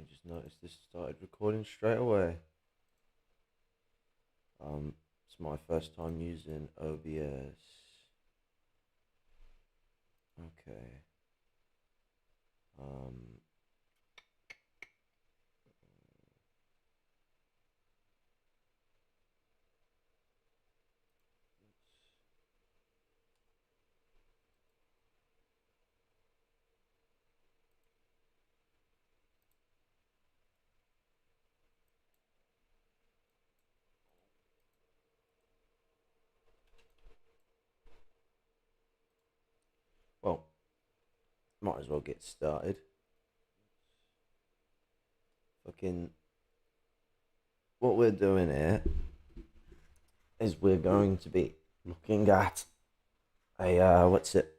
just noticed this started recording straight away. It's my first time using OBS. Okay. Um, well, might as well get started. Fucking, what we're doing here is we're going to be looking at what's it?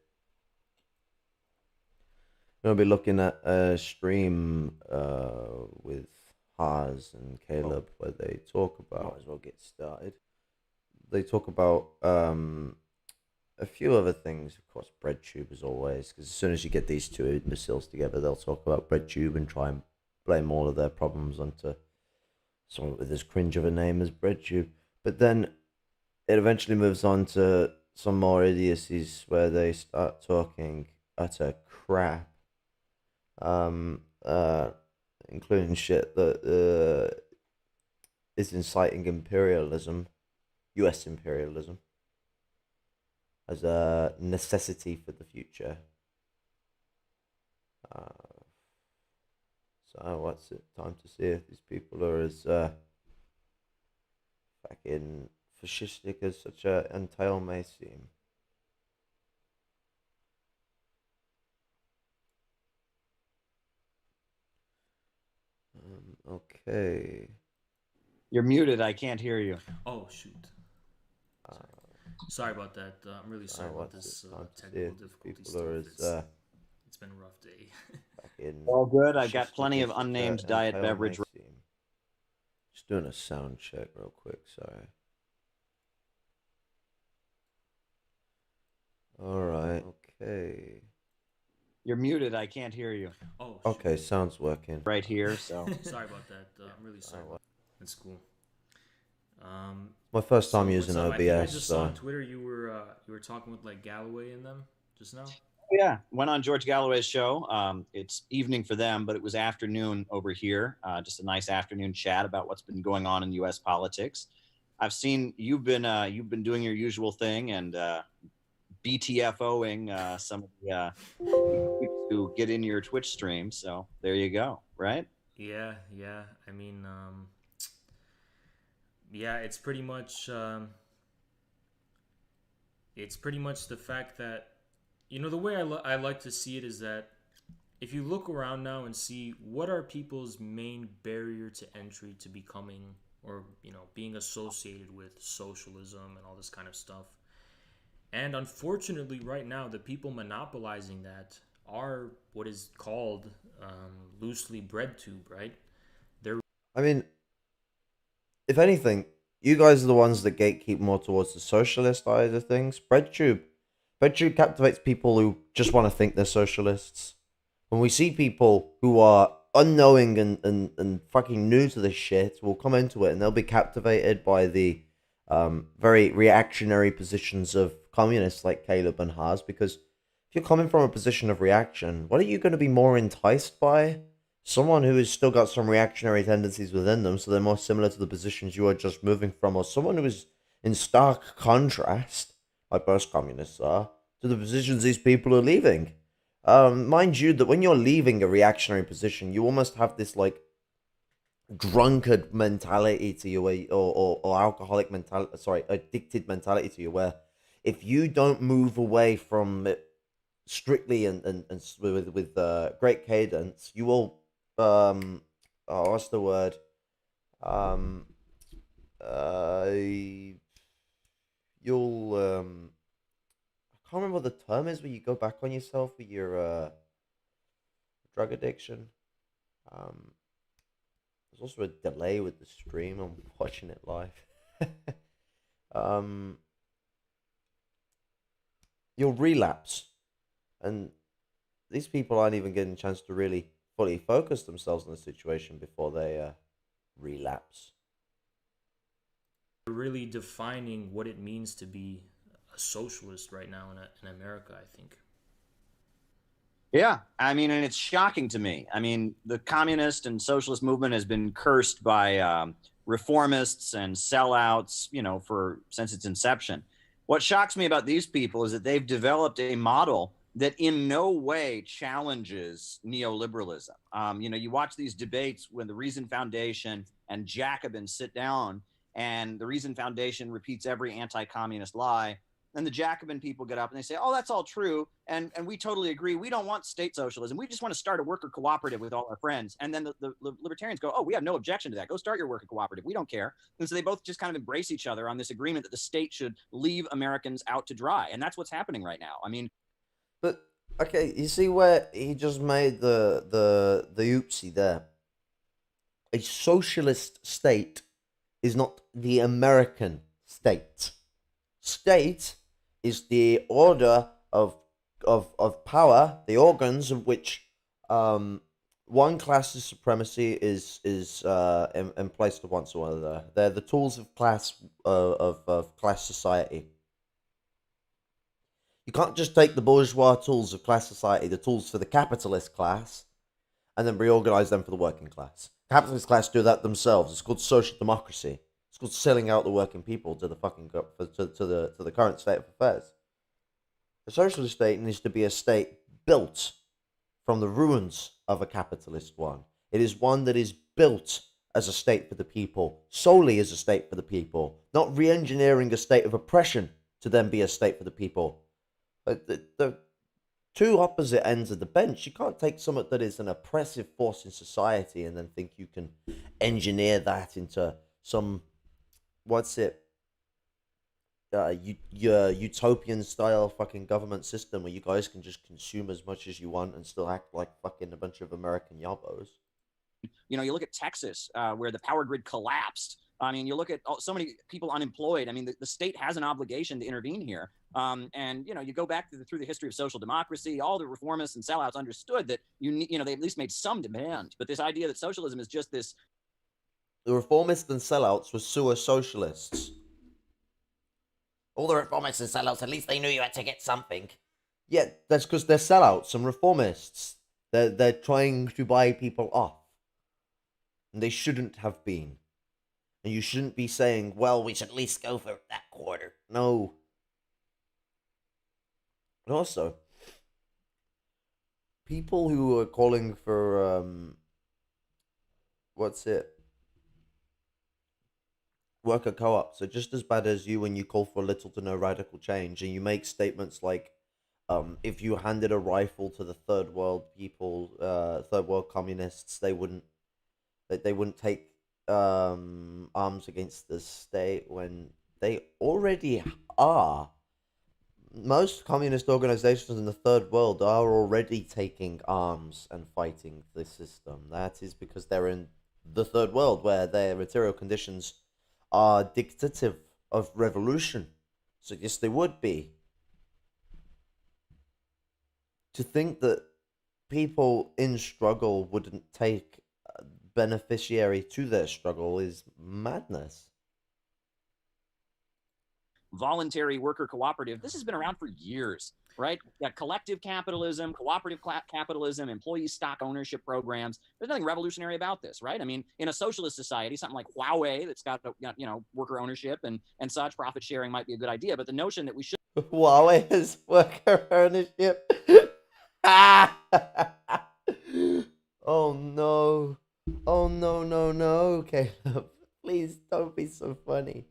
We're gonna be looking at a stream with Haas and Caleb where they talk about. Might as well get started. They talk about a few other things, of course, BreadTube as always, because as soon as you get these two imbeciles together, they'll talk about BreadTube and try and blame all of their problems onto someone with as cringe of a name as BreadTube. But then it eventually moves on to some more idiocies where they start talking utter crap, um, uh, including shit that is inciting imperialism, U.S. imperialism, as a necessity for the future. So what's it? Time to see if these people are as fucking fascistic as such a entail may seem. Okay. You're muted. I can't hear you. Oh shoot! Sorry about that. I'm really sorry about this technical difficulty people stuff. are as It's been a rough day. fucking All good. I got fascistic plenty as of such a unnamed diet entail may beverage. seem. Just doing a sound check real quick. Sorry. All right. Okay. You're muted. I can't hear you. Oh shoot! Okay, sound's working. Right here. So Sorry about that. I'm really sorry. That's cool. My first time So using what's up? I think I OBS. just saw on Twitter you were talking with like Galloway and them just now. yeah, went on George Galloway's show. It's evening for them, but it was afternoon over here. Just a nice afternoon chat about what's been going on in U.S. politics. I've seen you've been doing your usual thing and BTFOing some of the to get in your Twitch stream. So there you go. Right? Yeah, yeah. I mean, yeah. It's pretty much the fact that the way I like to see it is that if you look around now and see what are people's main barrier to entry to becoming or being associated with socialism and all this kind of stuff. And unfortunately, right now, the people monopolizing that are what is called loosely BreadTube, right? I mean, if anything, you guys are the ones that gatekeep more towards the socialist side of things. BreadTube captivates people who just want to think they're socialists. When we see people who are unknowing and fucking new to this shit will come into it and they'll be captivated by the very reactionary positions of communists like Caleb and Haas, because if you're coming from a position of reaction, what are you going to be more enticed by? Someone who has still got some reactionary tendencies within them, so they're more similar to the positions you are just moving from, or someone who is in stark contrast, like most communists are, to the positions these people are leaving. Mind you, that when you're leaving a reactionary position, you almost have this like drunkard mentality to you, or alcoholic mentality. Sorry, addicted mentality to you, where if you don't move away from it strictly and with great cadence, you will what's the word? Um, uh, you'll I can't remember what the term is where you go back on yourself with your drug addiction. Um, there's also a delay with the stream. I'm watching it live. um, you'll relapse, and these people aren't even getting a chance to really fully focus themselves on the situation before they relapse. Really defining what it means to be a socialist right now in America, I think. Yeah, I mean, and it's shocking to me. I mean, the communist and socialist movement has been cursed by reformists and sellouts, for since its inception. What shocks me about these people is that they've developed a model that in no way challenges neoliberalism. You watch these debates when the Reason Foundation and Jacobins sit down, and the Reason Foundation repeats every anti-communist lie, and the Jacobin people get up and they say, "Oh, that's all true, and we totally agree. We don't want state socialism. We just want to start a worker cooperative with all our friends." And then the libertarians go, "Oh, we have no objection to that. Go start your worker cooperative. We don't care." And so they both just kind of embrace each other on this agreement that the state should leave Americans out to dry, and that's what's happening right now. I mean, But okay, you see where he just made the oopsie there. A socialist state is not the American state. State is the order of power, the organs of which one class's supremacy is in place to once or another. They're the tools of class of class society. You can't just take the bourgeois tools of class society, the tools for the capitalist class, and then reorganize them for the working class. Capitalist class do that themselves. It's called social democracy. It's called selling out the working people to the fucking to the current state of affairs. The socialist state needs to be a state built from the ruins of a capitalist one. It is one that is built as a state for the people, solely as a state for the people, not re-engineering a state of oppression to then be a state for the people. The two opposite ends of the bench. You can't take something that is an oppressive force in society and then think you can engineer that into some utopian style fucking government system where you guys can just consume as much as you want and still act like fucking a bunch of American yabos. You look at Texas, where the power grid collapsed. I mean, you look at so many people unemployed. I mean, the state has an obligation to intervene here. And you go back through the history of social democracy. All the reformists and sellouts understood that they at least made some demand. But this idea that socialism is just this. The reformists and sellouts were sewer socialists. All the reformists and sellouts, at least they knew you had to get something. Yeah, that's because they're sellouts and reformists. They're trying to buy people off. And they shouldn't have been. And you shouldn't be saying, well, we should at least go for that quarter. No. And also, people who are calling for, worker co-ops are just as bad as you when you call for little to no radical change and you make statements like, if you handed a rifle to the third world people, third world communists, they wouldn't take arms against the state when they already are. Most communist organizations in the third world are already taking arms and fighting the system. That is because they're in the third world where their material conditions are dictative of revolution. So yes, they would be. To think that people in struggle wouldn't take beneficiary to their struggle is madness. Voluntary worker cooperative. This has been around for years, right? That collective capitalism, cooperative capitalism, employee stock ownership programs. There's nothing revolutionary about this, right? I mean, in a socialist society, something like Huawei that's got worker ownership and such, profit sharing might be a good idea. But the notion that we should Huawei has worker ownership. Oh no. Oh no, no, no, Caleb. Please don't be so funny.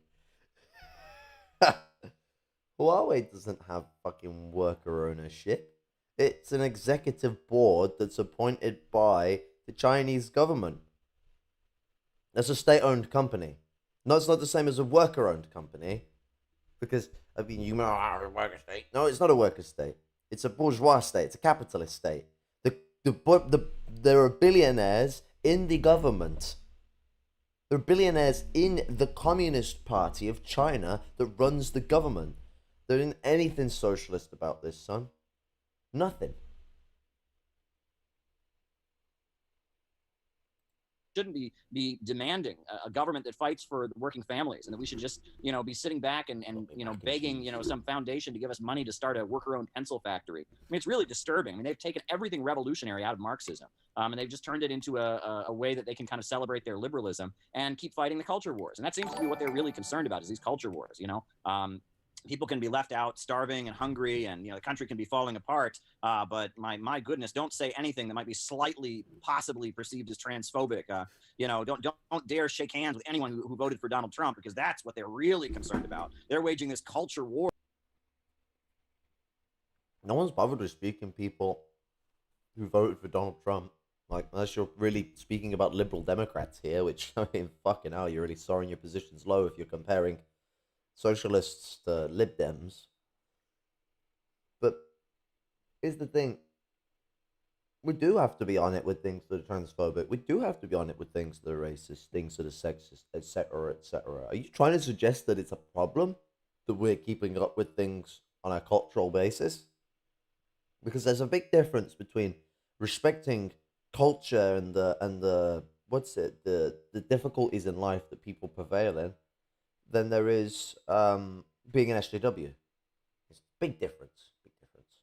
Huawei doesn't have fucking worker ownership. It's an executive board that's appointed by the Chinese government. That's a state-owned company. No, it's not the same as a worker-owned company. Because, I mean, you might a worker state. No, it's not a worker state. It's a bourgeois state. It's a capitalist state. There are billionaires in the government. There are billionaires in the Communist Party of China that runs the government. There isn't anything socialist about this, son. Nothing. shouldn't be demanding a government that fights for the working families, and that we should just be sitting back and begging some foundation to give us money to start a worker-owned pencil factory. I mean, it's really disturbing. I mean, they've taken everything revolutionary out of Marxism, and they've just turned it into a way that they can kind of celebrate their liberalism and keep fighting the culture wars. And that seems to be what they're really concerned about, is these culture wars. People can be left out starving and hungry, and the country can be falling apart, but my goodness, don't say anything that might be slightly possibly perceived as transphobic. Don't dare shake hands with anyone who voted for Donald Trump, because that's what they're really concerned about. They're waging this culture war. No one's bothered with speaking people who voted for Donald Trump, like, unless you're really speaking about liberal Democrats here, which, I mean, fucking hell, you're really soaring your positions low if you're comparing socialists to Lib Dems. But here's the thing. We do have to be on it with things that are transphobic. We do have to be on it with things that are racist, things that are sexist, etc., etc. Are you trying to suggest that it's a problem that we're keeping up with things on a cultural basis? Because there's a big difference between respecting culture and the the difficulties in life that people prevail in, than there is being an SJW. It's a big difference. Big difference.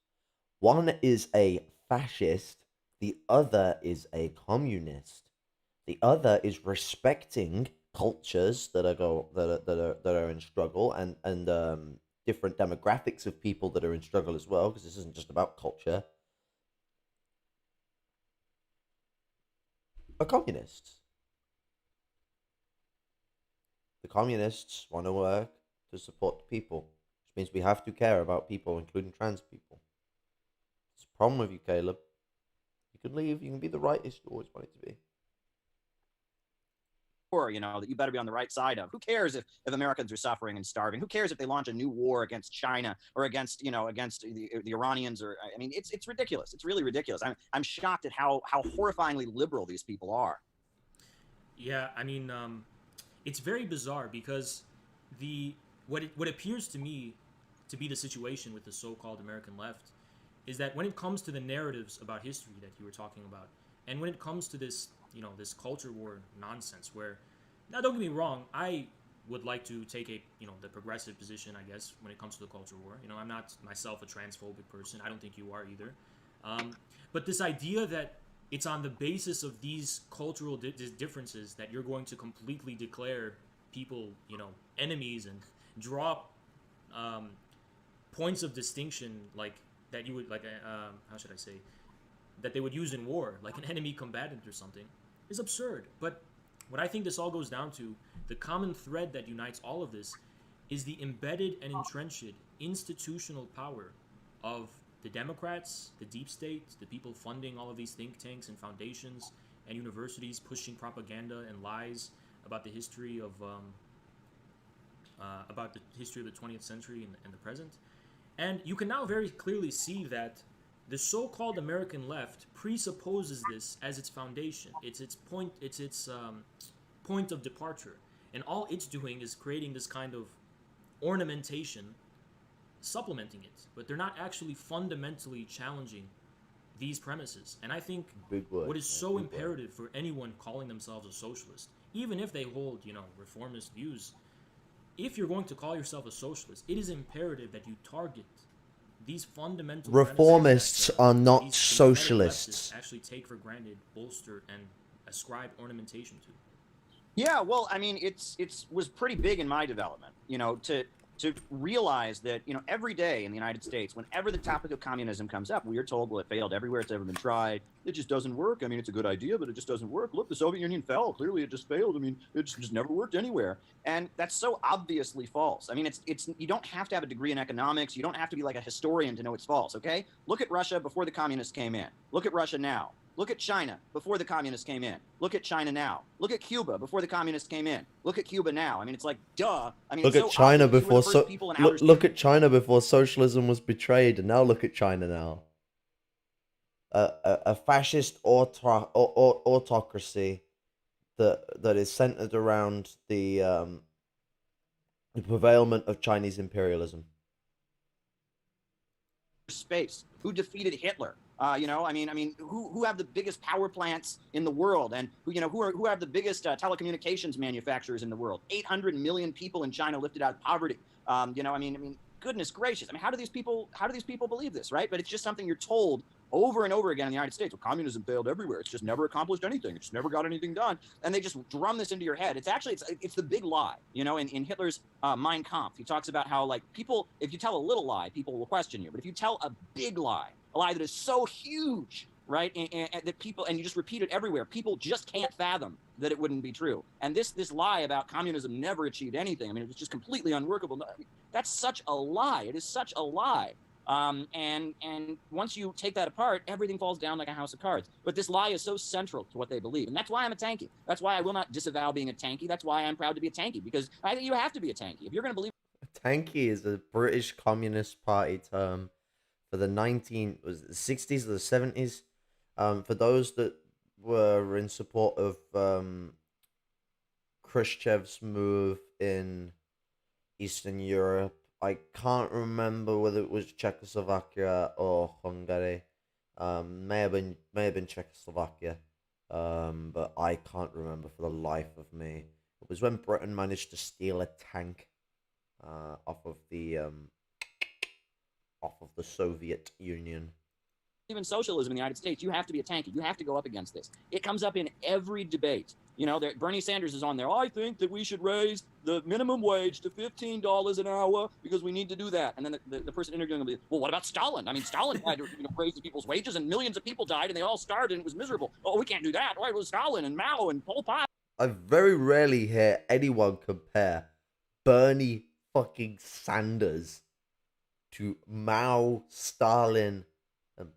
One is a fascist. The other is a communist. The other is respecting cultures that are in struggle, and different demographics of people that are in struggle as well, because this isn't just about culture. Are communists. The communists want to work to support the people, which means we have to care about people, including trans people. It's a problem with you, Caleb. You can leave. You can be the rightist you always wanted to be. That you better be on the right side of. Who cares if Americans are suffering and starving? Who cares if they launch a new war against China or against the Iranians? Or, I mean, it's ridiculous. It's really ridiculous. I'm shocked at how horrifyingly liberal these people are. Yeah, I mean, it's very bizarre, because what appears to me to be the situation with the so-called American left is that when it comes to the narratives about history that you were talking about, and when it comes to this this culture war nonsense, where, now don't get me wrong, I would like to take the progressive position, I guess, when it comes to the culture war. I'm not myself a transphobic person. I don't think you are either. But this idea that it's on the basis of these cultural differences that you're going to completely declare people, enemies, and draw points of distinction, like that you would, like, how should I say, that they would use in war, like an enemy combatant or something, is absurd. But what I think this all goes down to, the common thread that unites all of this, is the embedded and entrenched institutional power of the Democrats, the deep state, the people funding all of these think tanks and foundations and universities, pushing propaganda and lies about the history of the 20th century and the present. And you can now very clearly see that the so-called American left presupposes this as its foundation. It's its point. It's its point of departure, and all it's doing is creating this kind of ornamentation, supplementing it. But they're not actually fundamentally challenging these premises. And I think what is so imperative for anyone calling themselves a socialist, even if they hold reformist views, if you're going to call yourself a socialist, it is imperative that you target these fundamental reformists that, are not these socialists. Actually take for granted, bolster, and ascribe ornamentation to. Yeah, well, I mean, it was pretty big in my development, to realize that, every day in the United States, whenever the topic of communism comes up, we are told, well, it failed everywhere it's ever been tried. It just doesn't work. I mean, it's a good idea, but it just doesn't work. Look, the Soviet Union fell. Clearly, it just failed. I mean, it just never worked anywhere. And that's so obviously false. I mean, it's you don't have to have a degree in economics. You don't have to be like a historian to know it's false, okay? Look at Russia before the communists came in. Look at Russia now. Look at China before the communists came in. Look at China now. Look at Cuba before the communists came in. Look at Cuba now. I mean, it's like, duh. I mean, Look at China before look at China before socialism was betrayed, and now look at China now. A fascist autocracy that is centered around the prevailment of Chinese imperialism. Space. Who defeated Hitler? Who have the biggest power plants in the world, and who have the biggest telecommunications manufacturers in the world? 800 million people in China lifted out of poverty. Goodness gracious! I mean, how do these people believe this, right? But it's just something you're told over and over again in the United States. Well, communism failed everywhere. It's just never accomplished anything. It's never got anything done. And they just drum this into your head. It's the big lie. In Hitler's Mein Kampf, he talks about how, like, people, if you tell a little lie, people will question you. But if you tell a big lie, a lie that is so huge, right, and that people, and you just repeat it everywhere, people just can't fathom that it wouldn't be true. And this lie about communism never achieved anything. I mean, it was just completely unworkable. That's such a lie. It is such a lie. And once you take that apart, everything falls down like a house of cards. But this lie is so central to what they believe. And that's why I'm a tankie. That's why I will not disavow being a tankie. That's why I'm proud to be a tankie, because I think you have to be a tankie. If you're going to believe. Tanky is a British Communist Party term for the 60s or the 70s. For those that were in support of Khrushchev's move in Eastern Europe. I can't remember whether it was Czechoslovakia or Hungary. May have been Czechoslovakia. But I can't remember for the life of me. It was when Britain managed to steal a tank off of the Soviet Union. Even socialism in the United States, you have to be a tankie. You have to go up against this. It comes up in every debate. Bernie Sanders is on there. I think that we should raise the minimum wage to $15 an hour because we need to do that. And then the person interviewing will be, well, what about Stalin? I mean, Stalin tried to raise people's wages, and millions of people died, and they all starved, and it was miserable. Oh, we can't do that. Why was Stalin and Mao and Pol Pot? I very rarely hear anyone compare Bernie fucking Sanders to Mao, Stalin, and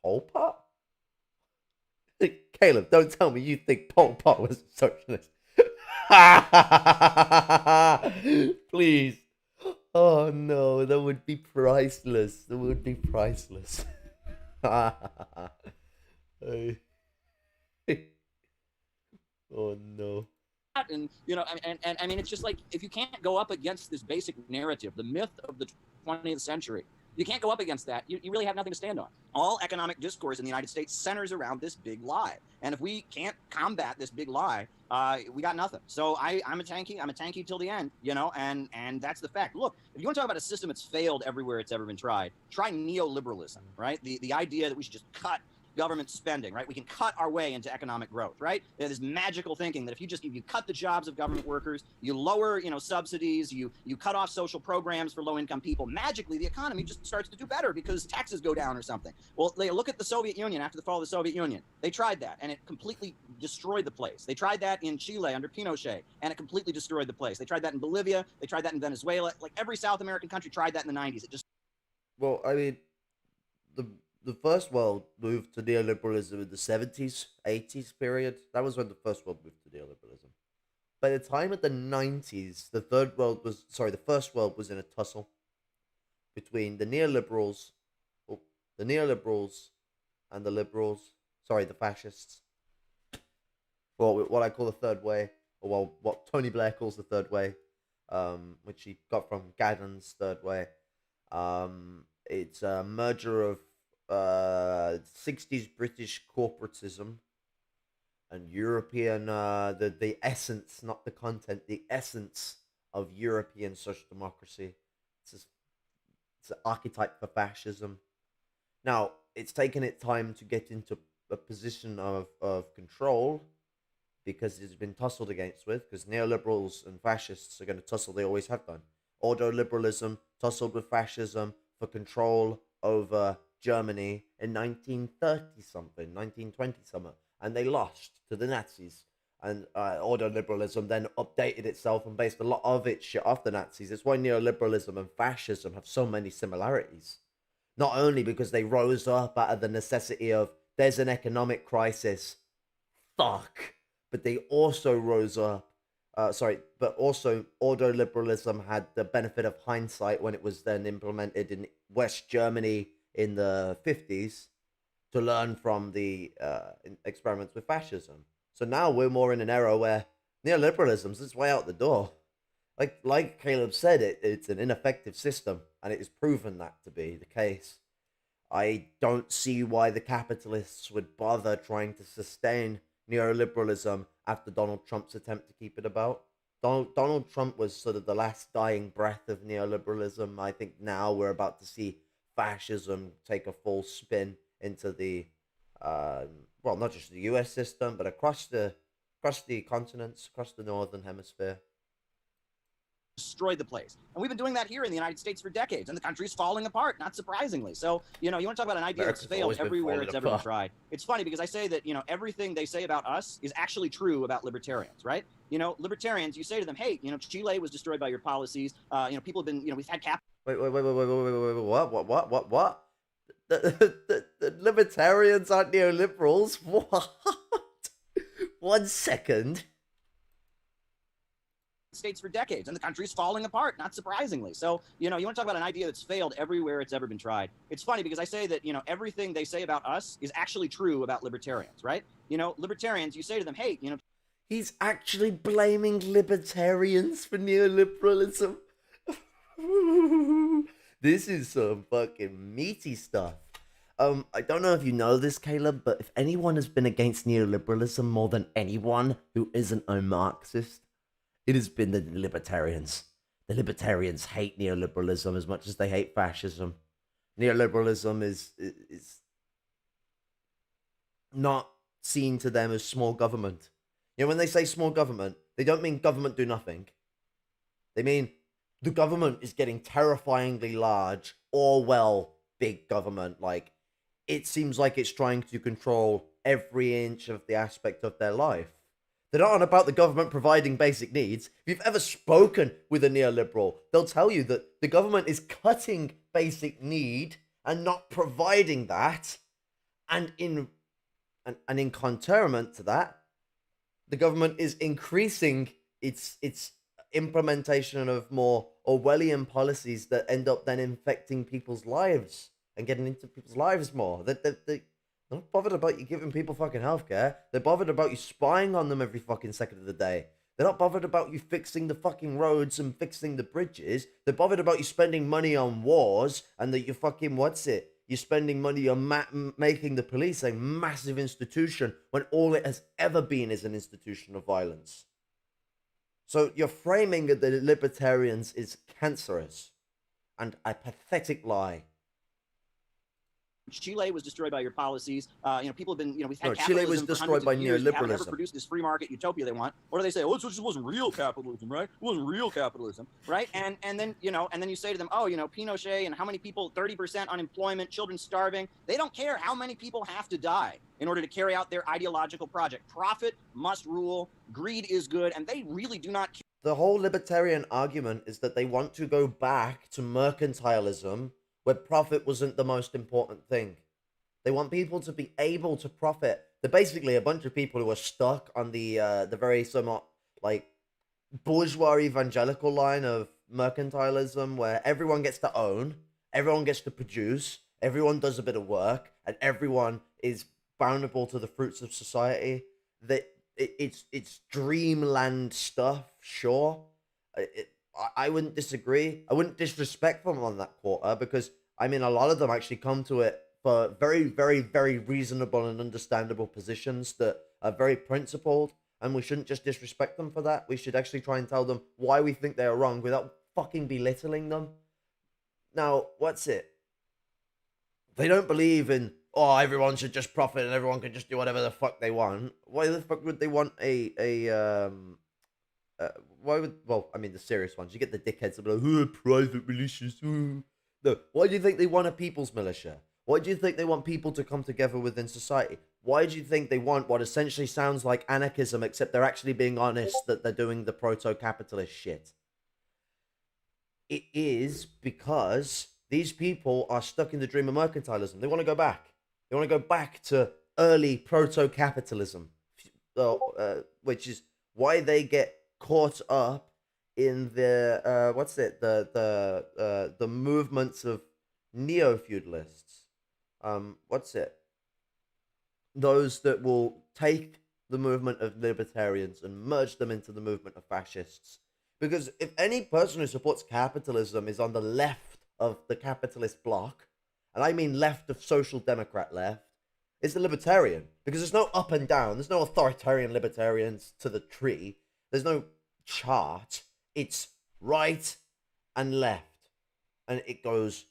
Pol Pot? Caleb, don't tell me you think Pol Pot was a socialist. Please. Oh no, that would be priceless. That would be priceless. Oh no. And I mean, it's just like, if you can't go up against this basic narrative, the myth of the 20th century, you can't go up against that. You really have nothing to stand on. All economic discourse in the United States centers around this big lie. And if we can't combat this big lie, we got nothing. So I'm a tankie till the end, and that's the fact. Look, if you want to talk about a system that's failed everywhere it's ever been tried, try neoliberalism, right? The idea that we should just cut government spending, right? We can cut our way into economic growth, right? There's this magical thinking that if you cut the jobs of government workers, you lower, subsidies, you cut off social programs for low-income people, magically the economy just starts to do better because taxes go down or something. Well, they look at the Soviet Union after the fall of the Soviet Union. They tried that, and it completely destroyed the place. They tried that in Chile under Pinochet, and it completely destroyed the place. They tried that in Bolivia. They tried that in Venezuela. Like, every South American country tried that in the 90s. It just... Well, I mean, the first world moved to neoliberalism in the 70s, 80s period. That was when the first world moved to neoliberalism. By the time of the 90s, the first world was in a tussle between the neoliberals and the liberals. Sorry, the fascists. Well, what I call the third way, or what Tony Blair calls the third way, which he got from Gaddon's third way. It's a merger of 60s British corporatism and European, the essence, not the content, the essence of European social democracy. It's an archetype for fascism. Now, it's taken it time to get into a position of control because it's been tussled against with, because neoliberals and fascists are going to tussle, they always have done. Ordoliberalism tussled with fascism for control over Germany in 1930-something, 1920-something, and they lost to the Nazis. And ordoliberalism then updated itself and based a lot of its shit off the Nazis. It's why neoliberalism and fascism have so many similarities. Not only because they rose up out of the necessity of, there's an economic crisis, fuck, but they also rose up, but also ordoliberalism had the benefit of hindsight when it was then implemented in West Germany in the 50s to learn from the experiments with fascism. So now we're more in an era where neoliberalism is way out the door. Like Caleb said, it's an ineffective system, and it is proven that to be the case. I don't see why the capitalists would bother trying to sustain neoliberalism after Donald Trump's attempt to keep it about. Donald Trump was sort of the last dying breath of neoliberalism. I think now we're about to see fascism take a full spin into the, well, not just the U.S. system, but across the continents, across the northern hemisphere. Destroyed the place. And we've been doing that here in the United States for decades, and the country's falling apart, not surprisingly. So, you want to talk about an idea America's that's failed always been everywhere falling it's ever been apart. tried. It's funny because I say that, everything they say about us is actually true about libertarians, right? Libertarians, you say to them, hey, Chile was destroyed by your policies. People have been, we've had cap. Wait, what? The libertarians aren't neoliberals? What? 1 second. States for decades, and the country's falling apart, not surprisingly. So, you want to talk about an idea that's failed everywhere it's ever been tried. It's funny because I say that, everything they say about us is actually true about libertarians, right? Libertarians, you say to them, hey, He's actually blaming libertarians for neoliberalism. This is some fucking meaty stuff. I don't know if you know this, Caleb, but if anyone has been against neoliberalism more than anyone who isn't a Marxist, it has been the libertarians. The libertarians hate neoliberalism as much as they hate fascism. Neoliberalism is not seen to them as small government. When they say small government, they don't mean government do nothing. They mean the government is getting terrifyingly large, Orwell big government. Like, it seems like it's trying to control every inch of the aspect of their life. They're not on about the government providing basic needs. If you've ever spoken with a neoliberal, they'll tell you that the government is cutting basic need and not providing that. And in concurrent to that, the government is increasing its implementation of more Orwellian policies that end up then infecting people's lives and getting into people's lives more. They're not bothered about you giving people fucking healthcare. They're bothered about you spying on them every fucking second of the day. They're not bothered about you fixing the fucking roads and fixing the bridges. They're bothered about you spending money on wars and that you fucking, you're spending money on making the police a massive institution when all it has ever been is an institution of violence. So your framing of the libertarians is cancerous and a pathetic lie. Chile was destroyed by your policies. People have been, we've had Chile was capitalism for destroyed hundreds by of years. We haven't neoliberalism. ever produced this free market utopia they want. Or do they say, oh, it just wasn't real capitalism, right? It wasn't real capitalism, right? And then you say to them, oh, Pinochet and how many people, 30% unemployment, children starving. They don't care how many people have to die in order to carry out their ideological project. Profit must rule. Greed is good. And they really do not care. The whole libertarian argument is that they want to go back to mercantilism where profit wasn't the most important thing. They want people to be able to profit. They're basically a bunch of people who are stuck on the very somewhat like bourgeois evangelical line of mercantilism where everyone gets to own, everyone gets to produce, everyone does a bit of work, and everyone is bountiful to the fruits of society. That it's dreamland stuff, sure. I wouldn't disagree. I wouldn't disrespect them on that quarter because, I mean, a lot of them actually come to it for very, very, very reasonable and understandable positions that are very principled, and we shouldn't just disrespect them for that. We should actually try and tell them why we think they are wrong without fucking belittling them. Now, they don't believe in, oh, everyone should just profit and everyone can just do whatever the fuck they want. Why the fuck would they want the serious ones. You get the dickheads that are like, oh, private militias. Oh. No, why do you think they want a people's militia? Why do you think they want people to come together within society? Why do you think they want what essentially sounds like anarchism, except they're actually being honest that they're doing the proto-capitalist shit? It is because these people are stuck in the dream of mercantilism. They want to go back. They want to go back to early proto-capitalism, which is why they get caught up in the the movements of neo-feudalists. Those that will take the movement of libertarians and merge them into the movement of fascists. Because if any person who supports capitalism is on the left of the capitalist bloc, and I mean left of social democrat left, is the libertarian. Because there's no up and down. There's no authoritarian libertarians to the tree. There's no chart. It's right and left. And it goes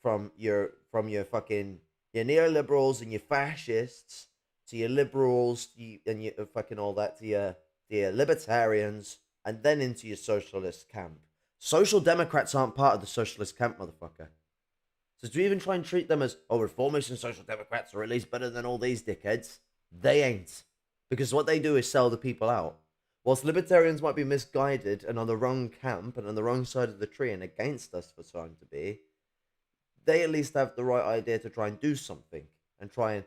from your fucking your neoliberals and your fascists to your liberals and your fucking all that to your libertarians and then into your socialist camp. Social democrats aren't part of the socialist camp, motherfucker. So to even try and treat them as, oh, reformists and social democrats are at least better than all these dickheads, they ain't. Because what they do is sell the people out. Whilst libertarians might be misguided and on the wrong camp and on the wrong side of the tree and against us for trying to be, they at least have the right idea to try and do something and try and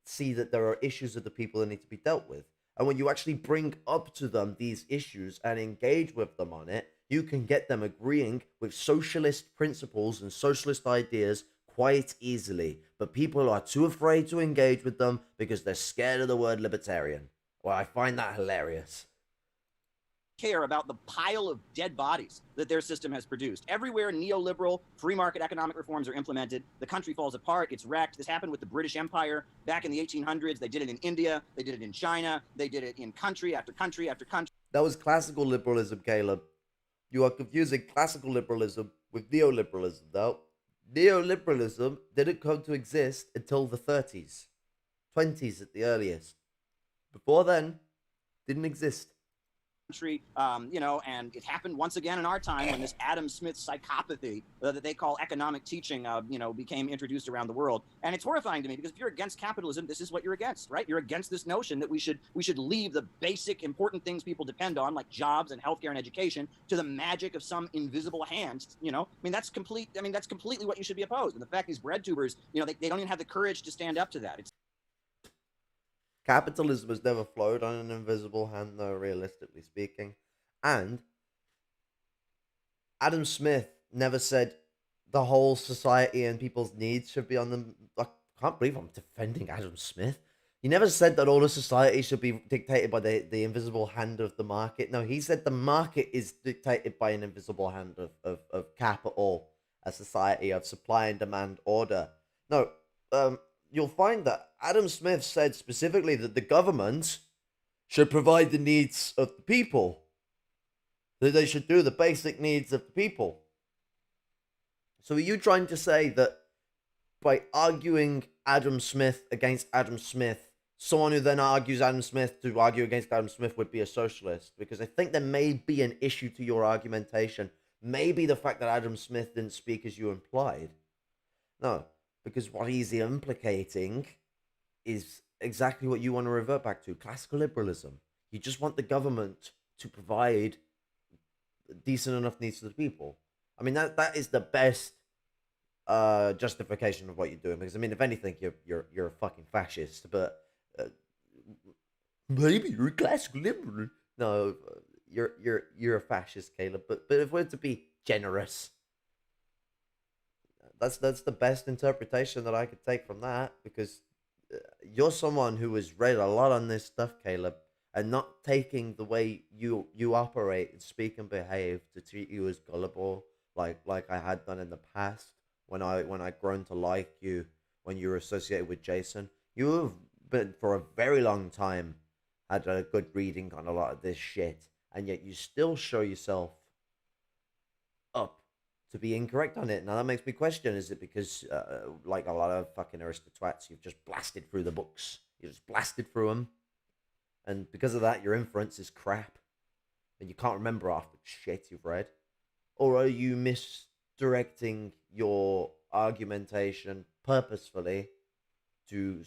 see that there are issues of the people that need to be dealt with. And when you actually bring up to them these issues and engage with them on it, you can get them agreeing with socialist principles and socialist ideas quite easily. But people are too afraid to engage with them because they're scared of the word libertarian. Well, I find that hilarious. Care about the pile of dead bodies that their system has produced. Everywhere neoliberal free market economic reforms are implemented, the country falls apart, it's wrecked. This happened with the British Empire back in the 1800s. They did it in India, they did it in China, they did it in country after country after country. That was classical liberalism, Caleb. You are confusing classical liberalism with neoliberalism, though. Neoliberalism didn't come to exist until the 30s, 20s at the earliest. Before then, didn't exist. And it happened once again in our time when this Adam Smith psychopathy that they call economic teaching, became introduced around the world. And it's horrifying to me because if you're against capitalism, this is what you're against, right? You're against this notion that we should leave the basic important things people depend on, like jobs and healthcare and education, to the magic of some invisible hand. That's completely what you should be opposed. And the fact these bread tubers, they don't even have the courage to stand up to that. Capitalism has never flowed on an invisible hand, though, realistically speaking. And Adam Smith never said the whole society and people's needs should be on them. I can't believe I'm defending Adam Smith. He never said that all of society should be dictated by the invisible hand of the market. No, he said the market is dictated by an invisible hand of capital, a society of supply and demand order. No, you'll find that Adam Smith said specifically that the government should provide the needs of the people. That they should do the basic needs of the people. So are you trying to say that by arguing Adam Smith against Adam Smith, someone who then argues Adam Smith to argue against Adam Smith would be a socialist? Because I think there may be an issue to your argumentation. Maybe the fact that Adam Smith didn't speak as you implied. No. Because what he's implicating is exactly what you want to revert back to, classical liberalism. You just want the government to provide decent enough needs to the people. I mean, that is the best justification of what you're doing. Because I mean, if anything, you're a fucking fascist. But maybe you're a classical liberal. No, you're a fascist, Caleb. But if we're to be generous, that's the best interpretation that I could take from that, because you're someone who has read a lot on this stuff, Caleb, and not taking the way you operate and speak and behave to treat you as gullible, like I had done in the past when I grown to like you when you were associated with Jason. You have been for a very long time had a good reading on a lot of this shit, and yet you still show yourself up to be incorrect on it. Now that makes me question, is it because like a lot of fucking aristocrats, you've just blasted through the books, you just blasted through them, and because of that your inference is crap and you can't remember half the shit you've read? Or are you misdirecting your argumentation purposefully to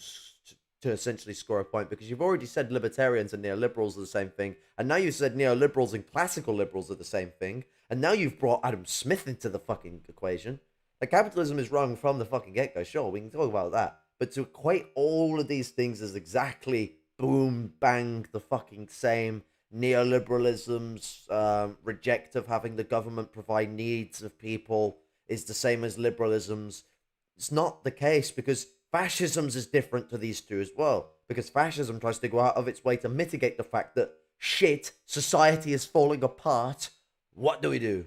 essentially score a point? Because you've already said libertarians and neoliberals are the same thing, and now you said neoliberals and classical liberals are the same thing, and now you've brought Adam Smith into the fucking equation. Like, capitalism is wrong from the fucking get-go, sure, we can talk about that, but to equate all of these things as exactly boom, bang, the fucking same, neoliberalism's reject of having the government provide needs of people is the same as liberalism's, it's not the case, because fascism is different to these two as well, because fascism tries to go out of its way to mitigate the fact that shit, society is falling apart. What do we do?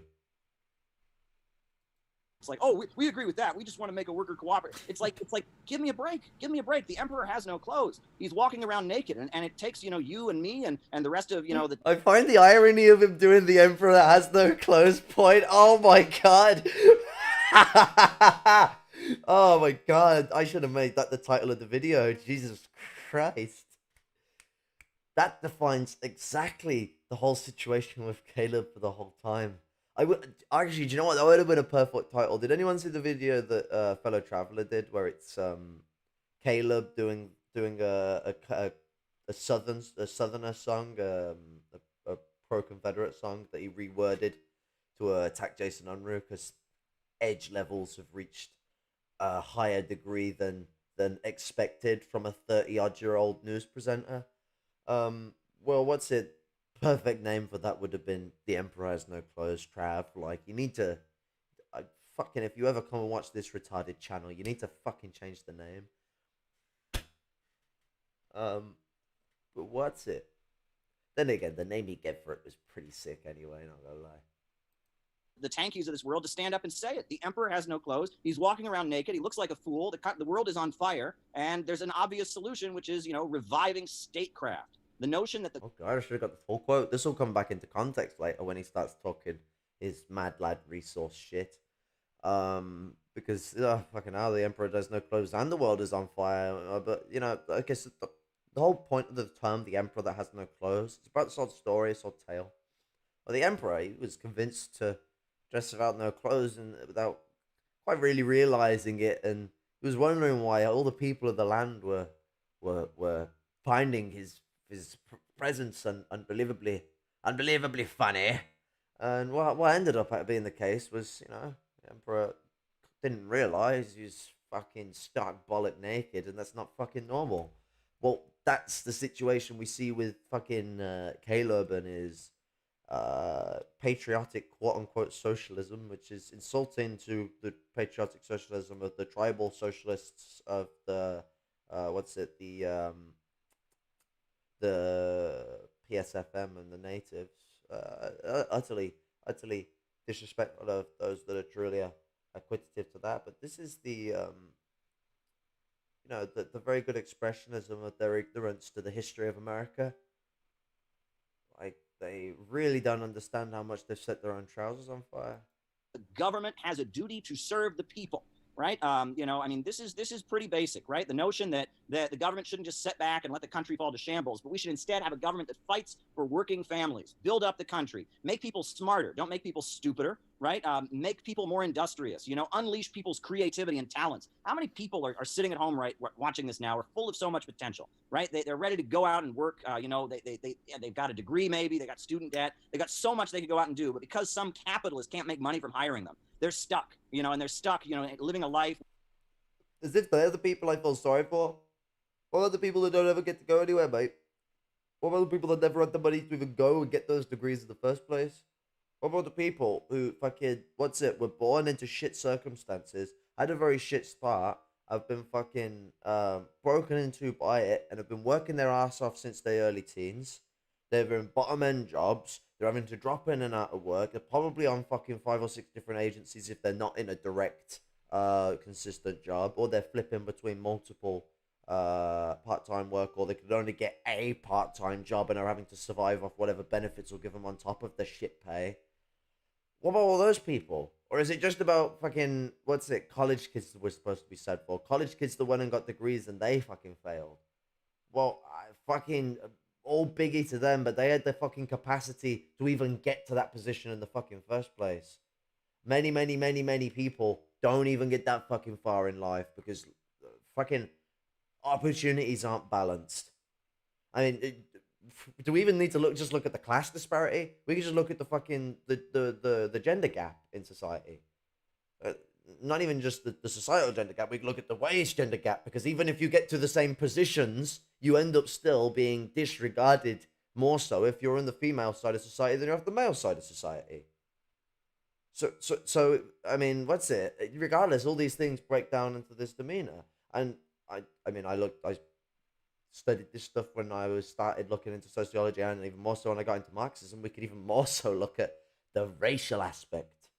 It's like, oh, we agree with that. We just want to make a worker cooperate. It's like, give me a break. Give me a break. The emperor has no clothes. He's walking around naked. And it takes, you and me and the rest of, the... I find the irony of him doing the emperor that has no clothes point. Oh my god. Oh my god. I should have made that the title of the video. Jesus Christ. That defines exactly the whole situation with Caleb for the whole time. I would actually, do you know what? That would have been a perfect title. Did anyone see the video that Fellow Traveler did, where it's Caleb doing a southerner song, a pro Confederate song that he reworded to attack Jason Unruh because edge levels have reached a higher degree than expected from a 30-odd-year-old news presenter. Well, what's it? Perfect name for that would have been The Emperor Has No Clothes, Trav. Like, you need to... fucking, if you ever come and watch this retarded channel, you need to fucking change the name. But what's it? Then again, the name you get for it was pretty sick anyway, not gonna lie. The tankies of this world to stand up and say it. The emperor has no clothes. He's walking around naked. He looks like a fool. The world is on fire. And there's an obvious solution, which is, reviving statecraft. The notion that Oh god, I should have got the full quote. This will come back into context later when he starts talking his mad lad resource shit. Because fucking hell, the emperor has no clothes and the world is on fire. But I guess the whole point of the term, the emperor that has no clothes, it's about this old story, this old tale. Well, the emperor, he was convinced to dress without no clothes and without quite really realizing it, and he was wondering why all the people of the land were finding his presence unbelievably funny. And what ended up being the case was, the emperor didn't realize he was fucking stark bollock naked, and that's not fucking normal. Well, that's the situation we see with fucking Caleb and his patriotic quote-unquote socialism, which is insulting to the patriotic socialism of the tribal socialists of the PSFM and the natives. Utterly disrespectful of those that are truly acquisitive to that. But this is the very good expressionism of their ignorance to the history of America. Like, they really don't understand how much they've set their own trousers on fire. the government has a duty to serve the people. Right? This is pretty basic, right? The notion that the government shouldn't just sit back and let the country fall to shambles, but we should instead have a government that fights for working families, build up the country, make people smarter, don't make people stupider, right? Make people more industrious, unleash people's creativity and talents. How many people are sitting at home, right, watching this now, are full of so much potential, right? They're ready to go out and work. They've got a degree, maybe they got student debt, they got so much they could go out and do, but because some capitalist can't make money from hiring them, they're stuck, and they're stuck, living a life. As if they're the people I feel sorry for. What about the people that don't ever get to go anywhere, mate? What about the people that never had the money to even go and get those degrees in the first place? What about the people who fucking, were born into shit circumstances, had a very shit start, have been fucking broken into by it, and have been working their ass off since their early teens? They're in bottom end jobs. They're having to drop in and out of work. They're probably on fucking 5 or 6 different agencies if they're not in a direct, consistent job, or they're flipping between multiple part-time work, or they could only get a part-time job and are having to survive off whatever benefits will give them on top of the shit pay. What about all those people? Or is it just about fucking, college kids that we're supposed to be said for? College kids that went and got degrees and they fucking failed. Well, all biggie to them, but they had the fucking capacity to even get to that position in the fucking first place. Many, many, many, many people don't even get that fucking far in life because fucking opportunities aren't balanced. I mean, do we even need to look at the class disparity? We can just look at the fucking the gender gap in society. Not even just the societal gender gap. We can look at the wage gender gap, because even if you get to the same positions, you end up still being disregarded more so if you're on the female side of society than you're on the male side of society. So what's it? Regardless, all these things break down into this demeanor. And I studied this stuff when I started looking into sociology, and even more so when I got into Marxism. We could even more so look at the racial aspect.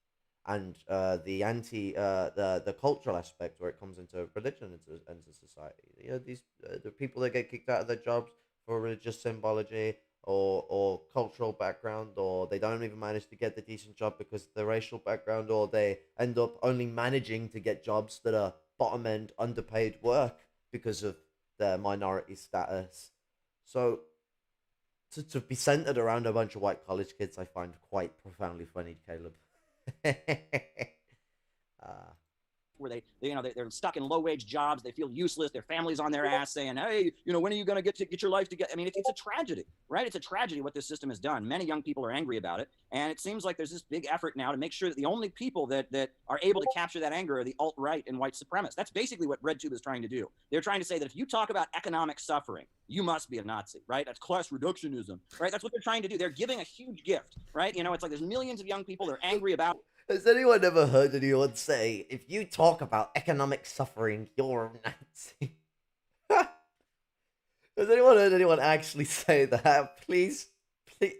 and the cultural aspect where it comes into religion into society. You know, these the people that get kicked out of their jobs for religious symbology or cultural background, or they don't even manage to get the decent job because of their racial background, or they end up only managing to get jobs that are bottom end underpaid work because of their minority status. So to be centered around a bunch of white college kids, I find quite profoundly funny, Caleb. uh, where they're stuck in low wage jobs, they feel useless, their family's on their ass saying, hey, when are you going to get your life together? I mean, it's a tragedy, right? It's a tragedy what this system has done. Many young people are angry about it, and it seems like there's this big effort now to make sure that the only people that are able to capture that anger are the alt-right and white supremacists. That's basically what RedTube is trying to do. They're trying to say that if you talk about economic suffering, you must be a Nazi, right? That's class reductionism, right? That's what they're trying to do. They're giving a huge gift, right? It's like there's millions of young people that are angry about. Has anyone ever heard anyone say, if you talk about economic suffering, you're a Nazi? Has anyone heard anyone actually say that? Please, please.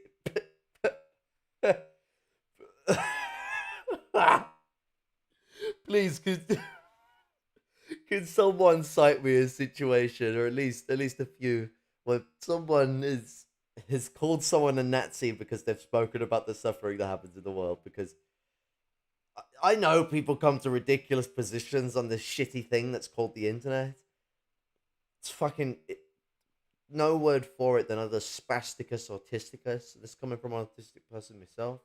Please, could someone cite me a situation, or at least a few, where someone has called someone a Nazi because they've spoken about the suffering that happens in the world? Because I know people come to ridiculous positions on this shitty thing that's called the internet. It's fucking no word for it than other spasticus autisticus. This coming from an autistic person myself.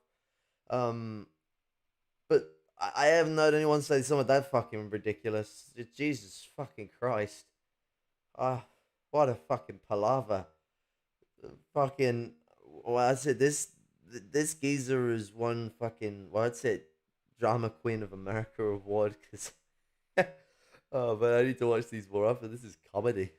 But I haven't heard anyone say something that fucking ridiculous. Jesus fucking Christ. What a fucking palaver. Fucking, well, I said this geezer is one fucking, what's it, drama queen of America award, because oh man, I need to watch these more often. This is comedy.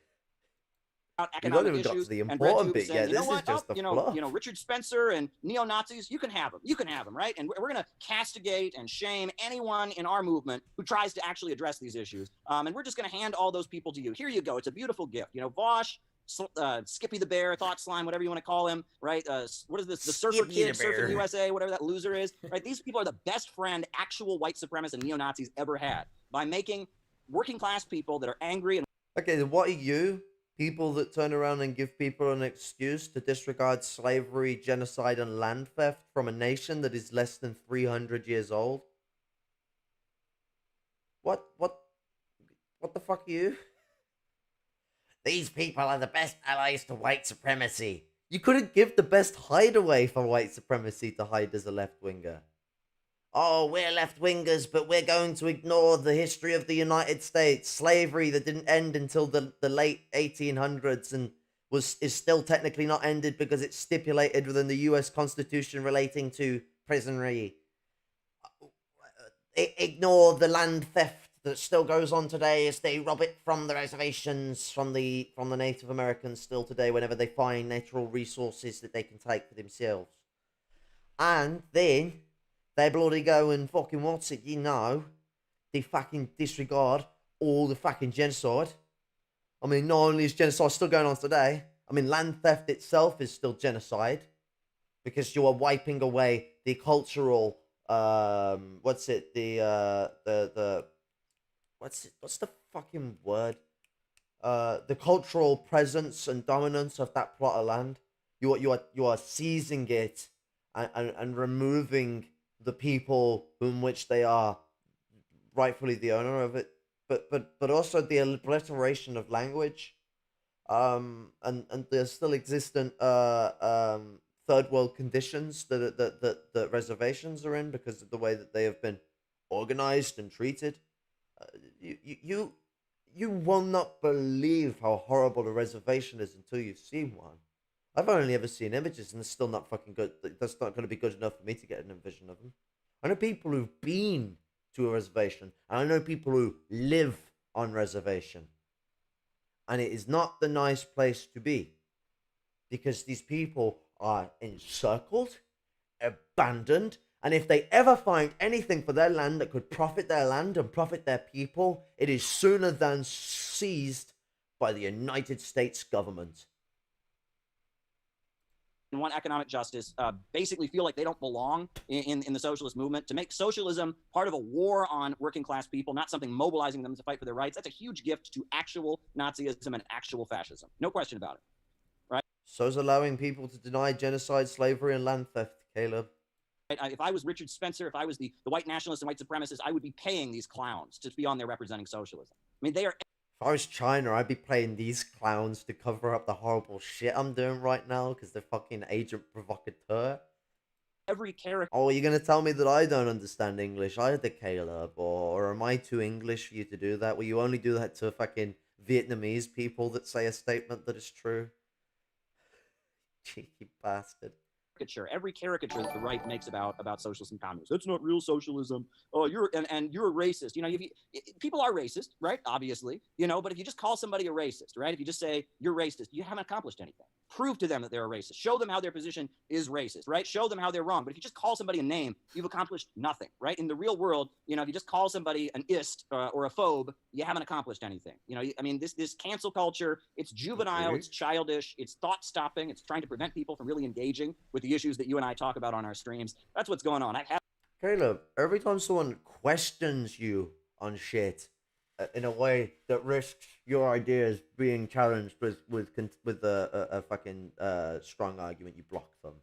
We don't even got to the important bit yet. This is just the fluff. Richard Spencer and neo-Nazis, you can have them, right? And we're going to castigate and shame anyone in our movement who tries to actually address these issues. And we're just going to hand all those people to you. Here you go. It's a beautiful gift. Vosh, Skippy the Bear, Thought Slime, whatever you want to call him, right? What is this? The Surfer Kid, Surfing USA, whatever that loser is, right? These people are the best friend actual white supremacists and neo-Nazis ever had by making working class people that are angry. And okay, then what are you? People that turn around and give people an excuse to disregard slavery, genocide, and land theft from a nation that is less than 300 years old? What the fuck are you? These people are the best allies to white supremacy. You couldn't give the best hideaway for white supremacy to hide as a left-winger. Oh, we're left-wingers, but we're going to ignore the history of the United States. Slavery that didn't end until the late 1800s and is still technically not ended because it's stipulated within the US Constitution relating to prisonry. Ignore the land theft that still goes on today as they rob it from the reservations, from the Native Americans still today whenever they find natural resources that they can take for themselves. And then they bloody go and fucking they fucking disregard all the fucking genocide. I mean, not only is genocide still going on today, I mean, land theft itself is still genocide because you are wiping away the cultural, what's the fucking word? The cultural presence and dominance of that plot of land. You are seizing it and removing the people whom which they are rightfully the owner of it, but also the obliteration of language, and there's still existent third world conditions that reservations are in because of the way that they have been organized and treated. You will not believe how horrible a reservation is until you've seen one. I've only ever seen images, and it's still not fucking good. That's not going to be good enough for me to get an vision of them. I know people who've been to a reservation, and I know people who live on reservation. And it is not the nice place to be. Because these people are encircled, abandoned, and if they ever find anything for their land that could profit their land and profit their people, it is sooner than seized by the United States government. and want economic justice basically feel like they don't belong in the socialist movement. To make socialism part of a war on working class people, not something mobilizing them to fight for their rights, that's a huge gift to actual Nazism and actual fascism. No question about it. Right? So's allowing people to deny genocide, slavery, and land theft, Caleb. If I was Richard Spencer, if I was the white nationalists and white supremacists, I would be paying these clowns to be on there representing socialism. I mean, they are. If I was China, I'd be playing these clowns to cover up the horrible shit I'm doing right now because they're fucking agent provocateur. Every character. Oh, you're gonna tell me that I don't understand English either, Caleb? Or am I too English for you to do that? Will you only do that to fucking Vietnamese people that say a statement that is true? Cheeky bastard. Every caricature that the right makes about socialism and communism. That's not real socialism. Oh, you're a racist. You know, people are racist, right? Obviously, you know. But if you just call somebody a racist, right? If you just say you're racist, you haven't accomplished anything. Prove to them that they're a racist. Show them how their position is racist, right? Show them how they're wrong. But if you just call somebody a name, you've accomplished nothing, right? In the real world, you know, if you just call somebody an ist or a phobe, you haven't accomplished anything. You know, I mean, this cancel culture, it's juvenile, it's childish, it's thought stopping, it's trying to prevent people from really engaging with the issues that you and I talk about on our streams. That's what's going on. Caleb, every time someone questions you on shit in a way that risks your ideas being challenged with a fucking strong argument, you block them.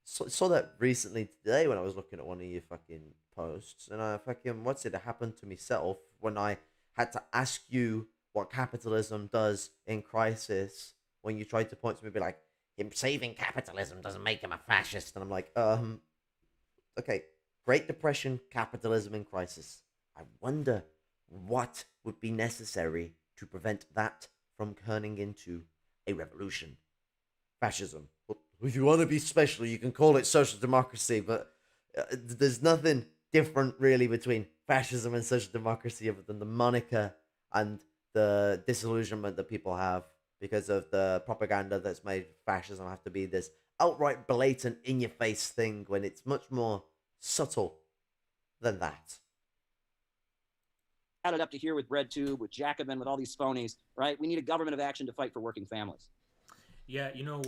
Saw that recently today when I was looking at one of your fucking posts, and I fucking it happened to myself when I had to ask you what capitalism does in crisis when you tried to point to me and be like, him saving capitalism doesn't make him a fascist, and I'm like, okay, Great Depression, capitalism in crisis. I wonder what would be necessary to prevent that from turning into a revolution. Fascism. If you want to be special, you can call it social democracy, but there's nothing different really between fascism and social democracy other than the moniker and the disillusionment that people have because of the propaganda that's made fascism have to be this outright blatant in-your-face thing when it's much more subtle than that. Added up to here with BreadTube, with Jacobin, with all these phonies, right? We need a government of action to fight for working families. Yeah, you know,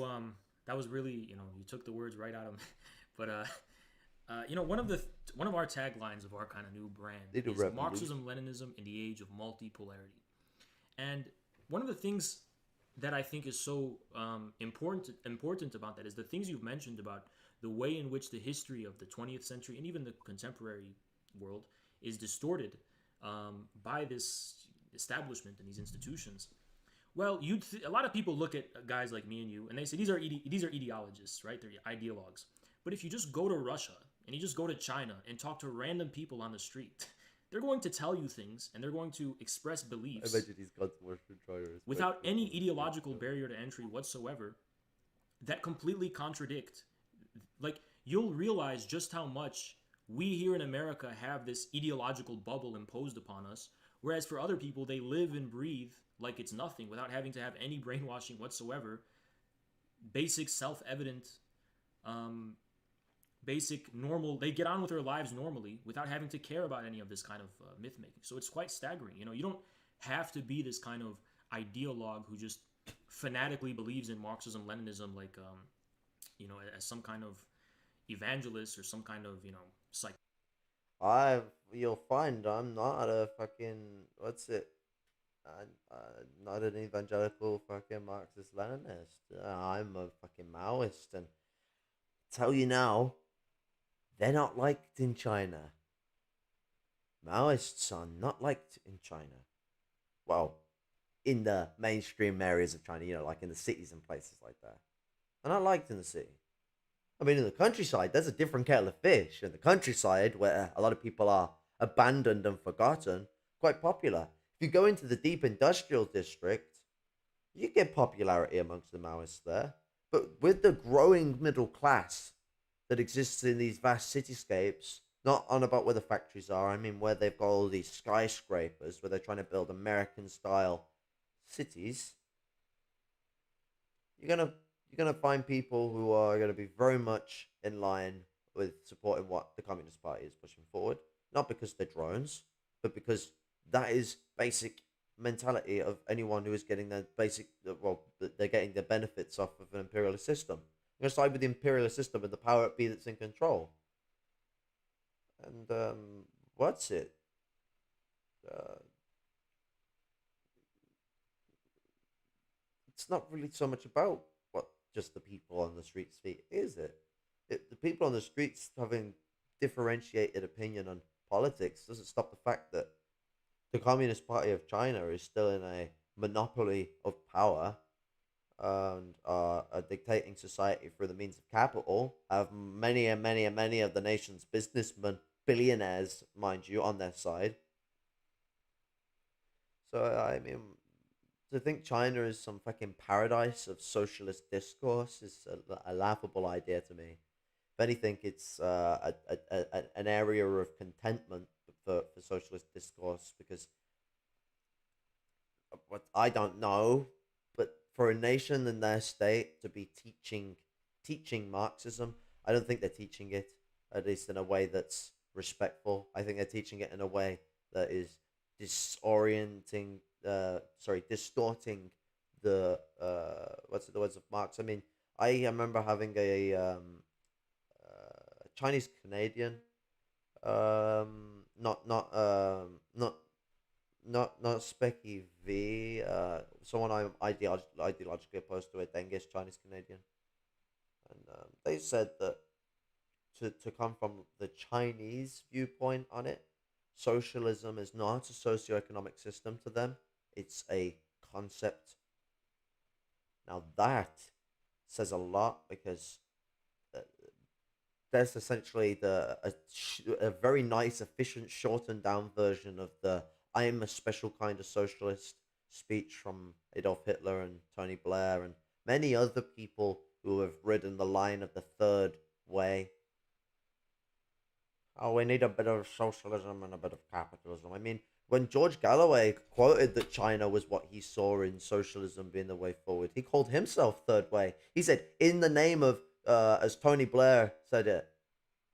that was really, you know, you took the words right out of me. But you know, one of our taglines of our kind of new brand is Marxism, Leninism in the age of multipolarity. And one of the things that I think is so important about that is the things you've mentioned about the way in which the history of the 20th century and even the contemporary world is distorted by this establishment and these institutions. Well, a lot of people look at guys like me and you, and they say these are ideologists, right? They're ideologues. But if you just go to Russia and you just go to China and talk to random people on the street, they're going to tell you things and they're going to express beliefs without any ideological barrier to entry whatsoever that completely contradict. Like, you'll realize just how much we here in America have this ideological bubble imposed upon us, whereas for other people, they live and breathe like it's nothing without having to have any brainwashing whatsoever. Basic, self-evident, basic, normal, they get on with their lives normally without having to care about any of this kind of myth-making. So it's quite staggering. You know, you don't have to be this kind of ideologue who just fanatically believes in Marxism, Leninism, like, you know, as some kind of evangelist or some kind of, you know, psych. You'll find I'm not a fucking, not an evangelical fucking Marxist Leninist. I'm a fucking Maoist, and tell you now, they're not liked in China. Maoists are not liked in China. Well, in the mainstream areas of China, you know, like in the cities and places like that. They're not liked in the city. I mean, in the countryside, there's a different kettle of fish. In the countryside, where a lot of people are abandoned and forgotten, quite popular. If you go into the deep industrial district, you get popularity amongst the Maoists there. But with the growing middle class that exists in these vast cityscapes, not on about where the factories are, I mean where they've got all these skyscrapers, where they're trying to build American-style cities, you're gonna find people who are gonna be very much in line with supporting what the Communist Party is pushing forward. Not because they're drones, but because that is basic mentality of anyone who is getting their basic, well, they're getting the benefits off of an imperialist system. I'm gonna side with the imperialist system and the power it be that's in control. And what's it? Uh, it's not really so much about what just the people on the streets think, is it? The people on the streets having differentiated opinion on politics doesn't stop the fact that the Communist Party of China is still in a monopoly of power and a dictating society through the means of capital. Have many and many and many of the nation's businessmen, billionaires, mind you, on their side. So I mean, to think China is some fucking paradise of socialist discourse is a laughable idea to me. If anything, it's an area of contentment for socialist discourse because what I don't know, but for a nation in their state to be teaching Marxism, I don't think they're teaching it at least in a way that's respectful. I think they're teaching it in a way that is distorting the what's the words of Marx. I mean, I remember having a Chinese Canadian, not Specky V, someone I'm ideologically opposed to, a Dengish Chinese Canadian, and they said that to come from the Chinese viewpoint on it, socialism is not a socioeconomic system to them; it's a concept. Now that says a lot because uh, that's essentially a very nice, efficient, shortened down version of the "I am a special kind of socialist" speech from Adolf Hitler and Tony Blair and many other people who have ridden the line of the third way. Oh, we need a bit of socialism and a bit of capitalism. I mean, when George Galloway quoted that China was what he saw in socialism being the way forward, he called himself third way. He said, in the name of, as Tony Blair said it,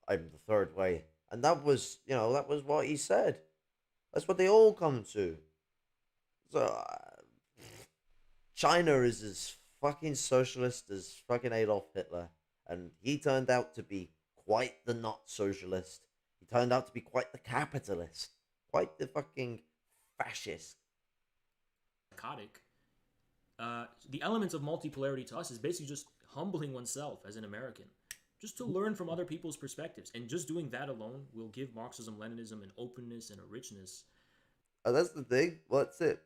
I'm the third way. And that was, that was what he said. That's what they all come to. So, China is as fucking socialist as fucking Adolf Hitler. And he turned out to be quite the not socialist. He turned out to be quite the capitalist. Quite the fucking fascist. Psychotic. The elements of multipolarity to us is basically just humbling oneself as an American, just to learn from other people's perspectives. And just doing that alone will give Marxism, Leninism an openness and a richness. And that's the thing. What's it?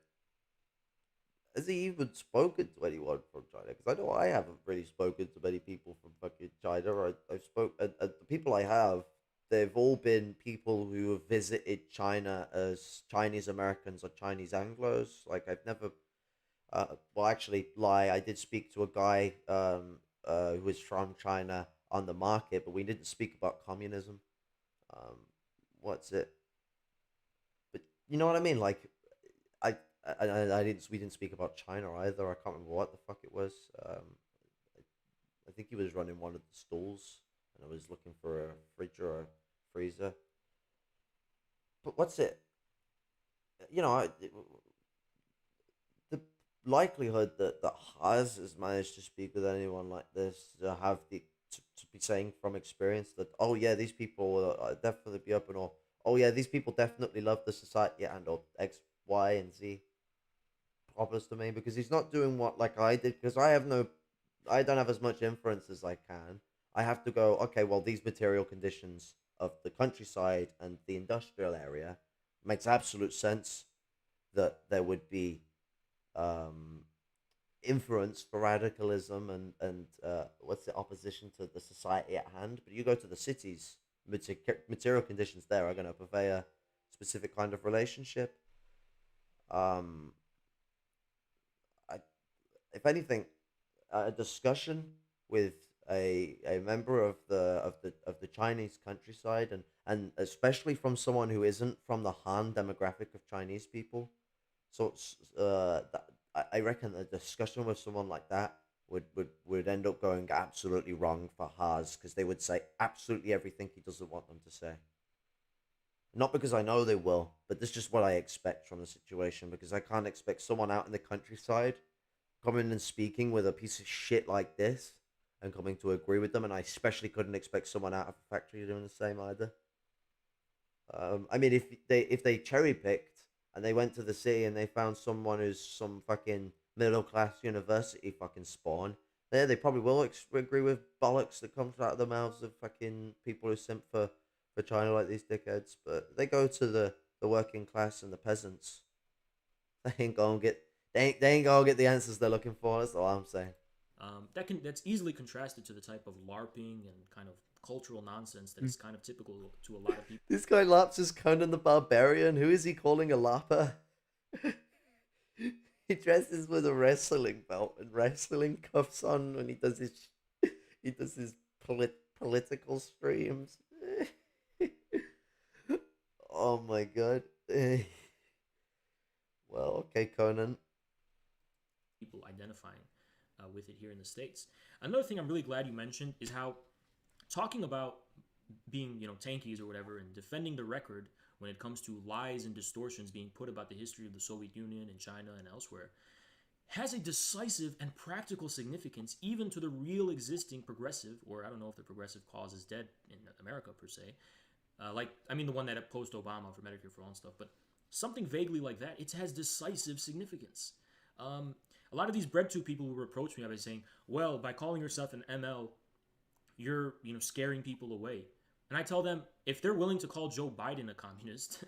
Has he even spoken to anyone from China? Because I know I haven't really spoken to many people from fucking China. I've spoke, and the people I have, they've all been people who have visited China as Chinese Americans or Chinese Anglos. Like I've never, well, actually, lie. I did speak to a guy who was from China on the market, but we didn't speak about communism. Um, what's it? But you know what I mean? Like I didn't. We didn't speak about China either. I can't remember what the fuck it was. I think he was running one of the stalls, and I was looking for a fridge or a freezer. But what's it? You know, the likelihood that Haas has managed to speak with anyone like this, to have to be saying from experience that, oh yeah, these people will definitely be open, or oh yeah, these people definitely love the society and or X, Y, and Z problems to me, because he's not doing what like I did, because I don't have as much inference as I can. I have to go, okay, well, these material conditions of the countryside and the industrial area makes absolute sense that there would be um, inference for radicalism and what's the opposition to the society at hand. But you go to the cities, material conditions there are going to purvey a specific kind of relationship. Um, I, if anything, a discussion with a member of the Chinese countryside, and especially from someone who isn't from the Han demographic of Chinese people. So I reckon a discussion with someone like that would end up going absolutely wrong for Haas, because they would say absolutely everything he doesn't want them to say. Not because I know they will, but this is just what I expect from the situation, because I can't expect someone out in the countryside coming and speaking with a piece of shit like this and coming to agree with them. And I especially couldn't expect someone out of a factory doing the same either. I mean, if they cherry picked and they went to the city and they found someone who's some fucking middle class university fucking spawn, they probably will agree with bollocks that comes out of the mouths of fucking people who simp for China like these dickheads. But they go to the working class and the peasants. They ain't gonna get they ain't gonna get the answers they're looking for. That's all I'm saying. That's easily contrasted to the type of LARPing and kind of cultural nonsense that is kind of typical to a lot of people. This guy laps as Conan the Barbarian. Who is he calling a lapper? He dresses with a wrestling belt and wrestling cuffs on when he does his political streams. Oh my god. Well, okay, Conan. People identifying with it here in the States. Another thing I'm really glad you mentioned is how talking about being, tankies or whatever and defending the record when it comes to lies and distortions being put about the history of the Soviet Union and China and elsewhere has a decisive and practical significance even to the real existing progressive, or I don't know if the progressive cause is dead in America per se, the one that opposed Obama for Medicare for All and stuff, but something vaguely like that, it has decisive significance. A lot of these breadtube people will reproach me by saying, well, by calling yourself an ML, you're, scaring people away. And I tell them, if they're willing to call Joe Biden a communist,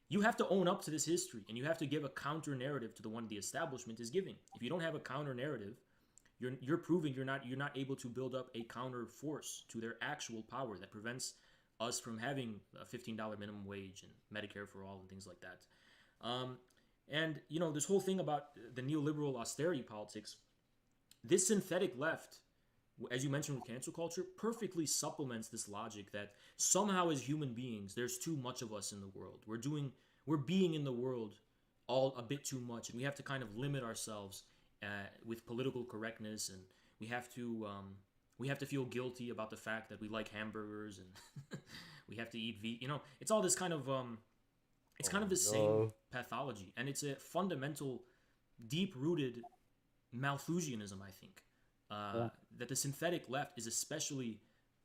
you have to own up to this history and you have to give a counter narrative to the one the establishment is giving. If you don't have a counter narrative, you're proving you're not able to build up a counter force to their actual power that prevents us from having a $15 minimum wage and Medicare for all and things like that. And this whole thing about the neoliberal austerity politics, this synthetic left, as you mentioned with cancel culture, perfectly supplements this logic that somehow as human beings, there's too much of us in the world. We're being in the world all a bit too much, and we have to kind of limit ourselves with political correctness, and we have to feel guilty about the fact that we like hamburgers and we have to eat it's all this kind of it's kind of the same pathology, and it's a fundamental, deep-rooted Malthusianism, I think. That the synthetic left is especially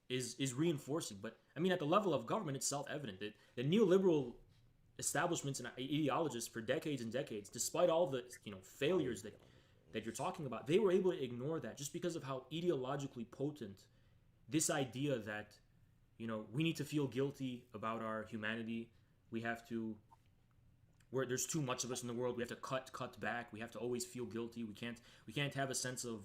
is reinforcing. But I mean, at the level of government, it's self-evident that the neoliberal establishments and ideologists for decades and decades, despite all the failures that you're talking about, they were able to ignore that just because of how ideologically potent this idea that we need to feel guilty about our humanity. We have to, where there's too much of us in the world, we have to cut back. We have to always feel guilty. We can't have a sense of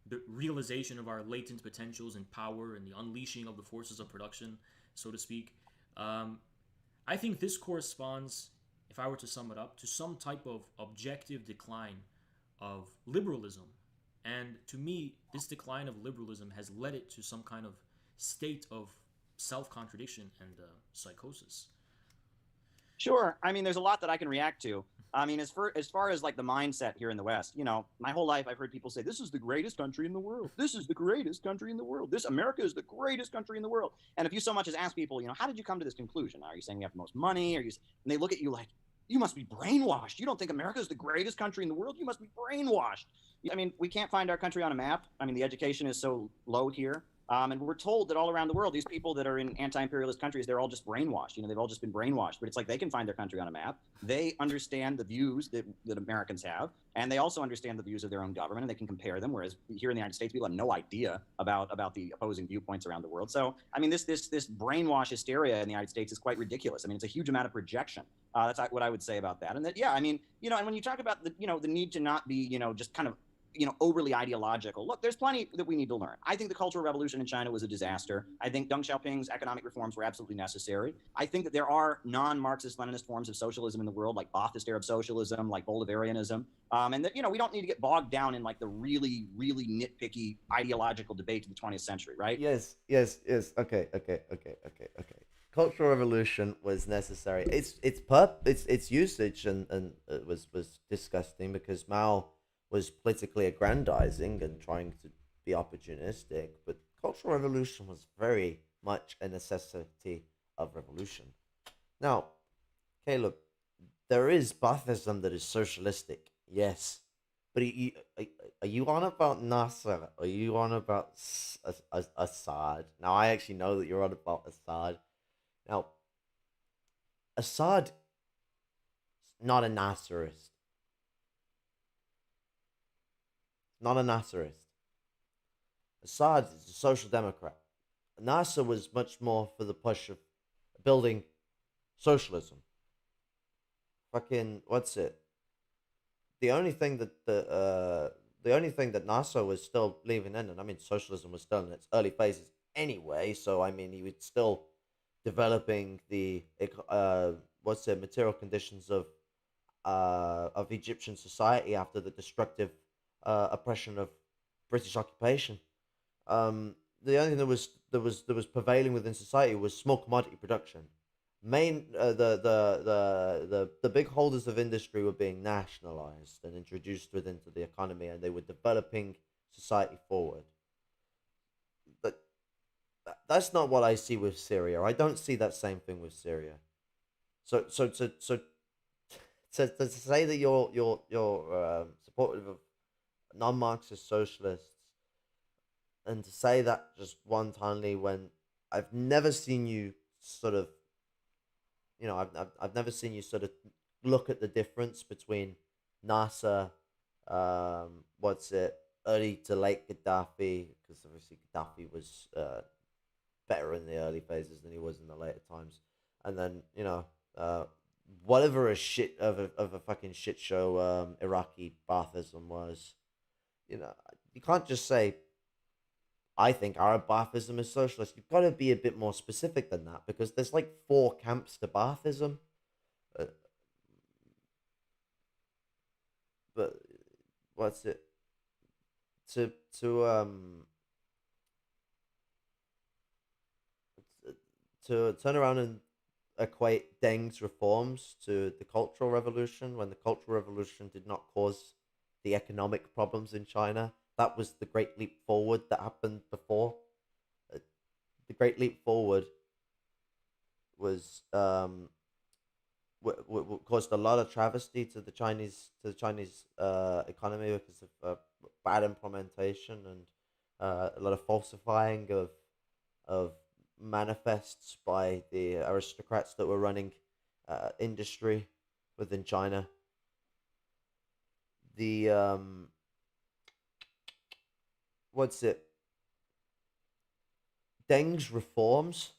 the realization of our latent potentials and power and the unleashing of the forces of production, so to speak. I think this corresponds, if I were to sum it up, to some type of objective decline of liberalism. And to me, this decline of liberalism has led it to some kind of state of self-contradiction and psychosis. Sure. I mean, there's a lot that I can react to. I mean, as far as like the mindset here in the West, my whole life I've heard people say, this is the greatest country in the world. This is the greatest country in the world. America is the greatest country in the world. And if you so much as ask people, how did you come to this conclusion? Are you saying you have the most money? And they look at you like, you must be brainwashed. You don't think America is the greatest country in the world? You must be brainwashed. I mean, we can't find our country on a map. I mean, the education is so low here. And we're told that all around the world, these people that are in anti-imperialist countries, they're all just brainwashed. They've all just been brainwashed. But it's like they can find their country on a map. They understand the views that Americans have, and they also understand the views of their own government, and they can compare them. Whereas here in the United States, people have no idea about the opposing viewpoints around the world. So, I mean, this brainwash hysteria in the United States is quite ridiculous. I mean, it's a huge amount of projection. That's what I would say about that. And that, yeah, I mean, and when you talk about the need to not be, just kind of overly ideological. Look, there's plenty that we need to learn. I think the Cultural Revolution in China was a disaster. I think Deng Xiaoping's economic reforms were absolutely necessary. I think that there are non-Marxist Leninist forms of socialism in the world, like Ba'athist Arab socialism, like Bolivarianism, and that we don't need to get bogged down in like the really, really nitpicky ideological debate of the 20th century, right? Yes. Okay. Cultural Revolution was necessary. Its usage and it was disgusting because Mao was politically aggrandizing and trying to be opportunistic, but Cultural Revolution was very much a necessity of revolution. Now, okay, look, there is Baathism that is socialistic, yes, But are you on about Nasser? Are you on about Assad? Now, I actually know that you're on about Assad. Now, Assad not a Nasserist. Not a Nasserist. Assad is a social democrat. Nasser was much more for the push of building socialism. Fucking what's it? The only thing that the only thing that Nasser was still leaving in, and I mean socialism was still in its early phases anyway. So I mean he was still developing the what's it material conditions of Egyptian society after the destructive oppression of British occupation. The only thing that was prevailing within society was small commodity production. Main the big holders of industry were being nationalized and introduced within the economy, and they were developing society forward. But that's not what I see with Syria. I don't see that same thing with Syria. So to say that you're supportive of non-Marxist socialists, and to say that just one-timely when I've never seen you sort of, I've never seen you sort of look at the difference between Nasser, what's it, early to late Gaddafi, because obviously Gaddafi was better in the early phases than he was in the later times, and then whatever a shit of a fucking shit show Iraqi Baathism was, you can't just say I think Arab Baathism is socialist. You've got to be a bit more specific than that because there's like four camps to Baathism. Uh, but what's it to to um to turn around and equate Deng's reforms to the Cultural Revolution when the Cultural Revolution did not cause the economic problems in China. That was the Great Leap Forward that happened before. Uh, the Great Leap Forward was caused a lot of travesty to the Chinese economy because of bad implementation and a lot of falsifying of manifests by the aristocrats that were running industry within China. The what's it? Deng's reforms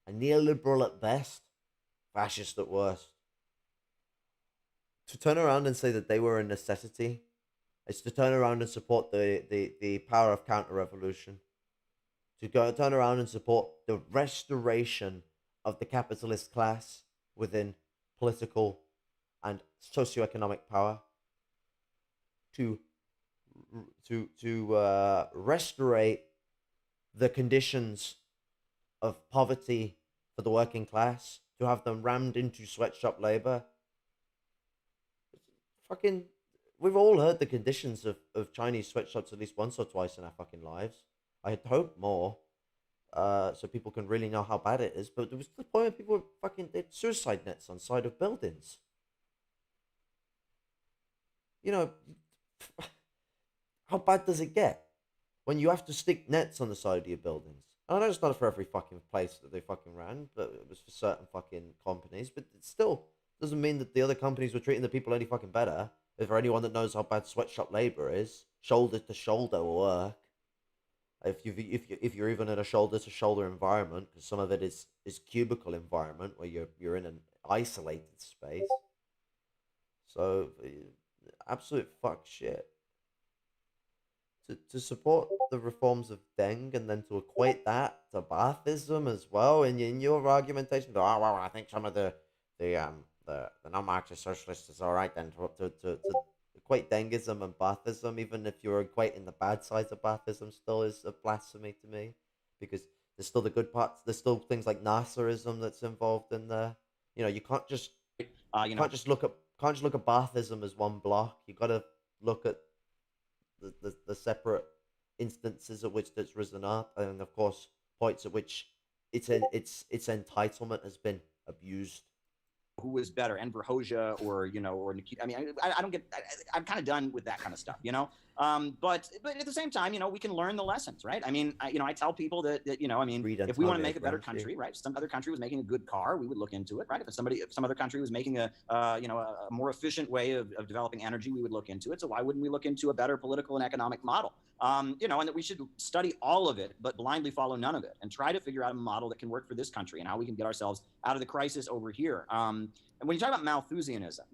are neoliberal at best, fascist at worst. To turn around and say that they were a necessity is to turn around and support the power of counter revolution. To go turn around and support the restoration of the capitalist class within political and socioeconomic power. To restore the conditions of poverty for the working class, to have them rammed into sweatshop labor. Fucking, we've all heard the conditions of Chinese sweatshops at least once or twice in our fucking lives. I had hoped more, so people can really know how bad it is. But there was the point where people were fucking did suicide nets on side of buildings. You know, how bad does it get when you have to stick nets on the side of your buildings? I know it's not for every fucking place that they fucking ran, but it was for certain fucking companies. But it still doesn't mean that the other companies were treating the people any fucking better. If for anyone that knows how bad sweatshop labor is, shoulder to shoulder work. If you're even in a shoulder to shoulder environment, because some of it is cubicle environment where you're in an isolated space. So absolute fuck shit. To support the reforms of Deng and then to equate that to Baathism as well in your argumentation. Oh well, I think some of the non-Marxist socialists is all right then to equate Dengism and Baathism, even if you're equating the bad sides of Baathism, still is a blasphemy to me because there's still the good parts. There's still things like Nasserism that's involved in there. You can't just look at Baathism as one block. You got to look at the separate instances at which that's risen up, and of course points at which its entitlement has been abused. who was better, Enver Hoxha or or Nikita. I mean, I don't get. I'm kind of done with that kind of stuff, But at the same time, we can learn the lessons, right? I mean, I tell people that I mean, Read if we want to Antonio make a better Gramsci. country, right? If some other country was making a good car, we would look into it, right? If some other country was making a more efficient way of developing energy, we would look into it. So why wouldn't we look into a better political and economic model? And that we should study all of it, but blindly follow none of it, and try to figure out a model that can work for this country and how we can get ourselves out of the crisis over here. And when you talk about Malthusianism,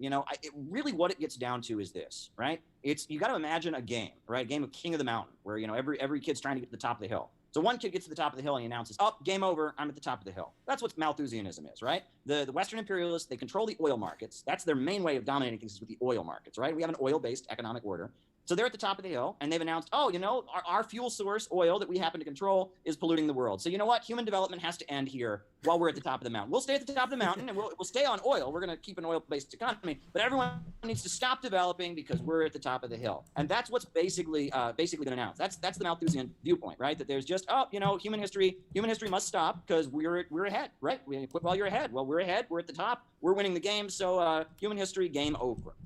really what it gets down to is this, right? You got to imagine a game, right? A game of King of the Mountain, where every kid's trying to get to the top of the hill. So one kid gets to the top of the hill and he announces, "Oh, game over! I'm at the top of the hill." That's what Malthusianism is, right? The Western imperialists, they control the oil markets. That's their main way of dominating things, is with the oil markets, right? We have an oil-based economic order. So they're at the top of the hill, and they've announced, "Oh, our fuel source, oil, that we happen to control, is polluting the world. So you know what? Human development has to end here while we're at the top of the mountain. We'll stay at the top of the mountain, and we'll stay on oil. We're going to keep an oil-based economy, but everyone needs to stop developing because we're at the top of the hill." And that's what's basically been announced. That's the Malthusian viewpoint, right? That there's just, human history must stop because we're ahead, right? Well, you're ahead. Well, we're ahead. We're at the top. We're winning the game. So human history, game over,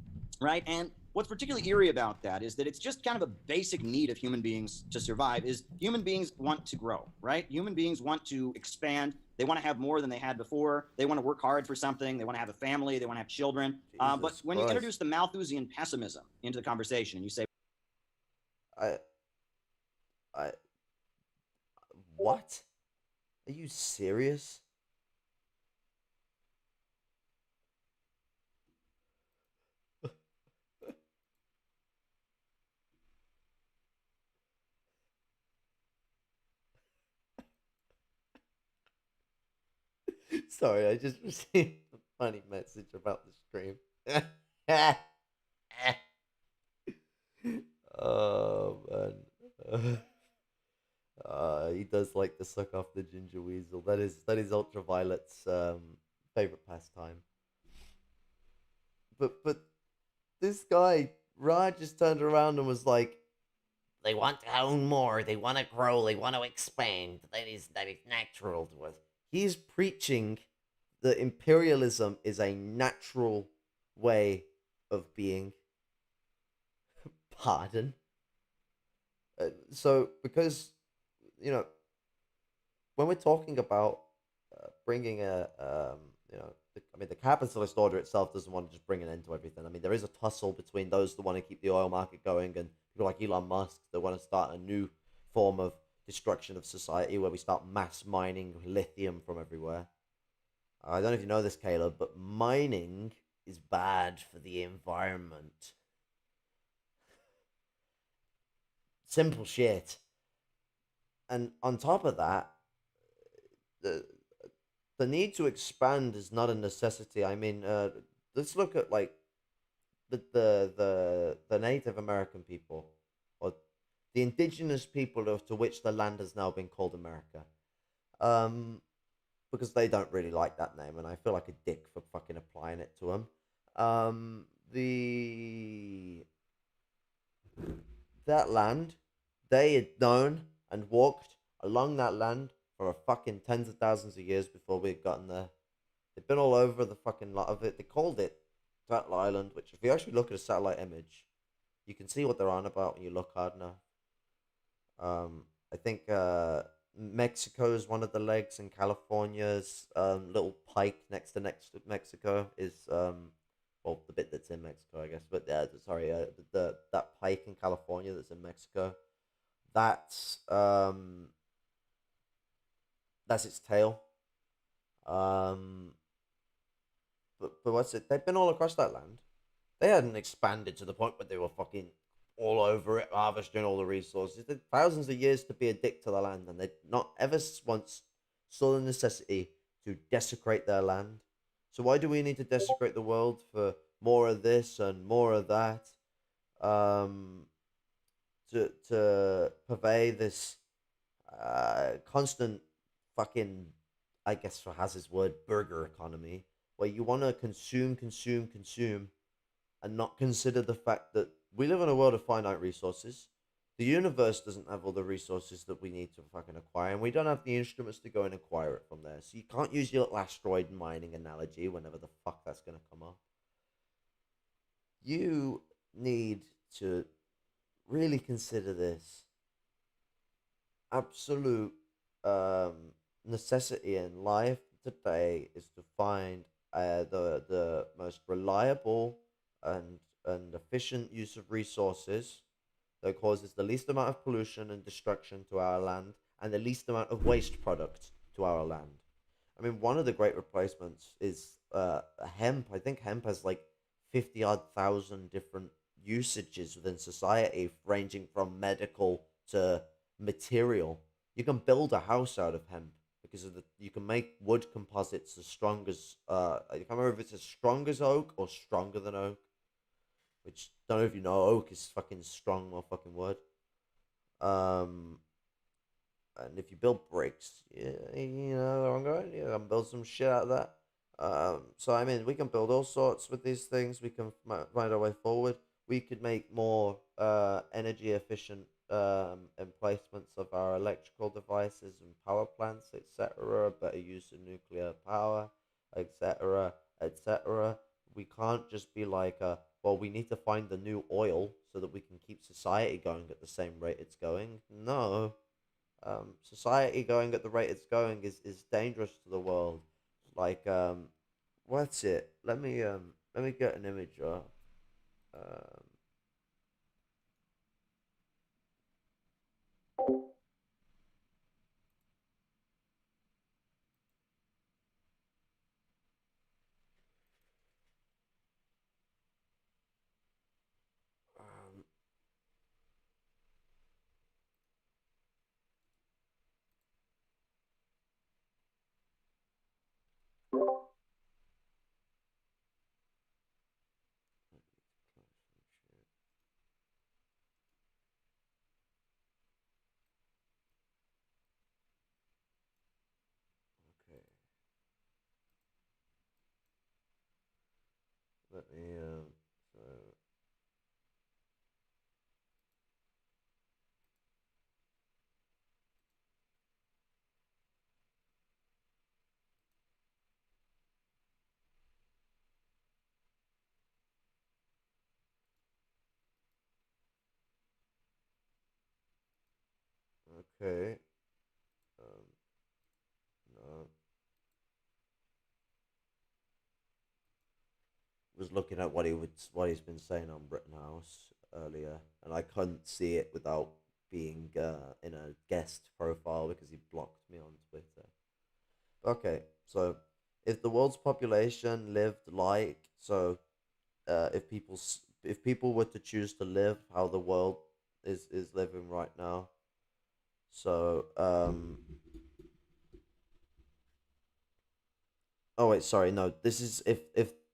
right? And what's particularly eerie about that is that it's just kind of a basic need of human beings to survive. Is human beings want to grow, right? Human beings want to expand. They want to have more than they had before. They want to work hard for something. They want to have a family. They want to have children. But when you introduce the Malthusian pessimism into the conversation, and you say, What? Are you serious? Sorry, I just received a funny message about the stream. Oh man. He does like to suck off the ginger weasel. That is Ultraviolet's favorite pastime. But this guy Raj just turned around and was like, "They want to own more. They want to grow. They want to expand. That is natural to us." He's preaching that imperialism is a natural way of being. Pardon. So because when we're talking about bringing the capitalist order itself doesn't want to just bring an end to everything. I mean, there is a tussle between those that want to keep the oil market going and people like Elon Musk that want to start a new form of destruction of society where we start mass mining lithium from everywhere. I don't know if you know this, Caleb, but mining is bad for the environment. Simple shit. And on top of that, the need to expand is not a necessity. I mean, let's look at like the Native American people, or the indigenous people to which the land has now been called America, because they don't really like that name, and I feel like a dick for fucking applying it to them. That land, they had known and walked along that land for a fucking tens of thousands of years before we had gotten there. They've been all over the fucking lot of it. They called it Turtle Island, which if you actually look at a satellite image, you can see what they're on about when you look hard enough. I think Mexico is one of the legs, and California's little pike next to Mexico is well, the bit that's in Mexico, I guess. But sorry, that pike in California that's in Mexico, that's its tail. But what's it? They've been all across that land. They hadn't expanded to the point where they were fucking all over it, harvesting all the resources. It took thousands of years to be a dick to the land, and they not ever once saw the necessity to desecrate their land. So why do we need to desecrate the world for more of this and more of that? To purvey this constant fucking, I guess for Haz's word, burger economy, where you want to consume, and not consider the fact that we live in a world of finite resources. The universe doesn't have all the resources that we need to fucking acquire, and we don't have the instruments to go and acquire it from there. So you can't use your little asteroid mining analogy whenever the fuck that's gonna come up. You need to really consider this absolute necessity in life today is to find the most reliable and efficient use of resources that causes the least amount of pollution and destruction to our land and the least amount of waste product to our land. I mean, one of the great replacements is hemp. I think hemp has like 50 odd thousand different usages within society, ranging from medical to material. You can build a house out of hemp because of the you can make wood composites as strong as I can't remember if it's as strong as oak or stronger than oak. Which don't know if you know, oak is fucking strong more fucking wood. Um, and if you build bricks, you know where I'm going. You can build some shit out of that. So I mean, we can build all sorts with these things. We can find our way forward. We could make more energy efficient emplacements of our electrical devices and power plants, etc. Better use of nuclear power, etc., etc. We can't just be like, well, we need to find the new oil so that we can keep society going at the same rate it's going. No, society going at the rate it's going is dangerous to the world. Like, what's it? Let me get an image up. Um, um, okay, let me so okay, um, no, was looking at what he's been saying on Rittenhouse earlier, and I couldn't see it without being in a guest profile because he blocked me on Twitter. Okay, so if the world's population lived like so, if people were to choose to live how the world is living right now, so oh wait, sorry, no, this is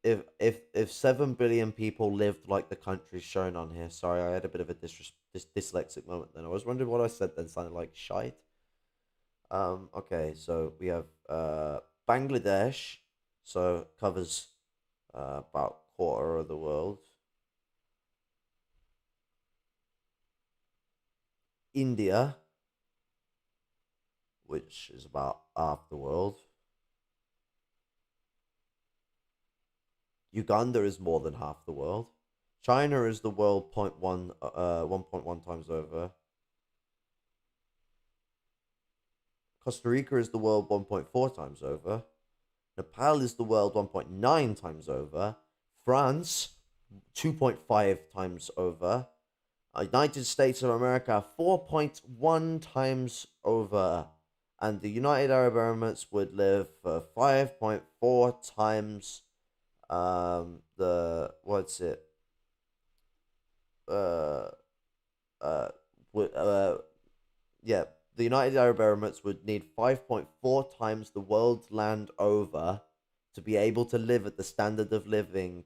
if 7 billion people lived like the countries shown on here. Sorry, I had a bit of a dyslexic moment then. I was wondering what I said then sounded like shite. Okay, so we have Bangladesh, so covers about quarter of the world. India, which is about half the world. Uganda is more than half the world. China is the world 1.1 times over. Costa Rica is the world 1.4 times over. Nepal is the world 1.9 times over. France 2.5 times over. United States of America 4.1 times over. And the United Arab Emirates would live for 5.4 times the what's it uh uh would yeah, the United Arab Emirates would need 5.4 times the world's land over to be able to live at the standard of living.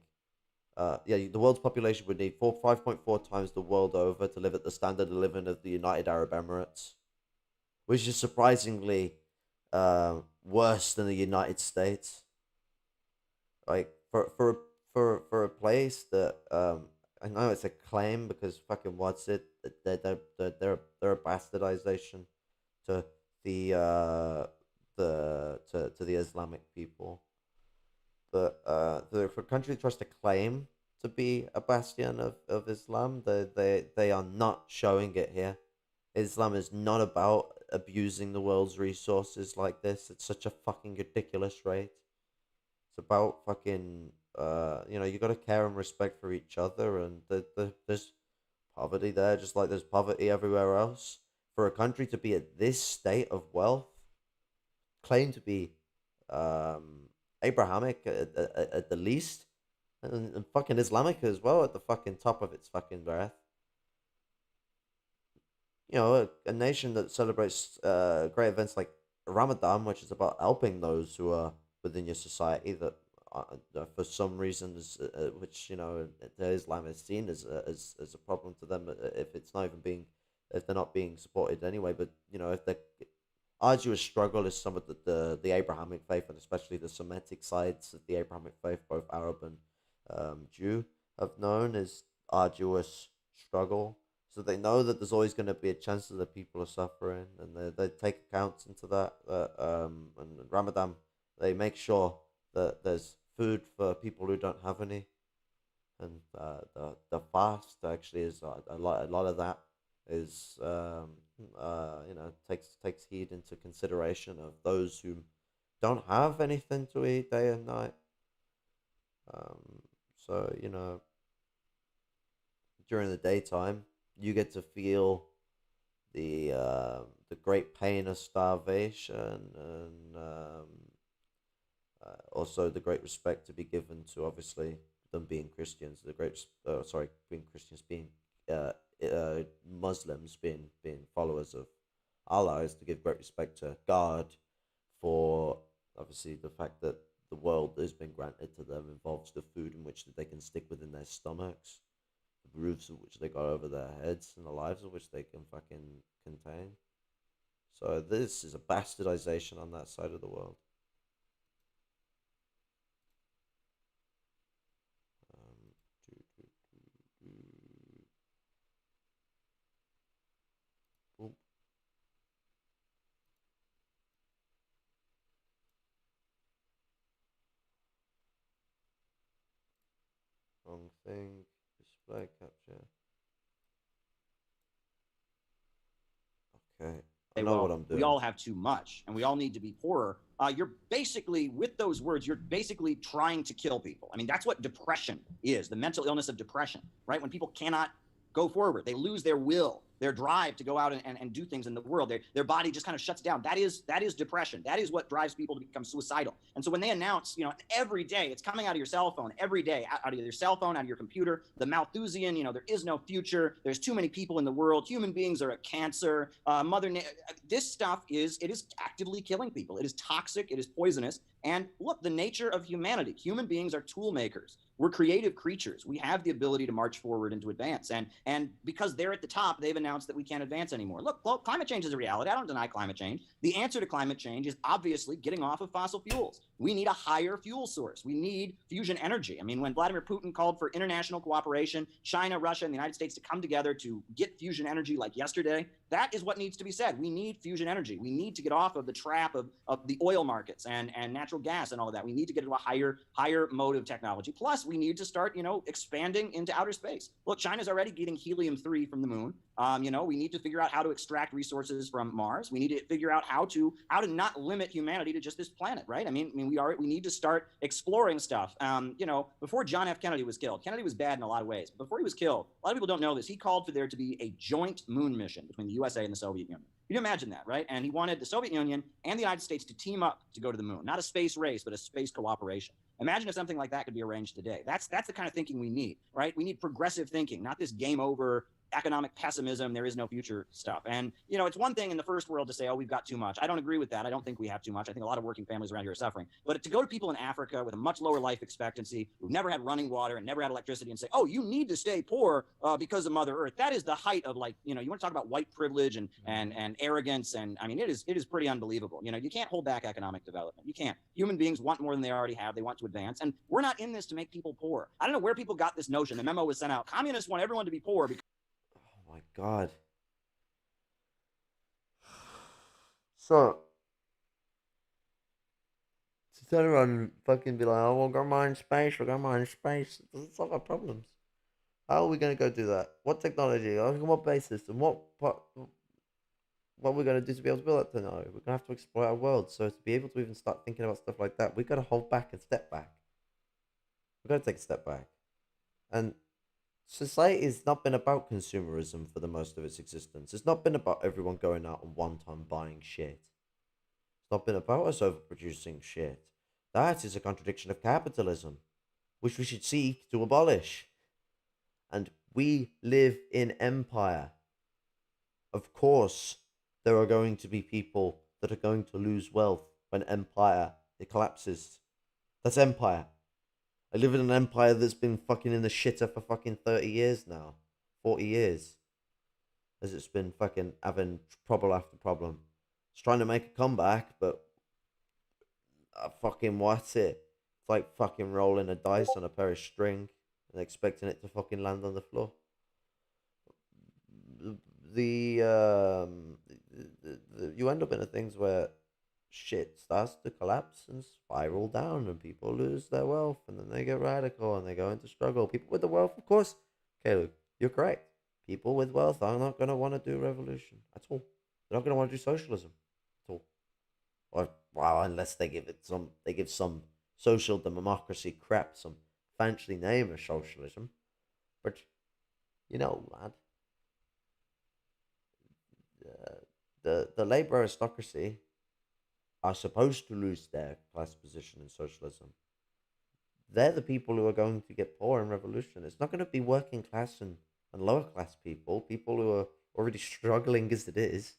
Yeah, the world's population would need 5.4 times the world over to live at the standard of living of the United Arab Emirates, which is surprisingly worse than the United States. Like for a place that I know it's a claim because fucking what's it? They're a bastardization to to the Islamic people. But if a country tries to claim to be a bastion of Islam, they are not showing it here. Islam is not about abusing the world's resources like this. It's such a fucking ridiculous rate. It's about fucking you got to care and respect for each other, and there's poverty there, just like there's poverty everywhere else. For a country to be at this state of wealth, claim to be Abrahamic at the least, and fucking Islamic as well at the fucking top of its fucking breath. A nation that celebrates great events like Ramadan, which is about helping those who are within your society that for some reasons, which the Islam is seen as a problem to them if it's not even being if they're not being supported anyway. But if the arduous struggle is some of the Abrahamic faith and especially the Semitic sides of the Abrahamic faith, both Arab and Jew, have known is arduous struggle. So they know that there's always going to be a chance that the people are suffering, and they take accounts into that. And Ramadan, they make sure that there's food for people who don't have any, and the fast actually is a lot of that is takes heed into consideration of those who don't have anything to eat day and night. So during the daytime you get to feel the great pain of starvation, and also the great respect to be given to obviously them being Christians, being Christians, being uh, Muslims, being followers of Allah, is to give great respect to God for obviously the fact that the world has been granted to them involves the food in which they can stick within their stomachs, the roofs of which they got over their heads, and the lives of which they can fucking contain. So this is a bastardization on that side of the world. Um, do, do, do, do. Oop, wrong thing. Display capture. Okay. I know what I'm doing. We all have too much and we all need to be poorer. You're basically, with those words, you're basically trying to kill people. I mean, that's what depression is, the mental illness of depression, right? When people cannot go forward, they lose their will, their drive to go out and do things in the world. Their body just kind of shuts down. That is depression. That is what drives people to become suicidal. And so when they announce, every day, it's coming out of your cell phone, every day, out of your cell phone, out of your computer, the Malthusian, there is no future. There's too many people in the world. Human beings are a cancer. This stuff is actively killing people. It is toxic. It is poisonous. And look, the nature of humanity, human beings are tool makers. We're creative creatures. We have the ability to march forward and to advance. And because they're at the top, they've announced that we can't advance anymore. Look, climate change is a reality. I don't deny climate change. The answer to climate change is obviously getting off of fossil fuels. We need a higher fuel source. We need fusion energy. I mean, when Vladimir Putin called for international cooperation, China, Russia, and the United States to come together to get fusion energy like yesterday, that is what needs to be said. We need fusion energy. We need to get off of the trap of the oil markets and natural gas and all of that. We need to get to a higher mode of technology. Plus, we need to start, expanding into outer space. Look, China's already getting helium-3 from the moon. We need to figure out how to extract resources from Mars. We need to figure out how to not limit humanity to just this planet, right? I mean, we need to start exploring stuff. Before John F. Kennedy was killed, Kennedy was bad in a lot of ways. But before he was killed, a lot of people don't know this. He called for there to be a joint moon mission between the USA and the Soviet Union. You can imagine that, right? And he wanted the Soviet Union and the United States to team up to go to the moon. Not a space race, but a space cooperation. Imagine if something like that could be arranged today. That's the kind of thinking we need, right? We need progressive thinking, not this game over, economic pessimism, there is no future stuff. And, you know, it's one thing in the first world to say, oh, we've got too much. I don't agree with that. I don't think we have too much. I think a lot of working families around here are suffering. But to go to people in Africa with a much lower life expectancy, who've never had running water and never had electricity, and say, oh, you need to stay poor because of Mother Earth, that is the height of, like, you know, you want to talk about white privilege and arrogance. And I mean, it is pretty unbelievable. You know, you can't hold back economic development. You can't. Human beings want more than they already have. They want to advance. And we're not in this to make people poor. I don't know where people got this notion. The memo was sent out. Communists want everyone to be poor because Oh my god. So, to turn around and fucking be like, oh, we'll go mine space, we'll go mine space, it doesn't solve our problems. How are we going to go do that? What technology? On what basis? And what are we going to do to be able to build that technology? We're going to have to exploit our world. So, to be able to even start thinking about stuff like that, we've got to hold back and step back. We've got to take a step back. And society has not been about consumerism for the most of its existence. It's not been about everyone going out and one time buying shit. It's not been about us overproducing shit. That is a contradiction of capitalism, which we should seek to abolish. And we live in empire. Of course, there are going to be people that are going to lose wealth when empire it collapses. That's empire. I live in an empire that's been fucking in the shitter for fucking 30 years now. 40 years. As it's been fucking having problem after problem. It's trying to make a comeback, but fucking what's it? It's like fucking rolling a dice on a pair of string and expecting it to fucking land on the floor. You end up in things where shit starts to collapse and spiral down, and people lose their wealth, and then they get radical and they go into struggle. People with the wealth, of course, Caleb, you're correct. People with wealth are not going to want to do revolution at all. They're not going to want to do socialism at all. Or well, unless they give some social democracy crap, some fancy name of socialism. But you know, lad, the labor aristocracy are supposed to lose their class position in socialism. They're the people who are going to get poor in revolution. It's not going to be working class and lower class people who are already struggling as it is.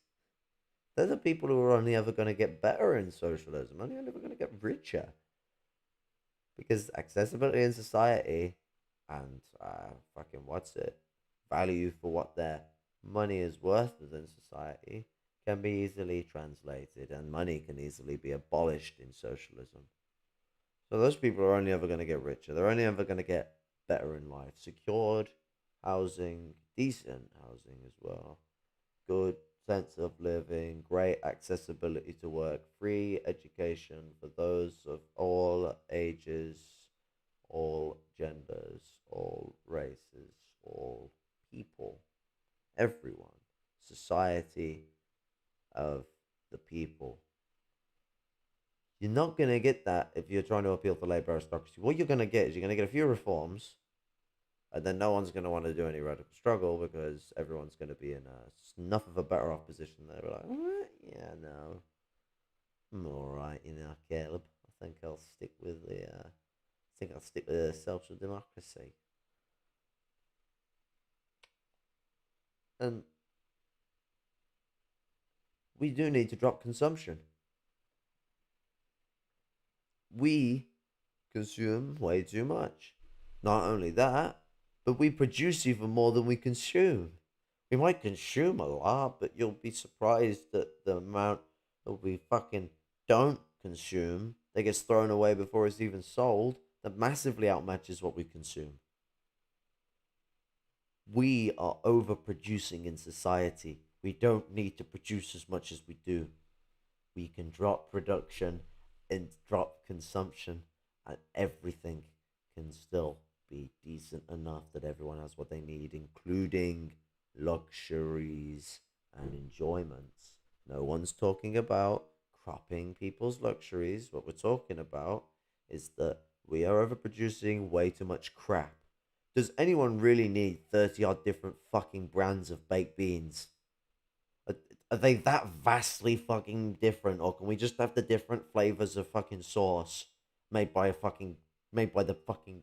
They're the people who are only ever going to get better in socialism, only ever going to get richer. Because accessibility in society and fucking what's it, value for what their money is worth within society can be easily translated, and money can easily be abolished in socialism. So those people are only ever going to get richer. They're only ever going to get better in life. Secured housing, decent housing as well. Good sense of living, great accessibility to work, free education for those of all ages, all genders, all races, all people, everyone. Society of the people. You're not going to get that if you're trying to appeal to labor aristocracy. What you're going to get is you're going to get a few reforms, and then no one's going to want to do any radical struggle because everyone's going to be in enough of a better off position. They're like, yeah, no, I'm all right, Caleb. I think I'll stick with the social democracy. And we do need to drop consumption. We consume way too much. Not only that, but we produce even more than we consume. We might consume a lot, but you'll be surprised at the amount that we fucking don't consume that gets thrown away before it's even sold, that massively outmatches what we consume. We are overproducing in society. We don't need to produce as much as we do. We can drop production and drop consumption, and everything can still be decent enough that everyone has what they need, including luxuries and enjoyments. No one's talking about cropping people's luxuries. What we're talking about is that we are overproducing way too much crap. Does anyone really need 30 odd different fucking brands of baked beans? Are they that vastly fucking different, or can we just have the different flavors of fucking sauce made by the fucking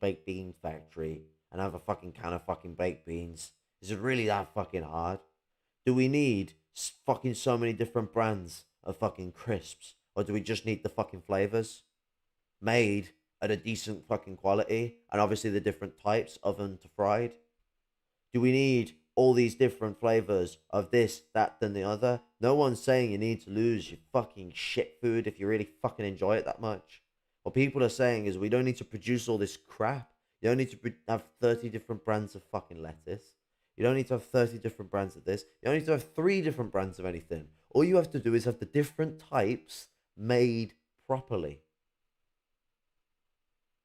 baked bean factory and have a fucking can of fucking baked beans? Is it really that fucking hard? Do we need fucking so many different brands of fucking crisps? Or do we just need the fucking flavors made at a decent fucking quality? And obviously the different types, oven to fried. Do we need all these different flavors of this, that, and the other? No one's saying you need to lose your fucking shit food if you really fucking enjoy it that much. What people are saying is we don't need to produce all this crap. You don't need to have 30 different brands of fucking lettuce. You don't need to have 30 different brands of this. You don't need to have 3 different brands of anything. All you have to do is have the different types made properly.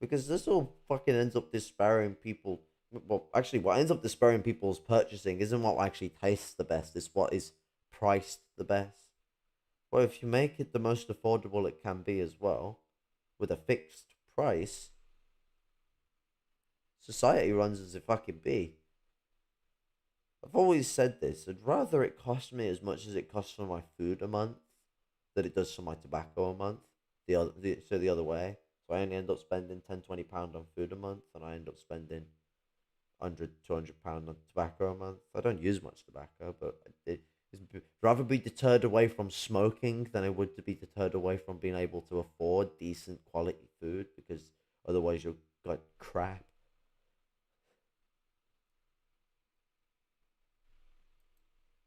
Because this all fucking ends up despairing people. Well, actually, what ends up despairing people's purchasing isn't what actually tastes the best, it's what is priced the best. Well, if you make it the most affordable it can be as well, with a fixed price, society runs as it fucking be. I've always said this, I'd rather it cost me as much as it costs for my food a month than it does for my tobacco a month. The other way. So I only end up spending £10-20 on food a month, and I end up spending £100-200 on tobacco a month. I don't use much tobacco, but I'd rather be deterred away from smoking than I would to be deterred away from being able to afford decent quality food, because otherwise you'll get crap.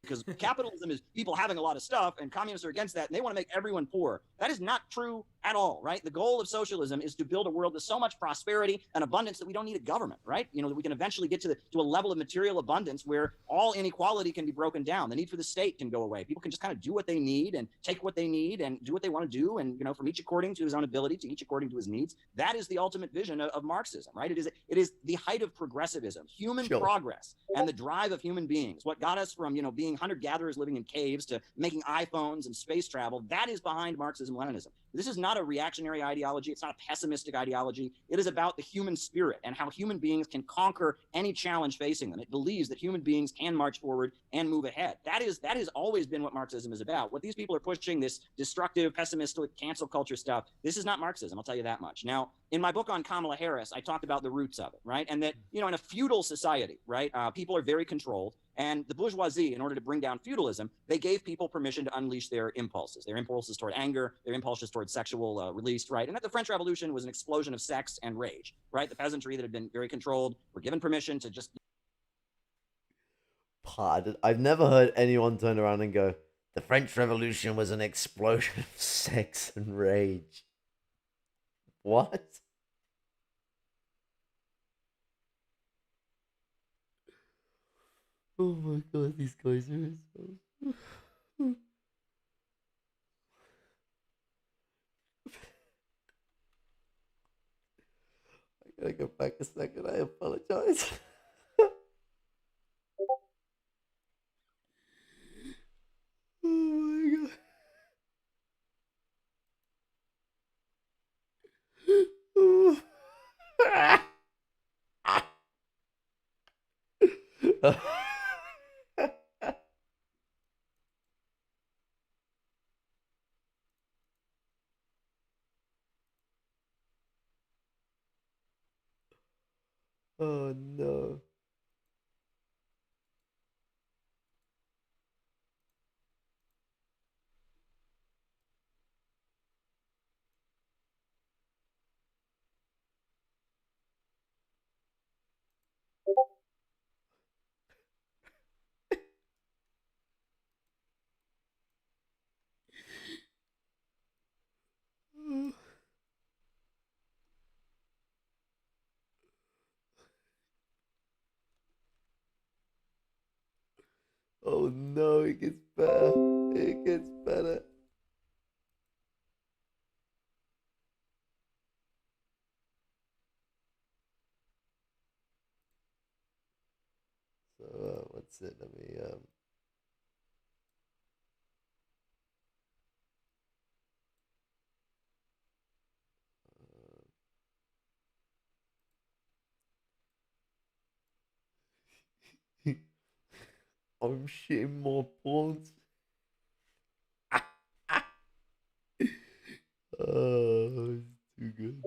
Because capitalism is people having a lot of stuff, and communists are against that, and they want to make everyone poor. That is not true at all, right? The goal of socialism is to build a world with so much prosperity and abundance that we don't need a government, right? That we can eventually get to a level of material abundance where all inequality can be broken down. The need for the state can go away. People can just kind of do what they need and take what they need and do what they want to do, and from each according to his own ability, to each according to his needs. That is the ultimate vision of Marxism, right? It is the height of progressivism, human progress, and the drive of human beings. What got us from being hunter-gatherers living in caves to making iPhones and space travel, that is behind Marxism-Leninism. This is not a reactionary ideology. It's not a pessimistic ideology. It is about the human spirit and how human beings can conquer any challenge facing them. It believes that human beings can march forward and move ahead. That has always been what Marxism is about. What these people are pushing, this destructive, pessimistic, cancel culture stuff, this is not Marxism, I'll tell you that much. Now, in my book on Kamala Harris, I talked about the roots of it, right? And that, in a feudal society, right, people are very controlled. And the bourgeoisie, in order to bring down feudalism, they gave people permission to unleash their impulses toward anger, their impulses toward sexual release, right? And that the French Revolution was an explosion of sex and rage, right? The peasantry that had been very controlled were given permission to just... Pardon, I've never heard anyone turn around and go, the French Revolution was an explosion of sex and rage. What? Oh my god, these guys are assholes. I gotta go back a second, I apologize. Oh my god. Oh no. Oh no, it gets better. It gets better. So, what's it? Let me, I'm shitting more pawns. Oh, it's too good.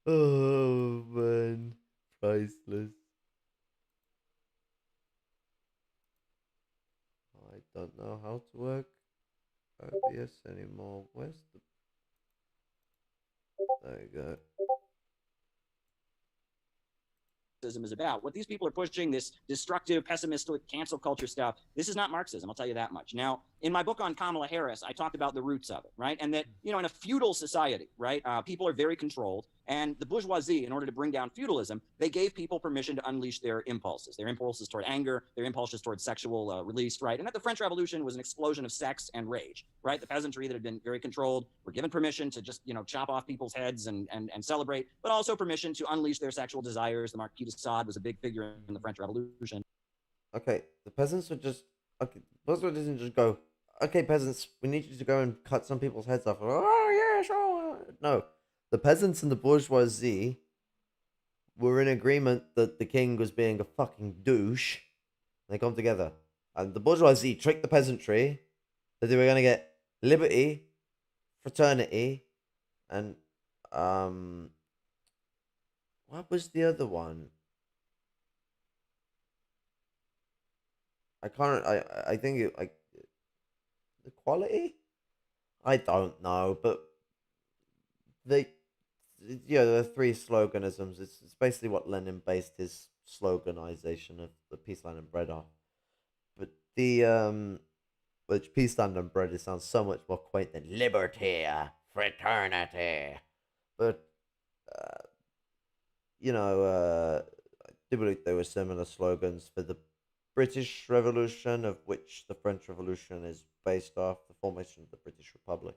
Oh man, priceless. I don't know how to work OBS anymore. Where's the? There you go. Is about. What these people are pushing, this destructive, pessimistic, cancel culture stuff, this is not Marxism, I'll tell you that much. Now, in my book on Kamala Harris, I talked about the roots of it, right? And that, you know, in a feudal society, right, people are very controlled. And the bourgeoisie, in order to bring down feudalism, they gave people permission to unleash their impulses toward anger, their impulses toward sexual release, right? And that the French Revolution was an explosion of sex and rage, right? The peasantry that had been very controlled were given permission to just, you know, chop off people's heads and celebrate, but also permission to unleash their sexual desires. The Marquis de Sade was a big figure in the French Revolution. Okay, the peasants would just. Okay, Boswell doesn't just go. Okay, peasants, we need you to go and cut some people's heads off. Oh yeah, sure. No, the peasants and the bourgeoisie were in agreement that the king was being a fucking douche. They come together, and the bourgeoisie tricked the peasantry that they were gonna get liberty, fraternity, and what was the other one? I can't. I think it like equality. I don't know, but they, yeah, the three sloganisms. It's basically what Lenin based his sloganization of the peace, land, and bread off. But which peace, land, and bread, it sounds so much more quaint than liberty, fraternity. But uh, you know, I do believe there were similar slogans for the British Revolution, of which the French Revolution is based off the formation of the British Republic.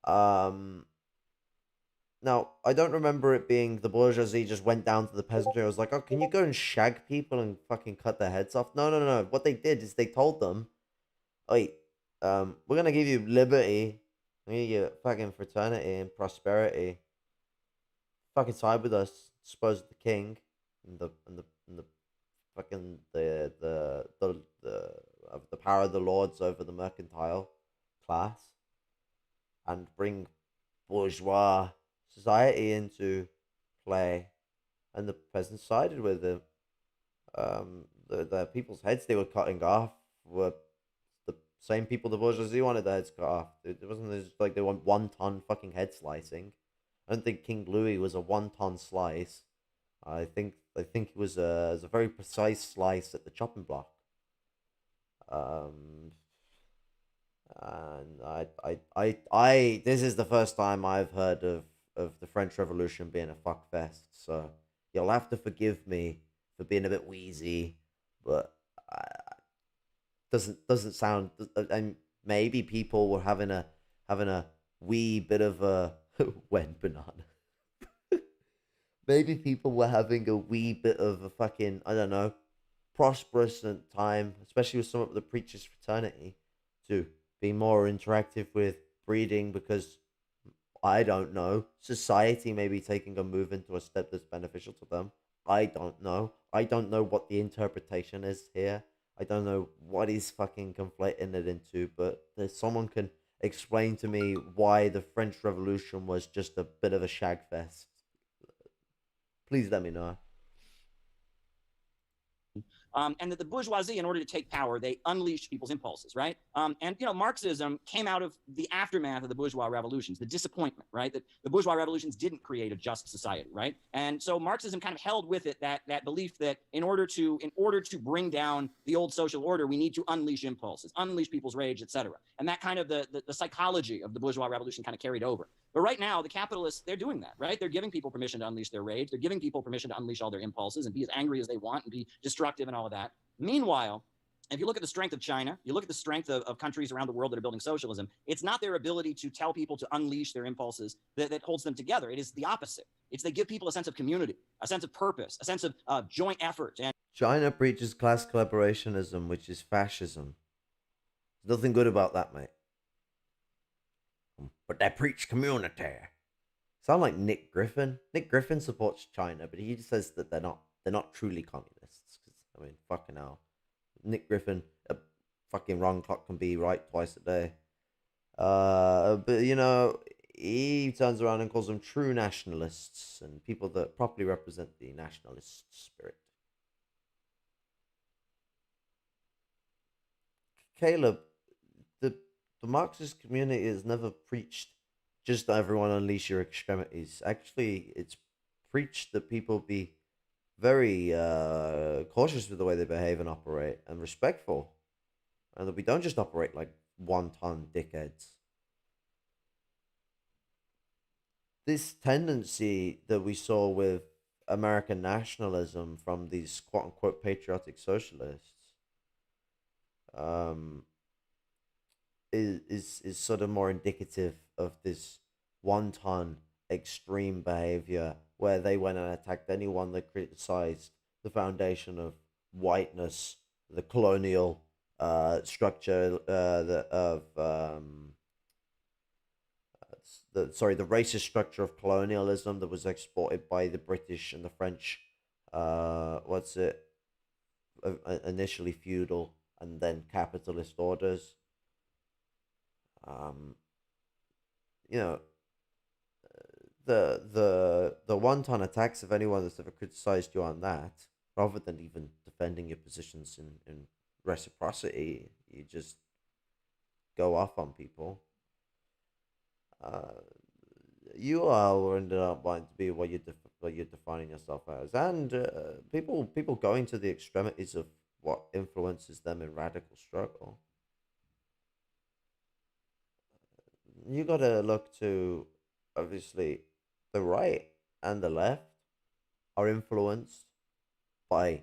Um, Now, I don't remember it being the bourgeoisie just went down to the peasantry. I was like, oh, can you go and shag people and fucking cut their heads off? No, no, no. What they did is they told them, wait, we're gonna give you liberty, we're gonna give you fucking fraternity and prosperity. Fucking side with us, dispose of the king and the fucking the power of the lords over the mercantile class, and bring bourgeois society into play, and the peasants sided with them. The people's heads they were cutting off were the same people the bourgeoisie wanted their heads cut off. It wasn't just like they want 1 ton fucking head slicing. I don't think King Louis was a 1 ton slice. I think it was a very precise slice at the chopping block. Um, and this is the first time I've heard of the French Revolution being a fuck fest. So you'll have to forgive me for being a bit wheezy, but doesn't sound. And maybe people were having a wee bit of a when banana. Maybe people were having a wee bit of a fucking, I don't know, prosperous time, especially with some of the preachers' fraternity, to be more interactive with breeding, because I don't know, society may be taking a move into a step that's beneficial to them. I don't know. I don't know what the interpretation is here. I don't know what he's fucking conflating it into, but if someone can explain to me why the French Revolution was just a bit of a shag fest, please let me know. And that the bourgeoisie, in order to take power, they unleashed people's impulses, right? And you know, Marxism came out of the aftermath of the bourgeois revolutions, the disappointment, right? That the bourgeois revolutions didn't create a just society, right? And so Marxism kind of held with it that belief that in order to bring down the old social order, we need to unleash impulses, unleash people's rage, etc. And that kind of the psychology of the bourgeois revolution kind of carried over. But right now, the capitalists, they're doing that, right? They're giving people permission to unleash their rage. They're giving people permission to unleash all their impulses and be as angry as they want and be destructive and all of that. Meanwhile, if you look at the strength of China, you look at the strength of countries around the world that are building socialism, it's not their ability to tell people to unleash their impulses that holds them together. It is the opposite. It's they give people a sense of community, a sense of purpose, a sense of joint effort. And China preaches class collaborationism, which is fascism. There's nothing good about that, mate. But they preach community. Sound like Nick Griffin. Nick Griffin supports China, but he says that they're not truly communists. I mean, fucking hell. Nick Griffin, a fucking wrong clock can be right twice a day. But you know, he turns around and calls them true nationalists and people that properly represent the nationalist spirit. Caleb, the Marxist community has never preached just everyone unleash your extremities. Actually, it's preached that people be very cautious with the way they behave and operate and respectful, and that we don't just operate like one-ton dickheads. This tendency that we saw with American nationalism from these quote unquote patriotic socialists um, is sort of more indicative of this one ton extreme behavior where they went and attacked anyone that criticized the foundation of whiteness, the colonial structure the racist structure of colonialism that was exported by the British and the French. What's it? Initially feudal and then capitalist orders. Um, you know, the one ton attacks of anyone that's ever criticized you on that, rather than even defending your positions in reciprocity, you just go off on people. Uh, you are ended up wanting to be what you're defining yourself as, and people going to the extremities of what influences them in radical struggle. You got to look to, obviously, the right and the left are influenced by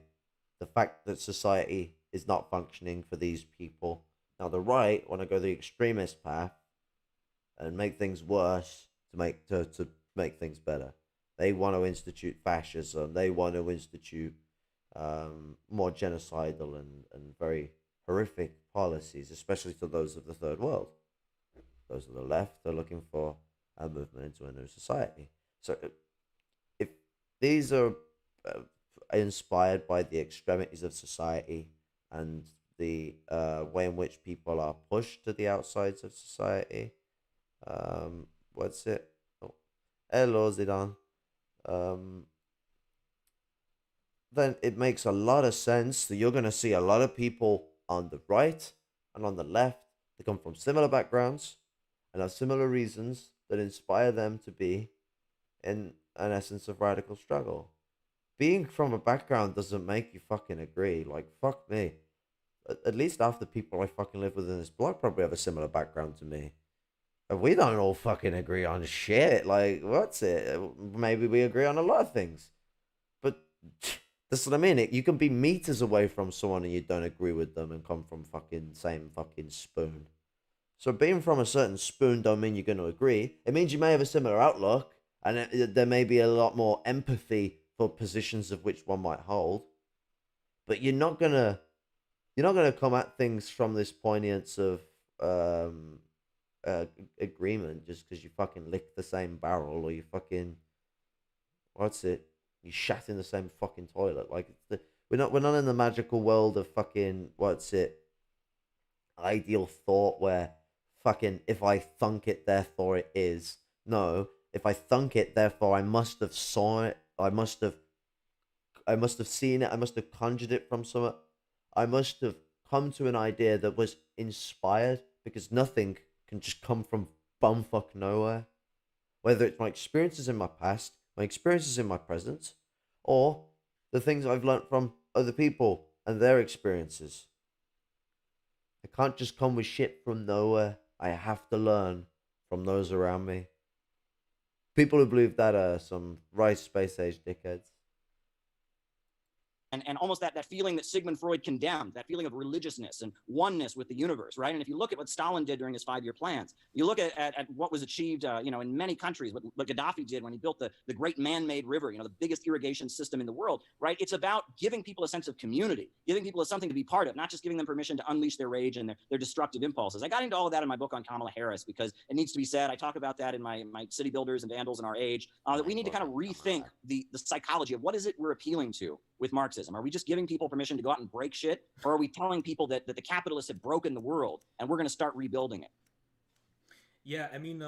the fact that society is not functioning for these people. Now, the right want to go the extremist path and make things worse to make things better. They want to institute fascism. They want to institute more genocidal and very horrific policies, especially to those of the third world. Those of the left are looking for a movement into a new society. So, if these are uh, inspired by the extremities of society and the way in which people are pushed to the outsides of society, what's it? Oh, hello, Zidane. Um, then it makes a lot of sense that you're going to see a lot of people on the right and on the left that come from similar backgrounds and have similar reasons that inspire them to be in an essence of radical struggle. Being from a background doesn't make you fucking agree. Like, fuck me. At least half the people I fucking live with in this block probably have a similar background to me. And we don't all fucking agree on shit. Like, what's it? Maybe we agree on a lot of things. But that's what I mean. You can be meters away from someone and you don't agree with them and come from fucking same fucking spoon. So being from a certain spoon don't mean you're going to agree. It means you may have a similar outlook, and there may be a lot more empathy for positions of which one might hold. But you're not gonna come at things from this poignance of agreement just because you fucking lick the same barrel or you fucking what's it? You shat in the same fucking toilet. Like we're not in the magical world of fucking what's it? Ideal thought where fucking if I thunk it, therefore it is. No, if I thunk it, therefore I must have saw it. I must have seen it. I must have conjured it from somewhere. I must have come to an idea that was inspired because nothing can just come from bumfuck nowhere. Whether it's my experiences in my past, my experiences in my present, or the things I've learnt from other people and their experiences. I can't just come with shit from nowhere. I have to learn from those around me. People who believe that are some right space age dickheads. And almost that feeling that Sigmund Freud condemned, that feeling of religiousness and oneness with the universe, right? And if you look at what Stalin did during his 5-year plans, you look at what was achieved, in many countries, what Gaddafi did when he built the great man-made river, the biggest irrigation system in the world, right? It's about giving people a sense of community, giving people something to be part of, not just giving them permission to unleash their rage and their destructive impulses. I got into all of that in my book on Kamala Harris because it needs to be said. I talk about that in my City Builders and Vandals in Our Age, that we need to kind of rethink the psychology of what is it we're appealing to with Marxism. Are we just giving people permission to go out and break shit? Or are we telling people that the capitalists have broken the world and we're going to start rebuilding it? Yeah, I mean,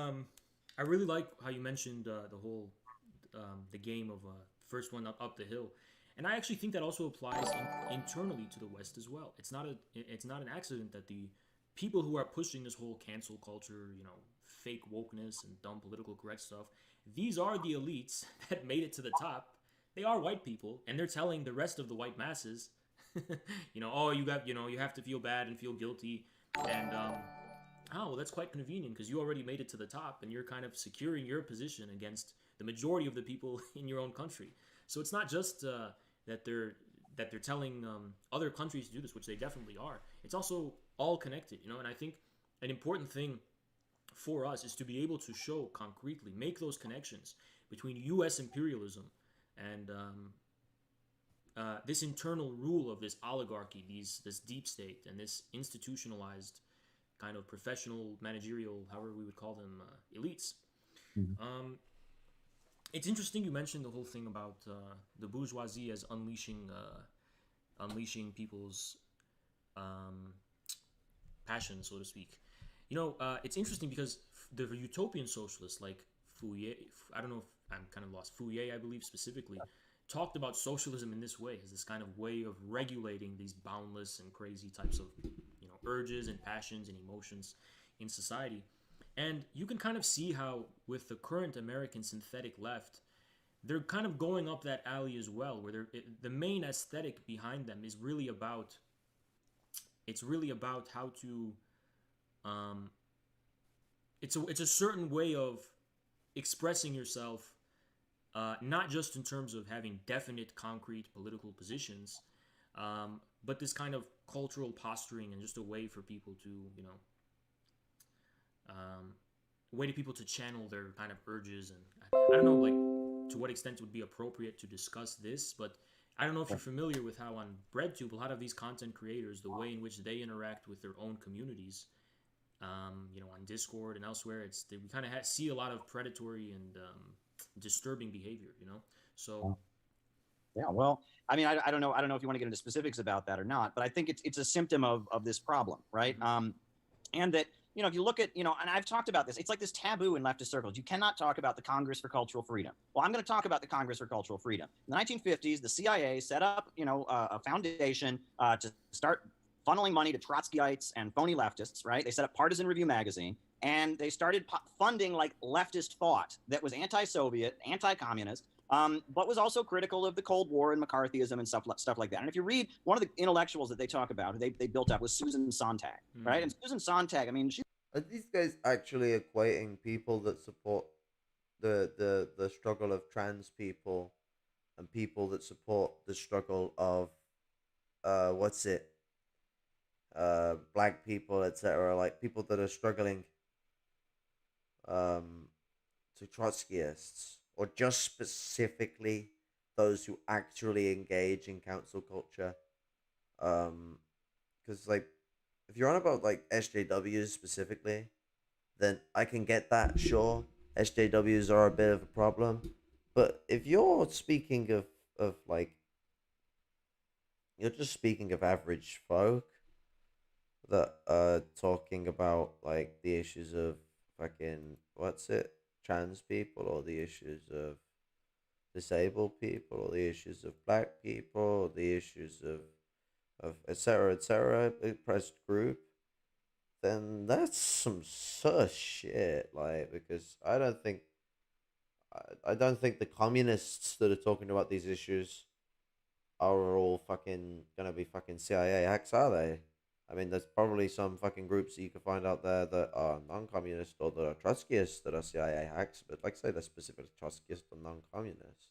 I really like how you mentioned the whole the game of first one up the hill, and I actually think that also applies internally to the West as well. It's not an accident that the people who are pushing this whole cancel culture, fake wokeness and dumb political correct stuff, these are the elites that made it to the top. They are white people, and they're telling the rest of the white masses, oh, you have to feel bad and feel guilty, and oh, well, that's quite convenient because you already made it to the top and you're kind of securing your position against the majority of the people in your own country. So it's not just that they're telling other countries to do this, which they definitely are. It's also all connected, and I think an important thing for us is to be able to show concretely, make those connections between U.S. imperialism and this internal rule of this oligarchy, this deep state, and this institutionalized kind of professional, managerial, however we would call them, elites. Mhm. Um, it's interesting you mentioned the whole thing about the bourgeoisie as unleashing people's um, passion, so to speak. It's interesting because the utopian socialists like Fourier, I don't know if I'm kind of lost, Fourier, I believe specifically, talked about socialism in this way, as this kind of way of regulating these boundless and crazy types of, urges and passions and emotions in society. And you can kind of see how, with the current American synthetic left, they're kind of going up that alley as well, where the main aesthetic behind them is really about how to um, it's a certain way of expressing yourself, not just in terms of having definite, concrete political positions, but this kind of cultural posturing and just a way for people to, um, way to people to channel their kind of urges. And I don't know, like, to what extent it would be appropriate to discuss this, but I don't know if you're familiar with how on BreadTube, a lot of these content creators, the way in which they interact with their own communities, on Discord and elsewhere, we kind of see a lot of predatory and disturbing behavior, So Yeah, well, I mean, I don't know. I don't know if you want to get into specifics about that or not, but I think it's a symptom of this problem, right? And that, if you look at, and I've talked about this, it's like this taboo in leftist circles. You cannot talk about the Congress for Cultural Freedom. Well, I'm going to talk about the Congress for Cultural Freedom. In the 1950s, the CIA set up, a foundation to start funneling money to Trotskyites and phony leftists, right? They set up Partisan Review magazine, and they started funding like leftist thought that was anti-Soviet, anti-communist, but was also critical of the Cold War and McCarthyism and stuff like that. And if you read one of the intellectuals that they talk about, who they built up, was Susan Sontag, right? And Susan Sontag, I mean, she. Are these guys actually equating people that support the struggle of trans people and people that support the struggle of what's it black people, etc., like people that are struggling um to Trotskyists, or just specifically those who actually engage in council culture? Because like, if you're on about like SJWs specifically, then I can get that. Sure, SJWs are a bit of a problem, but if you're speaking of like, you're just speaking of average folk that are talking about like the issues of fucking what's it, trans people, or the issues of disabled people, or the issues of black people, or the issues of etc., oppressed group, then that's some sus shit. Like, because I don't think the communists that are talking about these issues are all fucking gonna be fucking CIA hacks, are they? I mean, there's probably some fucking groups that you can find out there that are non-communist or that are Trotskyists that are CIA hacks, but like say they're specifically Trotskyist or non-communist.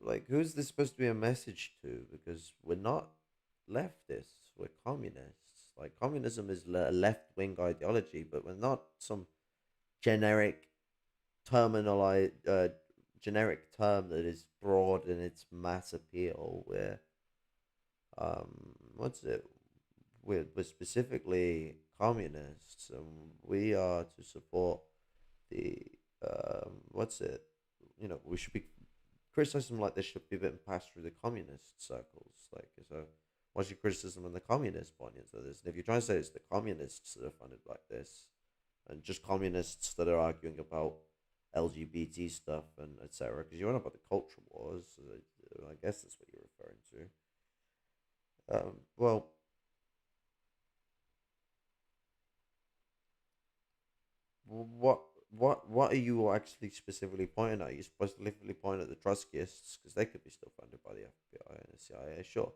Like, who's this supposed to be a message to? Because we're not leftists, we're communists. Like, communism is a left-wing ideology, but we're not some generic generic term that is broad in its mass appeal. Where what's it? We're specifically communists, and we are to support the what's it? We should be criticism like this should be a bit passed through the communist circles. Like, so what's your criticism on the communist poignance of this? And if you're trying to say it's the communists that are funded like this, and just communists that are arguing about LGBT stuff and etc. Because you're on about the culture wars. So I guess that's what you're referring to. Well, what are you actually specifically pointing at? Are you specifically pointing at the Trotskyists because they could be still funded by the FBI and the CIA, sure.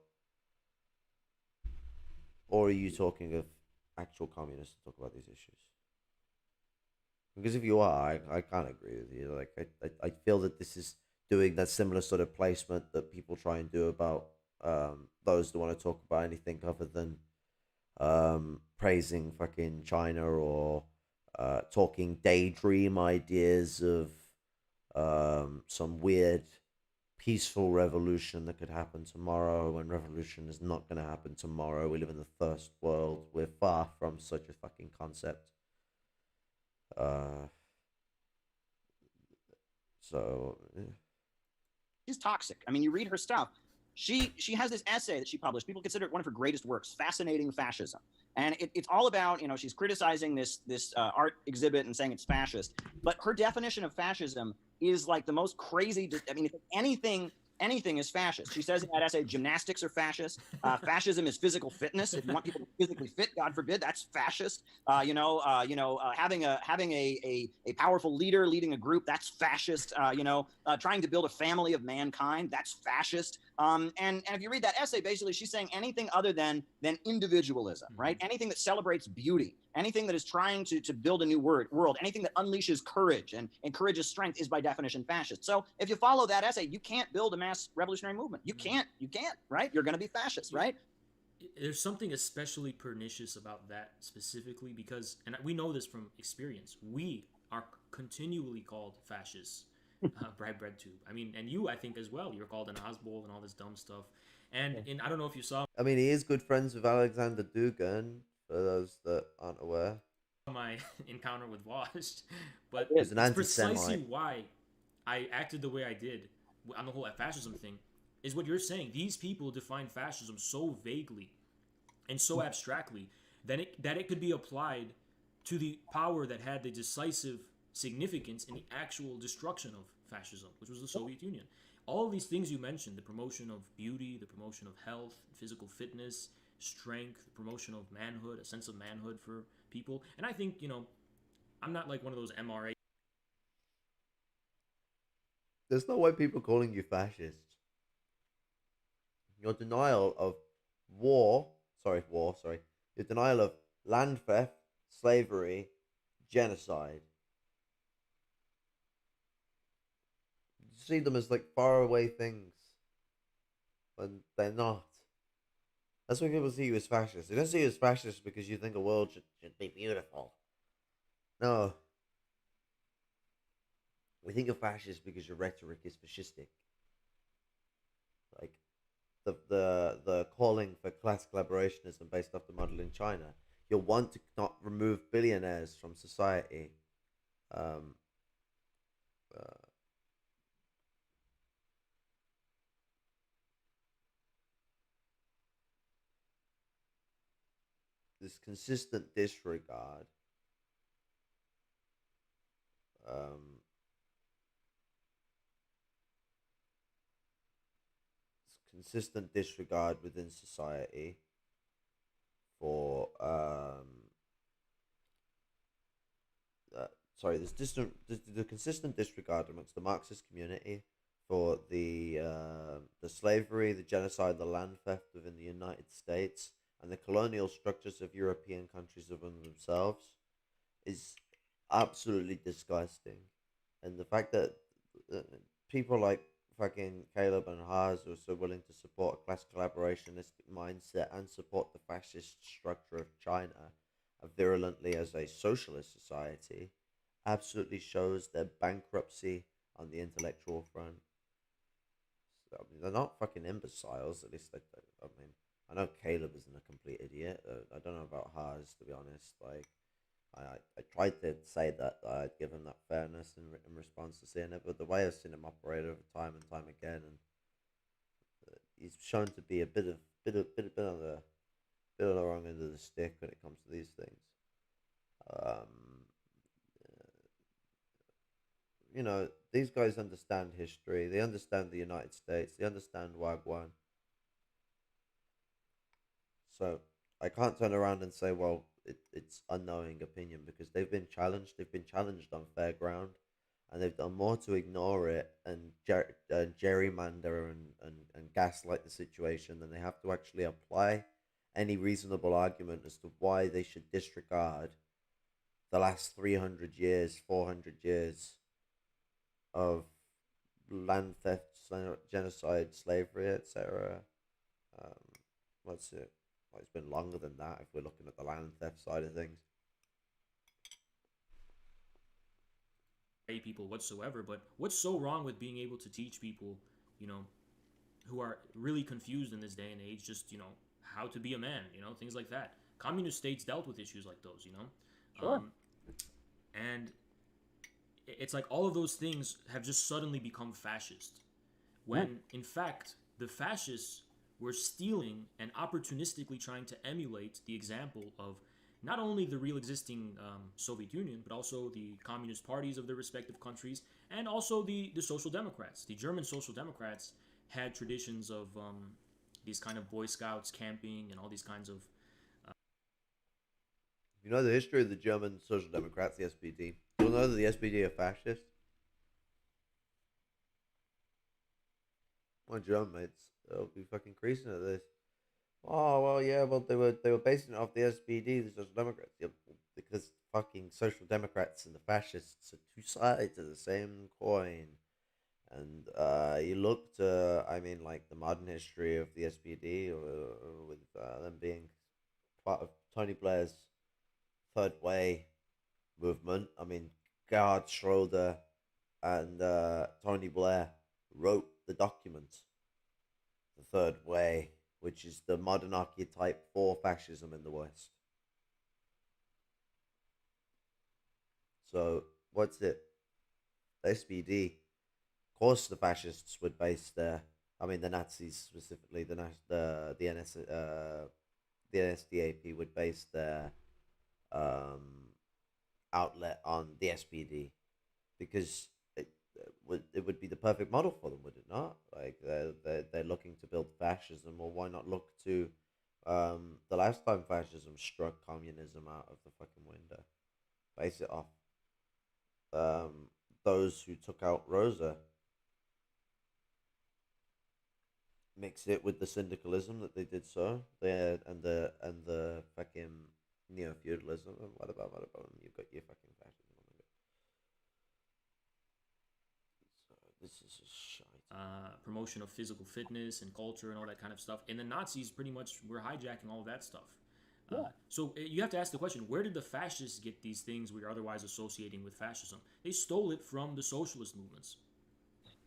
Or are you talking of actual communists to talk about these issues? Because if you are, I can't agree with you. Like I feel that this is doing that similar sort of placement that people try and do about those that want to talk about anything other than praising fucking China or talking daydream ideas of some weird peaceful revolution that could happen tomorrow when revolution is not going to happen tomorrow. We live in the first world. We're far from such a fucking concept. Uh, so She's toxic. I mean, you read her stuff. She has this essay that she published. People consider it one of her greatest works, Fascinating Fascism. And it's all about, she's criticizing this art exhibit and saying it's fascist. But her definition of fascism is like the most crazy. I mean, if anything is fascist. She says in that essay, gymnastics are fascist. Fascism is physical fitness. If you want people to be physically fit, God forbid, that's fascist. Having a powerful leader leading a group, that's fascist. Trying to build a family of mankind, that's fascist. And if you read that essay, basically she's saying anything other than individualism, right? Anything that celebrates beauty, anything that is trying to build a new world, anything that unleashes courage and encourages strength is by definition fascist. So if you follow that essay, you can't build a mass revolutionary movement. You can't, right? You're going to be fascist, right? There's something especially pernicious about that specifically because, and we know this from experience, we are continually called fascists by BreadTube. I mean, and you, I think, as well. You're called an Oswald and all this dumb stuff. And I don't know if you saw I mean, he is good friends with Alexander Dugin, for those that aren't aware. my encounter with Wash, but He's an it's precisely anti-Semite. why I acted the way I did on the whole fascism thing. Is what you're saying. These people define fascism so vaguely and so abstractly that it could be applied to the power that had the decisive significance in the actual destruction of fascism, which was the Soviet Union. All of these things you mentioned, the promotion of beauty, the promotion of health, physical fitness, strength, the promotion of manhood, a sense of manhood for people. And I think, I'm not like one of those MRA. There's no way people calling you fascist. Your denial of your denial of land theft, slavery, genocide. You see them as like faraway things when they're not. That's why people see you as fascist. They don't see you as fascist because you think the world should be beautiful. No. We think of fascist because your rhetoric is fascistic. Like the calling for class collaborationism based off the model in China. You'll want to not remove billionaires from society. Um, uh, this consistent disregard um, consistent disregard within society for there's the consistent disregard amongst the Marxist community for the slavery, the genocide, the land theft within the United States, and the colonial structures of European countries within themselves is absolutely disgusting. And the fact that uh, people like fucking Caleb and Haas are so willing to support a class collaborationistic mindset and support the fascist structure of China virulently as a socialist society absolutely shows their bankruptcy on the intellectual front. So, I mean, they're not fucking imbeciles. At least I mean, I know Caleb isn't a complete idiot. I don't know about Haas, to be honest. Like, I tried to say that I'd give him that fairness in response to seeing it, but the way I've seen him operate over time and time again, and he's shown to be a bit on the wrong end of the stick when it comes to these things. Um, you know, these guys understand history. They understand the United States. They understand Wagwan. So I can't turn around and say, well, it's unknowing opinion because they've been challenged. They've been challenged on fair ground, and they've done more to ignore it and gerrymander and gaslight the situation than they have to actually apply any reasonable argument as to why they should disregard the last 300 years, 400 years of land theft, genocide, slavery, etc. Um, what's it? Well, it's been longer than that if we're looking at the land theft side of things. People whatsoever. But what's so wrong with being able to teach people, you know, who are really confused in this day and age, just, you know, how to be a man, you know, things like that. Communist states dealt with issues like those, you know. Sure. And it's like all of those things have just suddenly become fascist, when in fact the fascists were stealing and opportunistically trying to emulate the example of not only the real existing Soviet Union, but also the communist parties of their respective countries, and also the Social Democrats. The German Social Democrats had traditions of these kind of Boy Scouts camping and all these kinds of. You know the history of the German Social Democrats, the SPD. You'll know that the SPD are fascist. My German mates, they'll be fucking creasing at this. Oh well, yeah, well they were basing it off the SPD, the Social Democrats, yeah, because fucking Social Democrats and the fascists are two sides of the same coin. And you look to, I mean, like the modern history of the SPD, with them being part of Tony Blair's Third Way movement. I mean, Gerhard Schroeder and Tony Blair wrote the document, The Third Way, which is the modern archetype for fascism in the West. So, what's it? The SPD. Of course, the fascists would base their, I mean, the Nazis specifically, the NSDAP would base their outlet on the SPD because it would be the perfect model for them, would it not? Like they're looking to build fascism, or why not look to the last time fascism struck communism out of the fucking window, base it off those who took out Rosa, mix it with the syndicalism that they did so there, and the fucking neo feudalism, and what about you got your fucking fascism. So this is just shite. Promotion of physical fitness and culture and all that kind of stuff. And the Nazis pretty much were hijacking all of that stuff. So you have to ask the question, where did the fascists get these things we are otherwise associating with fascism? They stole it from the socialist movements.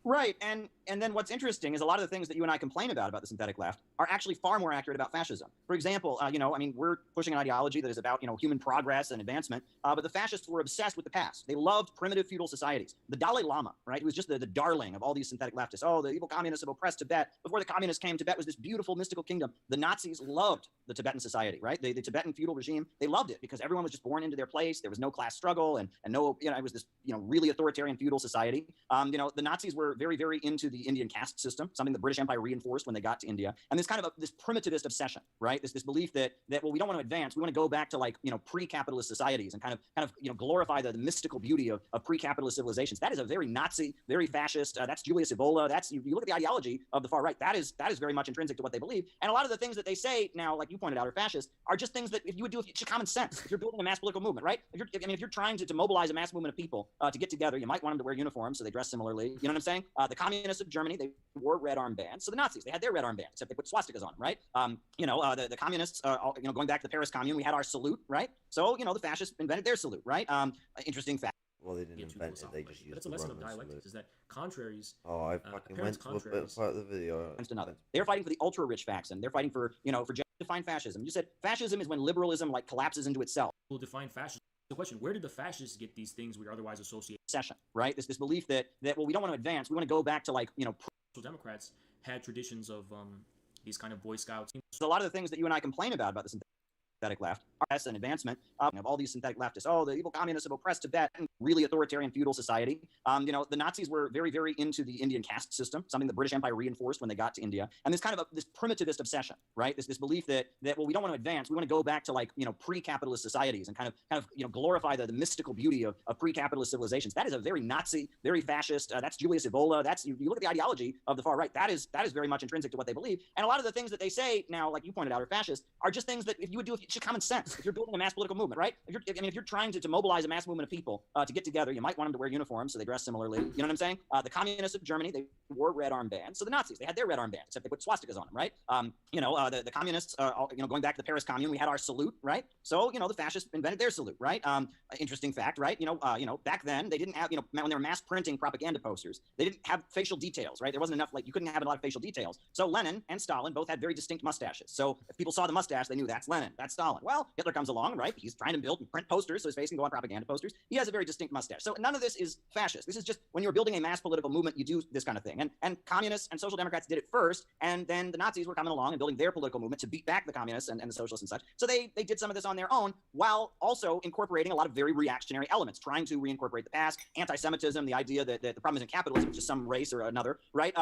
Right, and then what's interesting is a lot of the things that you and I complain about the synthetic left are actually far more accurate about fascism. For example, I mean, we're pushing an ideology that is about human progress and advancement, but the fascists were obsessed with the past. They loved primitive feudal societies. The Dalai Lama, right, who was just the darling of all these synthetic leftists. Oh, the evil communists have oppressed Tibet. Before the communists came, Tibet was this beautiful mystical kingdom. The Nazis loved the Tibetan society, right? The Tibetan feudal regime. They loved it because everyone was just born into their place. There was no class struggle and no, it was this really authoritarian feudal society. The Nazis were very, very into the Indian caste system, something the British Empire reinforced when they got to India. And this kind of this primitivist obsession, right? This belief that well, we don't want to advance. We want to go back to pre-capitalist societies and kind of glorify the mystical beauty of pre-capitalist civilizations. That is a very Nazi, very fascist. That's Julius Evola. That's you look at the ideology of the far right. That is very much intrinsic to what they believe. And a lot of the things that they say now, like you pointed out, are fascist, are just things that if you would do, it's common sense. If you're building a mass political movement, right? If you're trying to mobilize a mass movement of people to get together, you might want them to wear uniforms so they dress similarly. You know what I'm saying? The communists of Germany, they wore red armbands. So the Nazis, they had their red armbands, except they put swastikas on them, right? The communists, going back to the Paris Commune, we had our salute, right? So, the fascists invented their salute, right? Interesting fact. Well, they didn't invent it. They just used But it's a the lesson of Roman dialectics. salute. Is that contraries? Oh, I fucking went to a bit part of the video. They're fighting for the ultra-rich faction. They're fighting for define fascism. You said fascism is when liberalism collapses into itself. Will define fascism. The question, where did the fascists get these things we otherwise associate? Session, right? This belief that well, we don't want to advance. We want to go back to Social Democrats had traditions of these kind of Boy Scouts. So a lot of the things that you and I complain about this. synthetic left as an advancement of all these synthetic leftists. Oh, the evil communists have oppressed Tibet, and really authoritarian feudal society. The Nazis were very, very into the Indian caste system, something the British Empire reinforced when they got to India, and this kind of this primitivist obsession, right? This belief that well, we don't want to advance, we want to go back to like pre-capitalist societies and kind of glorify the mystical beauty of pre-capitalist civilizations. That is a very Nazi, very fascist. That's Julius Evola. That's you look at the ideology of the far right. That is very much intrinsic to what they believe, and a lot of the things that they say now, like you pointed out, are fascist, are just things that if you would do, it's just common sense. If you're building a mass political movement, right? If you're trying to mobilize a mass movement of people to get together, you might want them to wear uniforms so they dress similarly. You know what I'm saying? The communists of Germany, they wore red armbands. So the Nazis, they had their red armbands, except they put swastikas on them, right? The communists, going back to the Paris Commune, we had our salute, right? So the fascists invented their salute, right? Interesting fact, right? Back then they didn't have, when they were mass printing propaganda posters, they didn't have facial details, right? There wasn't enough, like you couldn't have a lot of facial details. So Lenin and Stalin both had very distinct mustaches. So if people saw the mustache, they knew that's Lenin, that's Stalin. Well, Hitler comes along, right? He's trying to build and print posters so his face can go on propaganda posters. He has a very distinct mustache. So none of this is fascist. This is just when you're building a mass political movement, you do this kind of thing. And communists and social democrats did it first, and then the Nazis were coming along and building their political movement to beat back the communists and the socialists and such. So they did some of this on their own, while also incorporating a lot of very reactionary elements, trying to reincorporate the past, anti-Semitism, the idea that the problem isn't capitalism, it's just some race or another, right?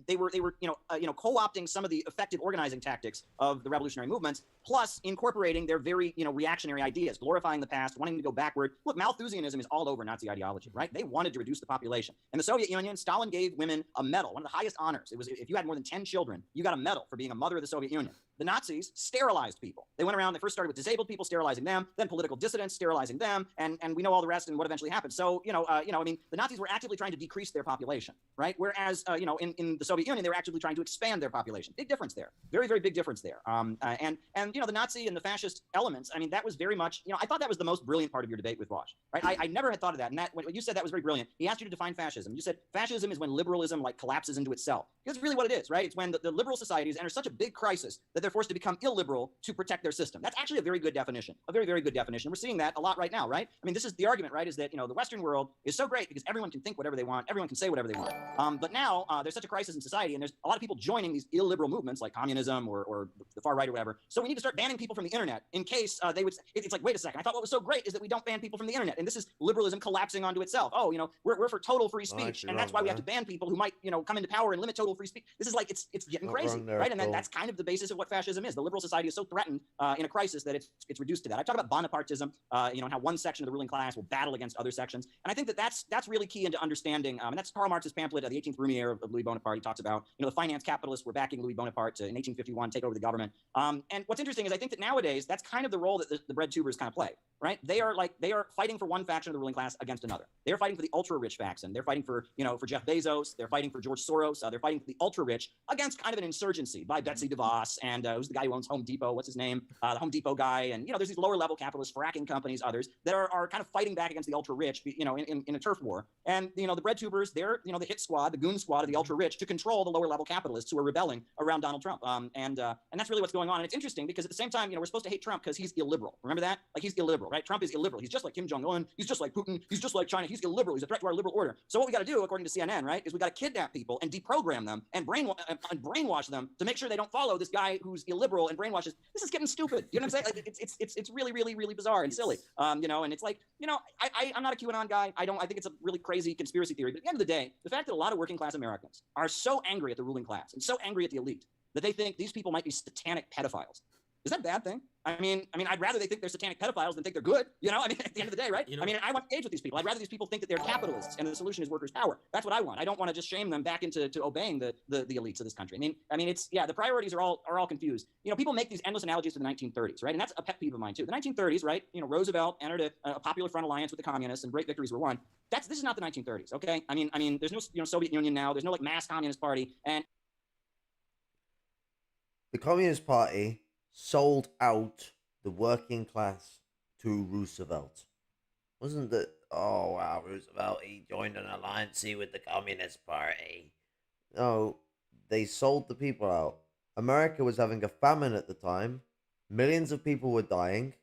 They were co-opting some of the effective organizing tactics of the revolutionary movements, plus incorporating their very reactionary ideas, glorifying the past, wanting to go backward. Look, Malthusianism is all over Nazi ideology, right? They wanted to reduce the population. In the Soviet Union, Stalin gave women a medal, one of the highest honors. It was if you had more than 10 children, you got a medal for being a mother of the Soviet Union. The Nazis sterilized people. They went around, they first started with disabled people, sterilizing them, then political dissidents, sterilizing them, and we know all the rest and what eventually happened. So, the Nazis were actively trying to decrease their population, right? Whereas, in the Soviet Union, they were actively trying to expand their population. Big difference there. Very, very big difference there. The Nazi and the fascist elements, that was very much, I thought that was the most brilliant part of your debate with Vosh, right? I never had thought of that. And that, what you said, that was very brilliant. He asked you to define fascism. You said fascism is when liberalism collapses into itself. Because it's really what it is, right? It's when the liberal societies enter such a big crisis that they're forced to become illiberal to protect their system. That's actually a very good definition, a very, very good definition. We're seeing that a lot right now, right? This is the argument, right, is that, the Western world is so great because everyone can think whatever they want, everyone can say whatever they want. But now there's such a crisis in society, and there's a lot of people joining these illiberal movements like communism or the far right or whatever. So we need to start banning people from the internet in case they would. It's like, wait a second. I thought what was so great is that we don't ban people from the internet, and this is liberalism collapsing onto itself. Oh, we're for total free speech, and that's why we have to ban people who might, come into power and limit total free speech. This is like it's getting crazy, right? And that's kind of the basis of what fascism is. The liberal society is so threatened in a crisis that it's reduced to that. I talk about Bonapartism, and how one section of the ruling class will battle against other sections, and I think that's really key into understanding. And that's Karl Marx's pamphlet, The 18th Lumiere of Louis Bonaparte. He talks about, the finance capitalists were backing Louis Bonaparte in 1851 take over the government. And what's interesting is I think that nowadays that's kind of the role that the bread tubers kind of play, right? They are fighting for one faction of the ruling class against another. They're fighting for the ultra rich faction. They're fighting for Jeff Bezos. They're fighting for George Soros. They're fighting for the ultra rich against kind of an insurgency by Betsy DeVos and who's the guy who owns Home Depot? What's his name? The Home Depot guy. And there's these lower level capitalists, fracking companies, others that are kind of fighting back against the ultra rich, in a turf war. And the bread tubers, they're the hit squad, the goon squad of the ultra rich to control the lower level capitalists who are rebelling around Donald Trump. And that's really what's going on. And it's interesting because at the same time, we're supposed to hate Trump because he's illiberal. Remember that? Like, he's illiberal, right? Trump is illiberal. He's just like Kim Jong-un. He's just like Putin. He's just like China. He's illiberal. He's a threat to our liberal order. So what we got to do, according to CNN, right, is we got to kidnap people and deprogram them and brainwash them to make sure they don't follow this guy who's illiberal and brainwashes. This is getting stupid. You know what I'm saying? Like, it's really, really, really bizarre and silly. And it's like, I'm not a QAnon guy. I think it's a really crazy conspiracy theory. But at the end of the day, the fact that a lot of working class Americans are so angry at the ruling class and so angry at the elite that they think these people might be satanic pedophiles. Is that a bad thing? I'd rather they think they're satanic pedophiles than think they're good. At the end of the day, right? I want to engage with these people. I'd rather these people think that they're capitalists and the solution is workers' power. That's what I want. I don't want to just shame them back into obeying the elites of this country. The priorities are all confused. People make these endless analogies to the 1930s, right? And that's a pet peeve of mine too. The 1930s, right? Roosevelt entered a popular front alliance with the communists, and great victories were won. This is not the 1930s, okay? There's no Soviet Union now. There's no mass communist party, and the Communist Party sold out the working class to Roosevelt. Wasn't it? Oh wow, Roosevelt, he joined an alliance with the Communist Party. No, they sold the people out. America was having a famine at the time. Millions of people were dying.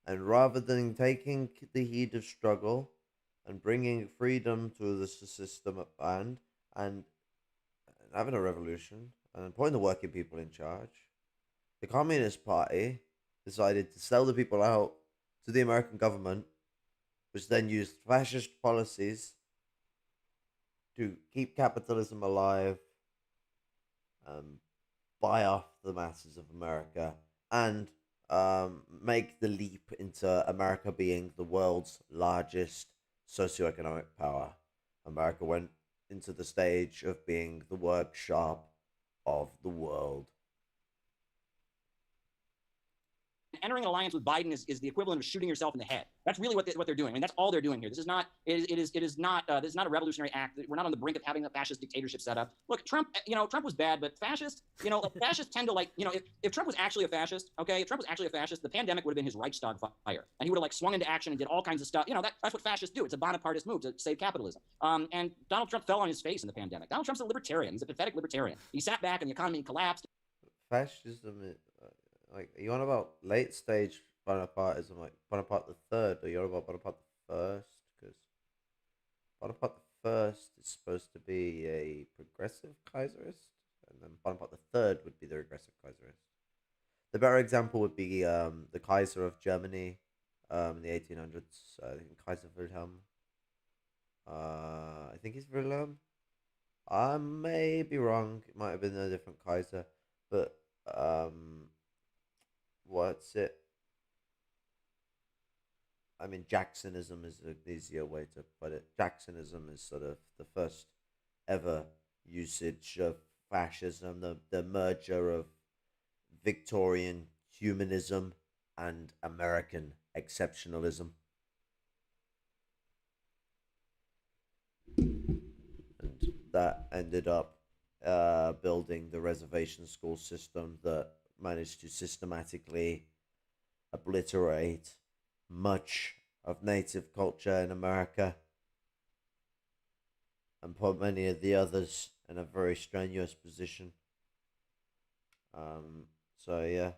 And rather than taking the heat of struggle and bringing freedom to the system at hand and having a revolution and putting the working people in charge, the Communist Party decided to sell the people out to the American government, which then used fascist policies to keep capitalism alive, um, buy off the masses of America, and make the leap into America being the world's largest socioeconomic power. America went into the stage of being the workshop of the world. Entering an alliance with Biden is the equivalent of shooting yourself in the head. That's really what they're doing. I mean, that's all they're doing here. This is not this is not a revolutionary act. We're not on the brink of having a fascist dictatorship set up. Look, Trump, Trump was bad, but fascist, like fascists tend to if Trump was actually a fascist, okay, if Trump was actually a fascist, the pandemic would have been his Reichstag fire, and he would have swung into action and did all kinds of stuff. That's what fascists do. It's a Bonapartist move to save capitalism. And Donald Trump fell on his face in the pandemic. Donald Trump's a libertarian. He's a pathetic libertarian. He sat back and the economy collapsed. Fascism is like, are you on about late stage Bonapartism, like Bonaparte the Third, or you're on about Bonaparte the First? Because Bonaparte the First is supposed to be a progressive Kaiserist, and then Bonaparte the Third would be the regressive Kaiserist. The better example would be the Kaiser of Germany in the 1800s. I think Kaiser Wilhelm. I think he's Wilhelm. I may be wrong. It might have been a different Kaiser, but what's it? I mean, Jacksonism is an easier way to put it. Jacksonism is sort of the first ever usage of fascism, the merger of Victorian humanism and American exceptionalism. And that ended up building the reservation school system that managed to systematically obliterate much of native culture in America and put many of the others in a very strenuous position. So yeah,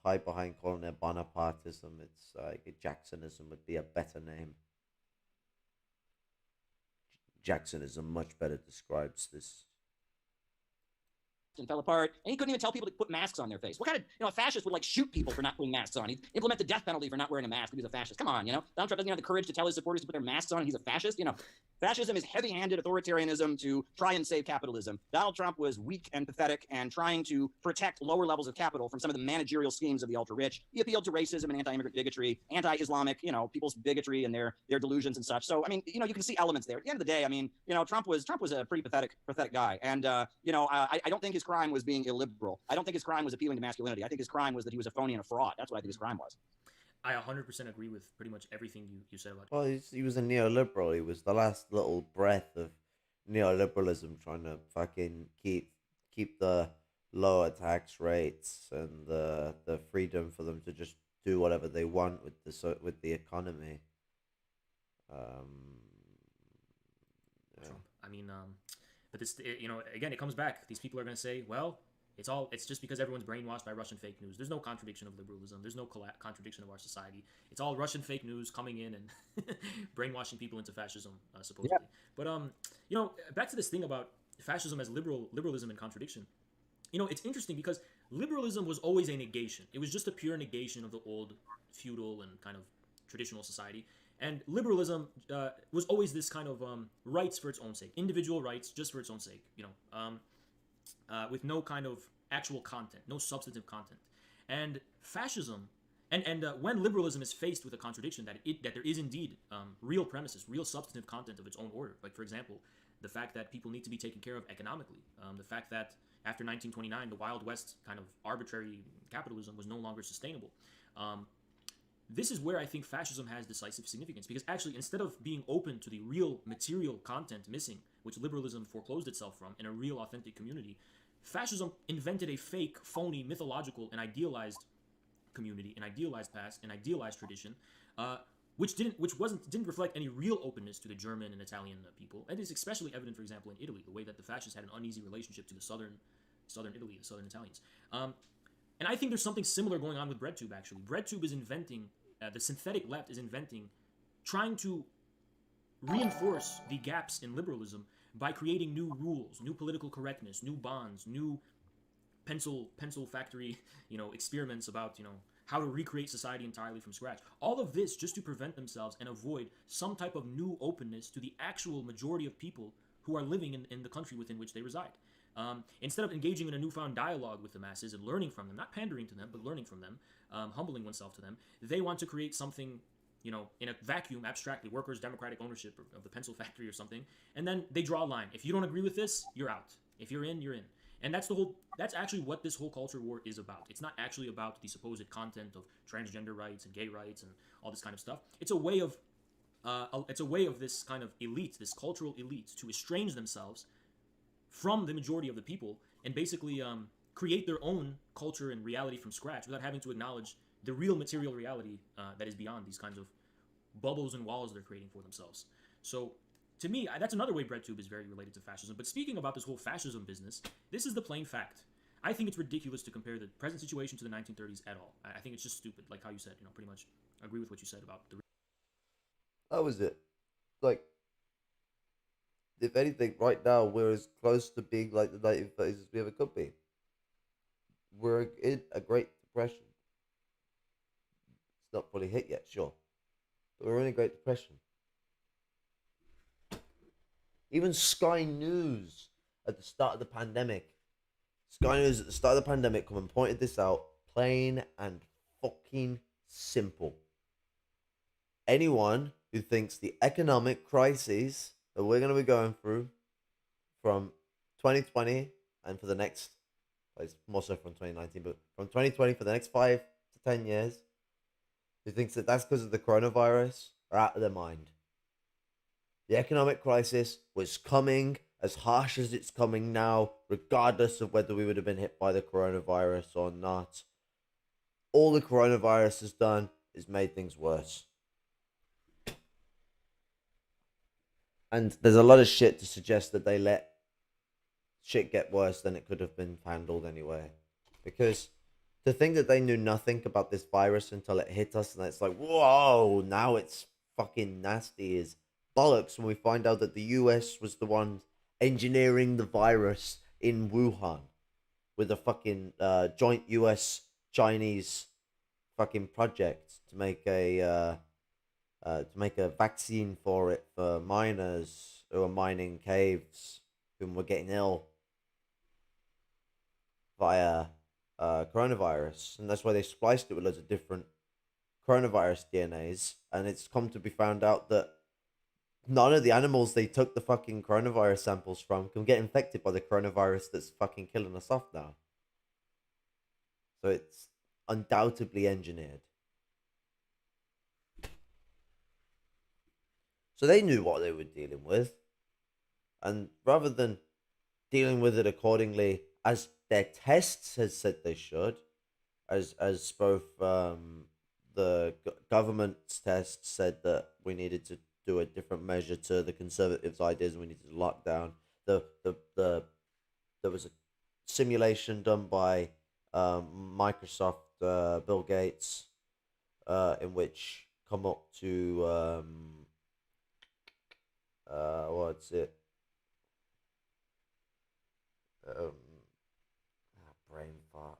hide behind calling it Bonapartism. It's like Jacksonism would be a better name. Jacksonism much better describes this. And fell apart, and he couldn't even tell people to put masks on their face. What kind of, a fascist would shoot people for not putting masks on? He'd implement the death penalty for not wearing a mask if he's a fascist. Come on, Donald Trump doesn't have the courage to tell his supporters to put their masks on, and he's a fascist. Fascism is heavy-handed authoritarianism to try and save capitalism. Donald Trump was weak and pathetic and trying to protect lower levels of capital from some of the managerial schemes of the ultra-rich. He appealed to racism and anti-immigrant bigotry, anti-Islamic, people's bigotry and their delusions and such. So, I mean, you can see elements there. At the end of the day, I mean, Trump was a pretty pathetic guy. And, I don't think his crime was being illiberal. I don't think his crime was appealing to masculinity. I think his crime was that he was a phony and a fraud. That's what I think his crime was. I 100% agree with pretty much everything you said about it. Well, he was a neoliberal. He was the last little breath of neoliberalism, trying to fucking keep the lower tax rates and the freedom for them to just do whatever they want with the economy. Yeah. Trump. I mean, but this, again, it comes back. These people are going to say, well, it's just because everyone's brainwashed by Russian fake news. There's no contradiction of liberalism. There's no contradiction of our society. It's all Russian fake news coming in and brainwashing people into fascism, supposedly. Yeah. But, back to this thing about fascism as liberalism and contradiction. It's interesting because liberalism was always a negation. It was just a pure negation of the old feudal and kind of traditional society. And liberalism was always this kind of rights for its own sake, individual rights just for its own sake, with no kind of actual content, no substantive content. And fascism, and when liberalism is faced with a contradiction that there is indeed real premises, real substantive content of its own order, like for example, the fact that people need to be taken care of economically, the fact that after 1929, the Wild West kind of arbitrary capitalism was no longer sustainable. This is where I think fascism has decisive significance, because actually, instead of being open to the real material content missing, which liberalism foreclosed itself from, in a real authentic community, fascism invented a fake, phony, mythological, and idealized community, an idealized past, an idealized tradition, which didn't reflect any real openness to the German and Italian people. And it's especially evident, for example, in Italy, the way that the fascists had an uneasy relationship to the southern Italy, the southern Italians. And I think there's something similar going on with BreadTube, actually. BreadTube is inventing, the synthetic left is inventing, trying to reinforce the gaps in liberalism by creating new rules, new political correctness, new bonds, new pencil factory, experiments about, how to recreate society entirely from scratch. All of this just to prevent themselves and avoid some type of new openness to the actual majority of people who are living in the country within which they reside. Instead of engaging in a newfound dialogue with the masses and learning from them, not pandering to them, but learning from them, humbling oneself to them, they want to create something, in a vacuum, abstractly, workers' democratic ownership of the pencil factory or something, and then they draw a line. If you don't agree with this, you're out. If you're in, you're in. And that's actually what this whole culture war is about. It's not actually about the supposed content of transgender rights and gay rights and all this kind of stuff. It's a way of this kind of elite, this cultural elite, to estrange themselves from the majority of the people and basically create their own culture and reality from scratch without having to acknowledge the real material reality that is beyond these kinds of bubbles and walls they're creating for themselves. So, to me, that's another way BreadTube is very related to fascism. But speaking about this whole fascism business, this is the plain fact. I think it's ridiculous to compare the present situation to the 1930s at all. I think it's just stupid, like how you said, pretty much agree with what you said about the... That was it. Like, if anything, right now we're as close to being like the 1930s as we ever could be. We're in a Great Depression. It's not fully hit yet, sure, but we're in a Great Depression. Even Sky News at the start of the pandemic, come and pointed this out, plain and fucking simple. Anyone who thinks the economic crises that we're going to be going through from 2020 and for the next, it's more so from 2019, but from 2020 for the next 5 to 10 years, who thinks that that's because of the coronavirus, are out of their mind. The economic crisis was coming as harsh as it's coming now, regardless of whether we would have been hit by the coronavirus or not. All the coronavirus has done is made things worse. And there's a lot of shit to suggest that they let shit get worse than it could have been handled anyway. Because to think that they knew nothing about this virus until it hit us and it's like, whoa, now it's fucking nasty is bollocks when we find out that the US was the one engineering the virus in Wuhan with a fucking joint US-Chinese fucking project to make a vaccine for it for miners who are mining caves whom were getting ill via coronavirus, and that's why they spliced it with loads of different coronavirus DNAs, and it's come to be found out that none of the animals they took the fucking coronavirus samples from can get infected by the coronavirus that's fucking killing us off now. So it's undoubtedly engineered. So they knew what they were dealing with. And rather than dealing with it accordingly as their tests had said they should, as both the government's tests said that we needed to do a different measure to the conservatives' ideas and we needed to lock down. There was a simulation done by Microsoft, Bill Gates, in which come up to what's it? Brain fart.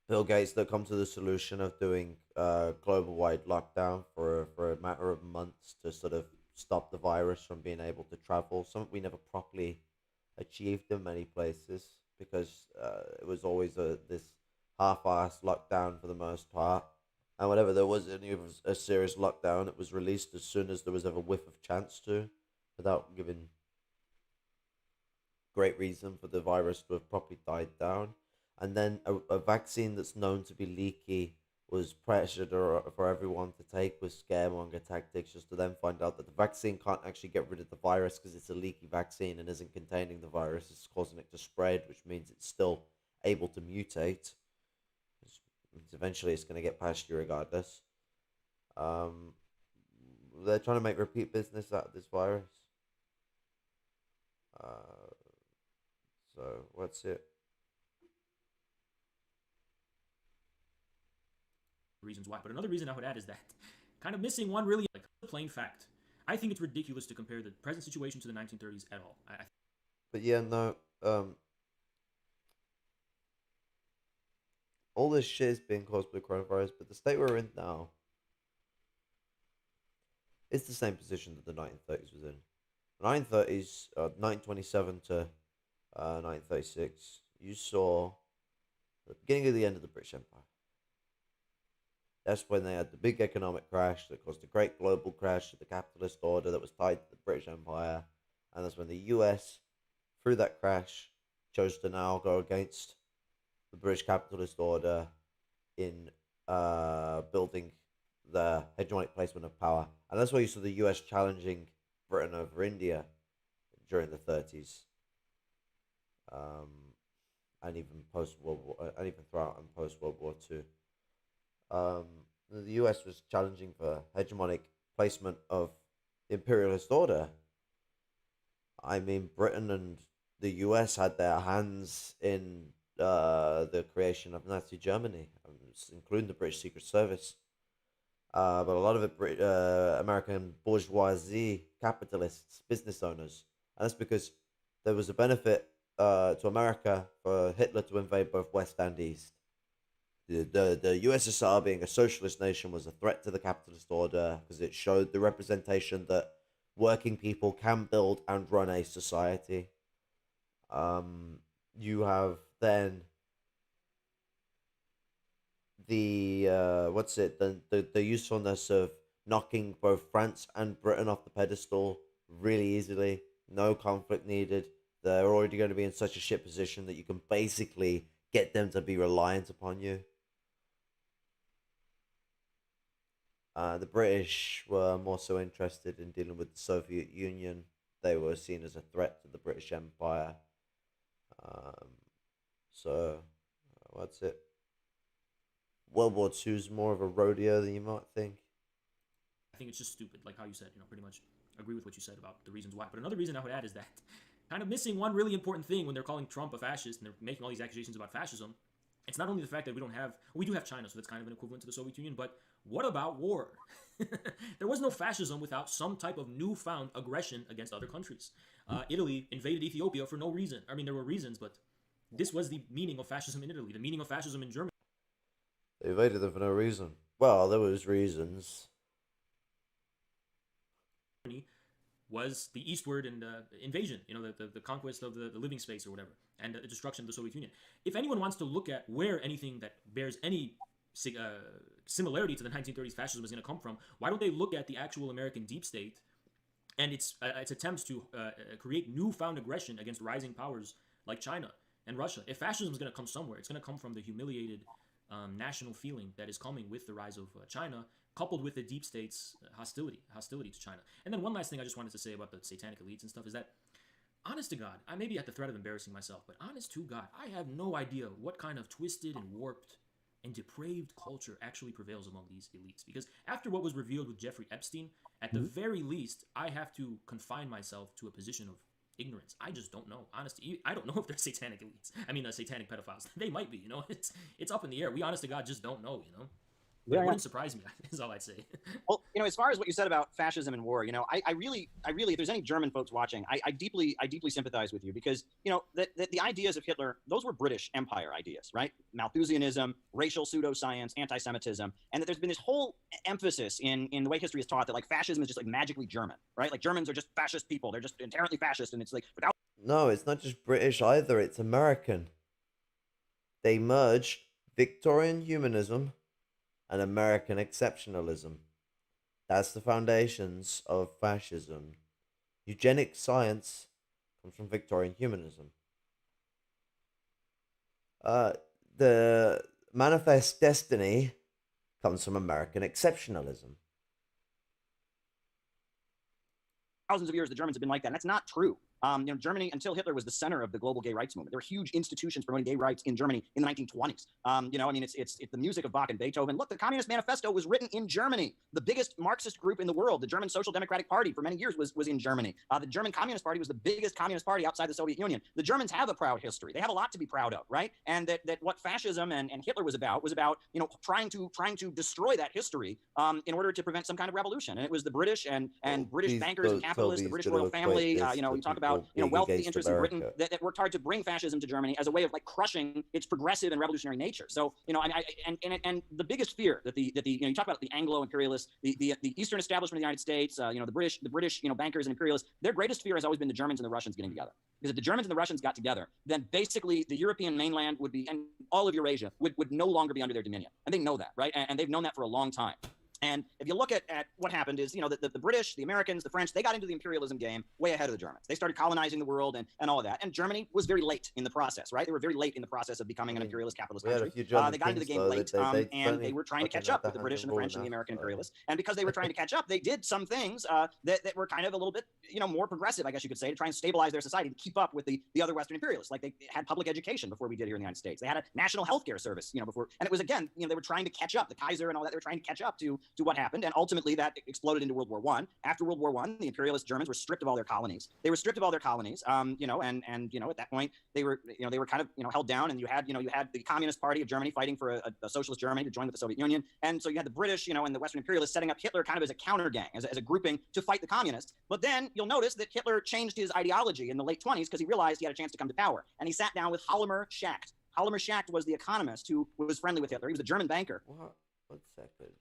Bill Gates that come to the solution of doing global-wide lockdown for a matter of months to sort of stop the virus from being able to travel. Something we never properly achieved in many places because it was always this half-assed lockdown for the most part. And whenever there was a serious lockdown, it was released as soon as there was ever a whiff of chance to, without giving great reason for the virus to have properly died down. And then a vaccine that's known to be leaky was pressured for everyone to take with scaremonger tactics, just to then find out that the vaccine can't actually get rid of the virus because it's a leaky vaccine and isn't containing the virus. It's causing it to spread, which means it's still able to mutate. Eventually it's going to get past you regardless. They're trying to make repeat business out of this virus. So what's it? Reasons why. But another reason I would add is that kind of missing one really, like, plain fact. I think it's ridiculous to compare the present situation to the 1930s at all. But yeah, no, all this shit is being caused by the coronavirus, but the state we're in now is the same position that the 1930s was in. The 1930s, 1927 to 1936, you saw the beginning of the end of the British Empire. That's when they had the big economic crash that caused a great global crash of the capitalist order that was tied to the British Empire. And that's when the US, through that crash, chose to now go against the British capitalist order in building the hegemonic placement of power. And that's why you saw the US challenging Britain over India during the 30s. And even post World War, and even throughout and post World War II. The US was challenging for hegemonic placement of the imperialist order. I mean, Britain and the US had their hands in the creation of Nazi Germany, including the British Secret Service. But a lot of it, American bourgeoisie, capitalists, business owners. And that's because there was a benefit to America for Hitler to invade both West and East. The USSR, being a socialist nation, was a threat to the capitalist order because it showed the representation that working people can build and run a society. You have then the the usefulness of knocking both France and Britain off the pedestal really easily. No conflict needed. They're already going to be in such a shit position that you can basically get them to be reliant upon you. The British were more so interested in dealing with the Soviet Union. They were seen as a threat to the British Empire. What's it? World War II is more of a rodeo than you might think. I think it's just stupid, like how you said, pretty much agree with what you said about the reasons why. But another reason I would add is that kind of missing one really important thing when they're calling Trump a fascist and they're making all these accusations about fascism. It's not only the fact that we do have China, so that's kind of an equivalent to the Soviet Union, but what about war? There was no fascism without some type of newfound aggression against other countries. Italy invaded Ethiopia for no reason. I mean, there were reasons, but this was the meaning of fascism in Italy, the meaning of fascism in Germany. They invaded them for no reason. Well, there was reasons. Was the eastward and invasion, the conquest of the living space or whatever, and the destruction of the Soviet Union. If anyone wants to look at where anything that bears any similarity to the 1930s fascism is going to come from, why don't they look at the actual American deep state and its attempts to create newfound aggression against rising powers like China and Russia? If fascism is going to come somewhere, it's going to come from the humiliated national feeling that is coming with the rise of China, coupled with the deep state's hostility to China. And then one last thing I just wanted to say about the satanic elites and stuff is that, honest to God, I may be at the threat of embarrassing myself, but honest to God, I have no idea what kind of twisted and warped and depraved culture actually prevails among these elites. Because after what was revealed with Jeffrey Epstein, at the very least, I have to confine myself to a position of ignorance. I just don't know. Honestly, I don't know if they're satanic elites. I mean, satanic pedophiles. They might be, It's up in the air. We, honest to God, just don't know, But it wouldn't surprise me, is all I'd say. Well, as far as what you said about fascism and war, I really, if there's any German folks watching, I deeply sympathize with you because, the ideas of Hitler, those were British Empire ideas, right? Malthusianism, racial pseudoscience, anti-Semitism, and that there's been this whole emphasis in the way history is taught that, like, fascism is just, like, magically German, right? Like, Germans are just fascist people. They're just inherently fascist, and it's, like, without... No, it's not just British either. It's American. They merged Victorian humanism and American exceptionalism. That's the foundations of fascism. Eugenic science comes from Victorian humanism. The manifest destiny comes from American exceptionalism. Thousands of years, the Germans have been like that, and that's not true. Germany, until Hitler, was the center of the global gay rights movement. There were huge institutions promoting gay rights in Germany in the 1920s. It's the music of Bach and Beethoven. Look, the Communist Manifesto was written in Germany. The biggest Marxist group in the world, the German Social Democratic Party, for many years was in Germany. The German Communist Party was the biggest communist party outside the Soviet Union. The Germans have a proud history. They have a lot to be proud of, right? And that what fascism and Hitler was about, trying to destroy that history in order to prevent some kind of revolution. And it was the British and British bankers and capitalists, the British royal family. You talk about people being wealthy against interests in Britain America. that worked hard to bring fascism to Germany as a way of like crushing its progressive and revolutionary nature. So and the biggest fear that the you talk about the Anglo-imperialists, the Eastern establishment of the United States, the British bankers and imperialists, their greatest fear has always been the Germans and the Russians getting together. Because if the Germans and the Russians got together, then basically the European mainland would be, and all of Eurasia would no longer be under their dominion. And they know that, right? And they've known that for a long time. And if you look at what happened is, the British, the Americans, the French, they got into the imperialism game way ahead of the Germans. They started colonizing the world and all of that. And Germany was very late in the process, right? They were very late in the process of becoming an imperialist capitalist country. They got into the game late, and they were trying to catch up with the British and the French and the American imperialists. And because they were trying to catch up, they did some things that were kind of a little bit, more progressive, I guess you could say, to try and stabilize their society, to keep up with the other Western imperialists. Like they had public education before we did here in the United States. They had a national healthcare service, before. And it was, again, they were trying to catch up. The Kaiser and all that, they were trying to catch up to what happened. And ultimately that exploded into World War I. After World War I, the imperialist Germans were stripped of all their colonies. They were stripped of all their colonies, and at that point they were kind of held down, and you had the Communist Party of Germany fighting for a socialist Germany to join with the Soviet Union, and so you had the British, and the Western imperialists setting up Hitler kind of as a counter gang, as a grouping to fight the communists. But then you'll notice that Hitler changed his ideology in the late 1920s because he realized he had a chance to come to power, and he sat down with Hjalmar Schacht. Hjalmar Schacht was the economist who was friendly with Hitler. He was a German banker. What? 1 second.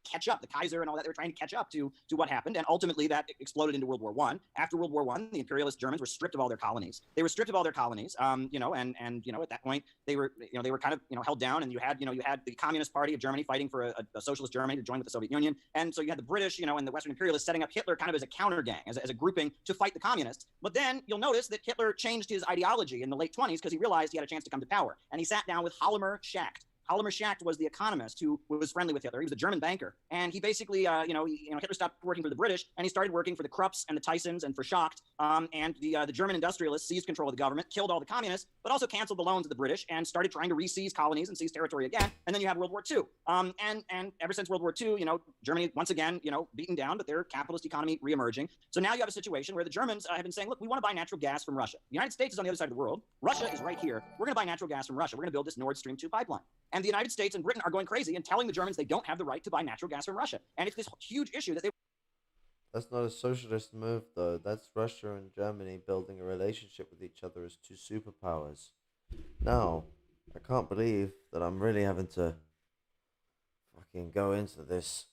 Catch up, the Kaiser and all that, they were trying to catch up to what happened, and ultimately that exploded into World War I. After World War I, the imperialist Germans were stripped of all their colonies. They were stripped of all their colonies, and at that point they were kind of held down, and you had the Communist Party of Germany fighting for a socialist Germany to join with the Soviet Union, and so you had the British, and the Western imperialists setting up Hitler kind of as a counter gang, as a grouping to fight the communists. But then you'll notice that Hitler changed his ideology in the late 1920s because he realized he had a chance to come to power, and he sat down with Hjalmar Schacht. Hjalmar Schacht was the economist who was friendly with Hitler. He was a German banker, and he basically, Hitler stopped working for the British, and he started working for the Krupps and the Tysons and for Schacht. And the German industrialists seized control of the government, killed all the communists, but also canceled the loans of the British and started trying to re-seize colonies and seize territory again. And then you have World War II. And ever since World War II, Germany once again, beaten down, but their capitalist economy reemerging. So now you have a situation where the Germans have been saying, look, we want to buy natural gas from Russia. The United States is on the other side of the world. Russia is right here. We're going to buy natural gas from Russia. We're going to build this Nord Stream 2 pipeline. And the United States and Britain are going crazy and telling the Germans they don't have the right to buy natural gas from Russia. And it's this huge issue that they... That's not a socialist move, though. That's Russia and Germany building a relationship with each other as two superpowers. Now, I can't believe that I'm really having to fucking go into this.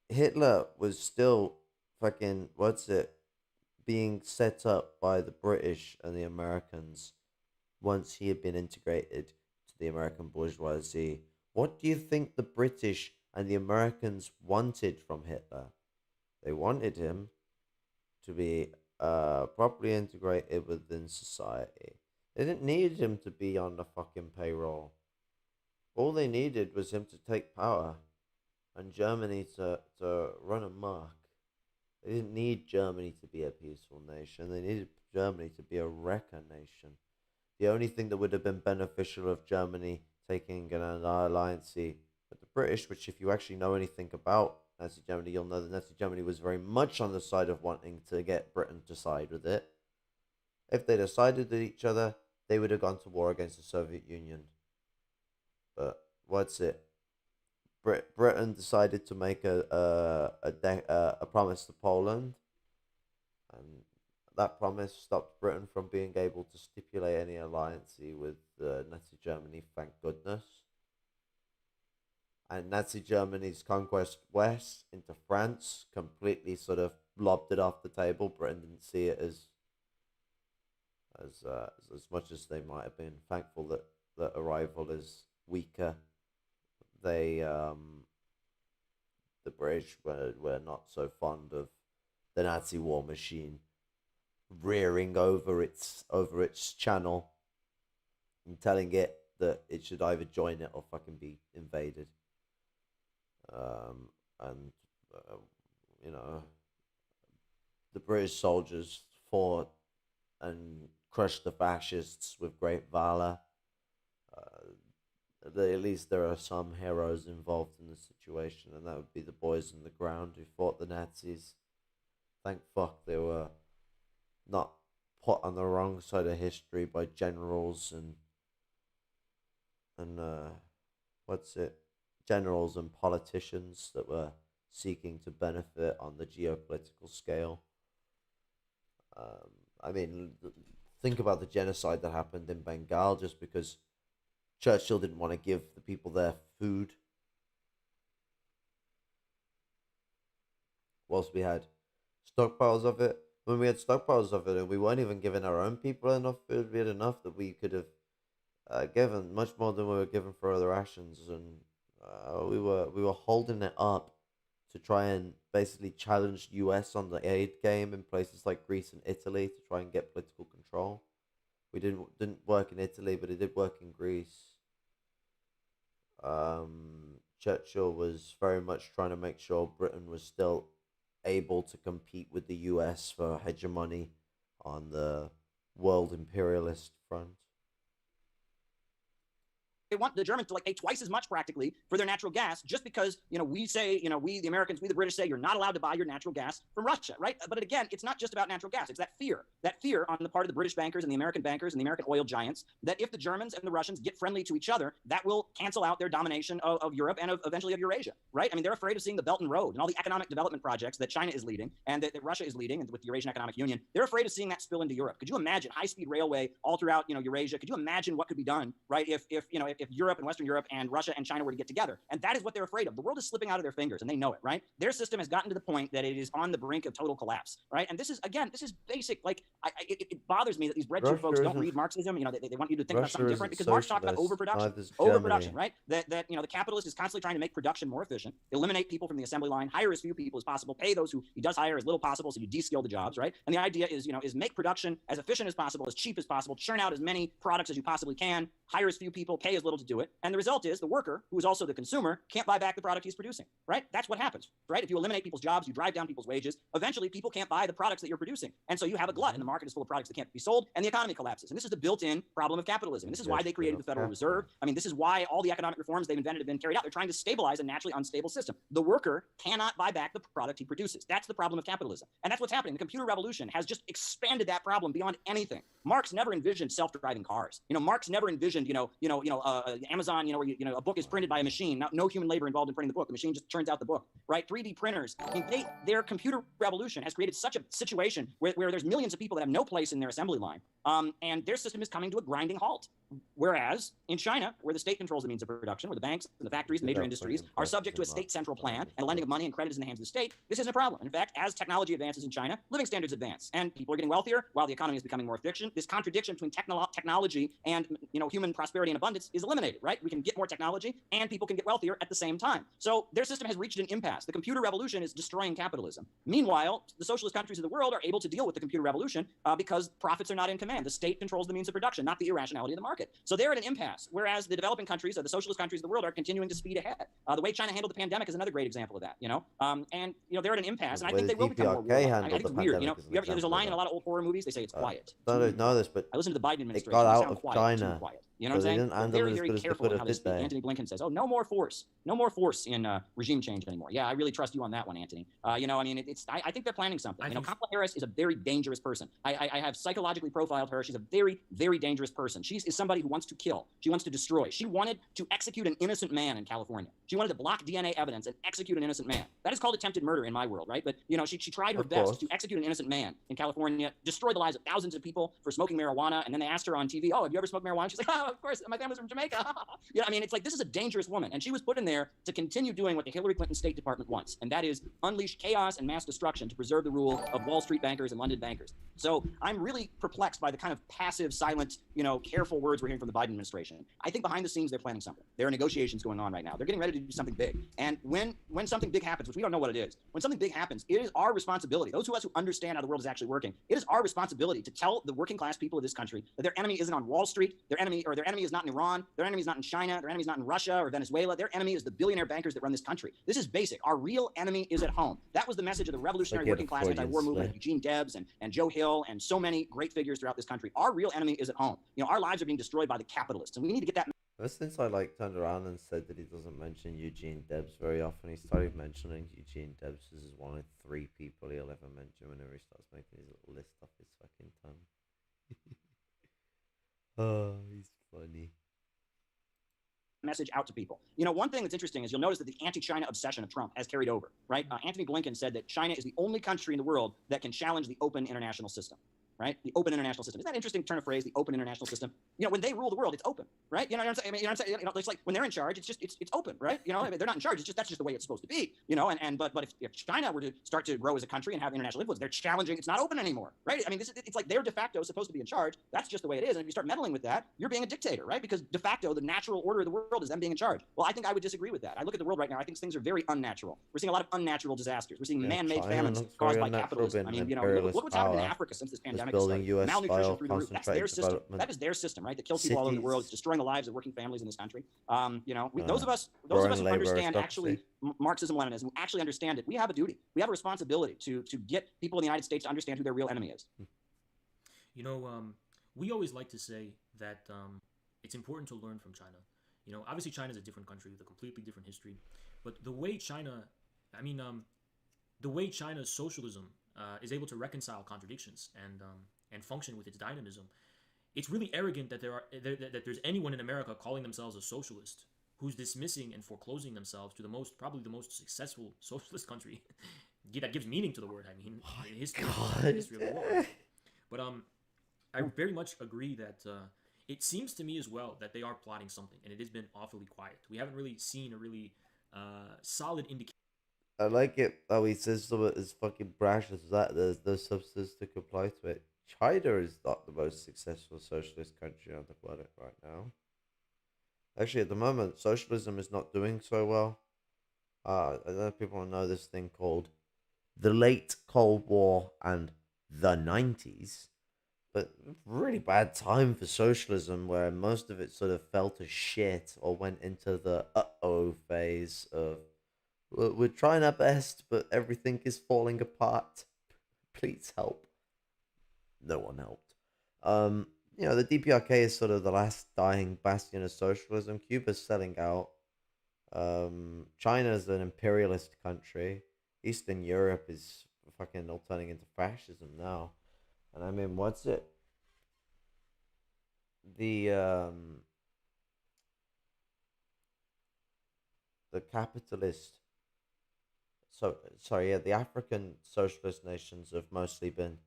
Hitler was still fucking, being set up by the British and the Americans once he had been integrated to the American bourgeoisie. What do you think the British and the Americans wanted from Hitler? They wanted him to be properly integrated within society. They didn't need him to be on the fucking payroll. All they needed was him to take power and Germany to run amok. They didn't need Germany to be a peaceful nation. They needed Germany to be a wrecker nation. The only thing that would have been beneficial of Germany taking an alliance with the British, which if you actually know anything about Nazi Germany, you'll know that Nazi Germany was very much on the side of wanting to get Britain to side with it. If they decided with each other, they would have gone to war against the Soviet Union. But Britain decided to make a promise to Poland, and that promise stopped Britain from being able to stipulate any alliance with Nazi Germany, thank goodness. And Nazi Germany's conquest west into France completely sort of lobbed it off the table. Britain didn't see it as much as they might have been. Thankful that a rival is weaker. The British were not so fond of the Nazi war machine rearing over its channel and telling it that it should either join it or fucking be invaded. The British soldiers fought and crushed the fascists with great valor. At least there are some heroes involved in the situation, and that would be the boys on the ground who fought the Nazis. Thank fuck they were not put on the wrong side of history by generals and generals and politicians that were seeking to benefit on the geopolitical scale. I mean, think about the genocide that happened in Bengal just because Churchill didn't want to give the people there food, whilst we had stockpiles of it. When we had stockpiles of it, and we weren't even giving our own people enough food, we had enough that we could have given much more than we were given for other rations, and we were holding it up to try and basically challenge US on the aid game in places like Greece and Italy to try and get political control. We didn't work in Italy, but it did work in Greece. Churchill was very much trying to make sure Britain was still able to compete with the US for hegemony on the world imperialist front. They want the Germans to like pay twice as much practically for their natural gas just because, we say, we, the Americans, we, the British say you're not allowed to buy your natural gas from Russia, right? But again, it's not just about natural gas. It's that fear on the part of the British bankers and the American bankers and the American oil giants that if the Germans and the Russians get friendly to each other, that will cancel out their domination of Europe and eventually of Eurasia, right? I mean, they're afraid of seeing the Belt and Road and all the economic development projects that China is leading and that Russia is leading with the Eurasian Economic Union. They're afraid of seeing that spill into Europe. Could you imagine high-speed railway all throughout, Eurasia? Could you imagine what could be done, right? If Europe and Western Europe and Russia and China were to get together. And that is what they're afraid of. The world is slipping out of their fingers and they know it, right? Their system has gotten to the point that it is on the brink of total collapse, right? And this is basic. Like, it bothers me that these breadtube folks don't read Marxism. They want you to think about something different because Marx talked about overproduction, right? That the capitalist is constantly trying to make production more efficient, eliminate people from the assembly line, hire as few people as possible, pay those who he does hire as little possible, so you de-skill the jobs, right? And the idea is, is make production as efficient as possible, as cheap as possible, churn out as many products as you possibly can, hire as few people, pay as little to do it. And the result is the worker, who is also the consumer, can't buy back the product he's producing, right? That's what happens, right? If you eliminate people's jobs, you drive down people's wages, eventually people can't buy the products that you're producing. And so you have a glut, and the market is full of products that can't be sold, and the economy collapses. And this is the built-in problem of capitalism. And this is why they created the Federal Reserve. I mean, this is why all the economic reforms they've invented have been carried out. They're trying to stabilize a naturally unstable system. The worker cannot buy back the product he produces. That's the problem of capitalism. And that's what's happening. The computer revolution has just expanded that problem beyond anything. Marx never envisioned self-driving cars. Marx never envisioned, Amazon, where a book is printed by a machine, no human labor involved in printing the book. The machine just turns out the book, right? 3D printers. I mean, their computer revolution has created such a situation where there's millions of people that have no place in their assembly line, and their system is coming to a grinding halt. Whereas in China, where the state controls the means of production, where the banks and the factories and major industries are subject to a state central plan and lending of money and credit is in the hands of the state, this isn't a problem. In fact, as technology advances in China, living standards advance, and people are getting wealthier while the economy is becoming more efficient. This contradiction between technology and human prosperity and abundance is eliminated, right? We can get more technology and people can get wealthier at the same time. So their system has reached an impasse. The computer revolution is destroying capitalism. Meanwhile, the socialist countries of the world are able to deal with the computer revolution because profits are not in command. The state controls the means of production, not the irrationality of the market. So they're at an impasse, whereas the developing countries, or the socialist countries of the world, are continuing to speed ahead. The way China handled the pandemic is another great example of that. And they're at an impasse, and I think they will become more warlike. I think it's weird. There's a line in a lot of old horror movies. They say it's quiet. I don't know this, but I listen to the Biden administration. it got out sound of quiet, China. too quiet. You know what I'm saying? They're very, very careful in how they speak. They? Antony Blinken says, "Oh, no more force in regime change anymore." Yeah, I really trust you on that one, Antony. I think they're planning something. Kamala Harris is a very dangerous person. I have psychologically profiled her. She's a very, very dangerous person. She is somebody who wants to kill. She wants to destroy. She wanted to execute an innocent man in California. She wanted to block DNA evidence and execute an innocent man. That is called attempted murder in my world, right? But she tried her best to execute an innocent man in California, destroy the lives of thousands of people for smoking marijuana, and then they asked her on TV, "Oh, have you ever smoked marijuana?" She's like, "Oh, of course, my family's from Jamaica." It's like, this is a dangerous woman, and she was put in there to continue doing what the Hillary Clinton State Department wants, and that is unleash chaos and mass destruction to preserve the rule of Wall Street bankers and London bankers. So I'm really perplexed by the kind of passive, silent, careful words we're hearing from the Biden administration. I think behind the scenes they're planning something. There are negotiations going on right now. They're getting ready to do something big, and when something big happens, which we don't know what it is, when something big happens, it is our responsibility. Those of us who understand how the world is actually working, it is our responsibility to tell the working class people of this country that their enemy isn't on Wall Street, their enemy is not in Iran, their enemy is not in China, their enemy is not in Russia or Venezuela. Their enemy is the billionaire bankers that run this country. This is basic. Our real enemy is at home. That was the message of the revolutionary working class anti-war movement of Eugene Debs and Joe Hill and so many great figures throughout this country. Our real enemy is at home. Our lives are being destroyed by the capitalists, and we need to get that. Ever since I turned around and said that he doesn't mention Eugene Debs very often, he started mentioning Eugene Debs as one of 3 people he'll ever mention whenever he starts making his little list off his fucking tongue. Oh, he's funny. message out to people. You know, one thing that's interesting is you'll notice that the anti-China obsession of Trump has carried over, right? Anthony Blinken said that China is the only country in the world that can challenge the open international system. Right? The open international system. Isn't that an interesting turn of phrase, the open international system? You know, when they rule the world, it's open, right? You know what I'm saying? I mean, you know what I'm saying? You know, it's like when they're in charge, it's just, it's open, right? You know, I mean, they're not in charge. It's just, that's just the way it's supposed to be, you know? But if China were to start to grow as a country and have international influence, they're challenging, it's not open anymore, right? I mean, it's like they're de facto supposed to be in charge. That's just the way it is. And if you start meddling with that, you're being a dictator, right? Because de facto, the natural order of the world is them being in charge. Well, I think I would disagree with that. I look at the world right now, I think things are very unnatural. We're seeing a lot of unnatural disasters. We're seeing man-made famines caused by capitalism. I mean, you know, look what's happened in Africa since this pandemic started. Malnutrition through the roof. That's their system. That is their system, right? That kills people all over the world. It's destroying the lives of working families in this country. You know, those of us who understand actually Marxism, Leninism, who actually understand it, we have a duty. We have a responsibility to get people in the United States to understand who their real enemy is. You know, we always like to say that it's important to learn from China. You know, obviously China is a different country with a completely different history, but the way China's socialism is able to reconcile contradictions and function with its dynamism, it's really arrogant that there's anyone in America calling themselves a socialist who's dismissing and foreclosing themselves to probably the most successful socialist country that gives meaning to the word. I mean, in history of the world. But I very much agree that it seems to me as well that they are plotting something, and it has been awfully quiet. We haven't really seen a really solid indication. I like it how he says something as fucking brash as that. There's no substance to comply to it. China is not the most successful socialist country on the planet right now. Actually, at the moment, socialism is not doing so well. I don't know if people know this thing called the late Cold War and the 90s, but really bad time for socialism where most of it sort of fell to shit or went into the uh-oh phase of we're trying our best, but everything is falling apart. Please help. No one helped. You know, the DPRK is sort of the last dying bastion of socialism. Cuba's selling out. China's an imperialist country. Eastern Europe is fucking all turning into fascism now. And I mean, what's it? The capitalist. The African socialist nations have mostly been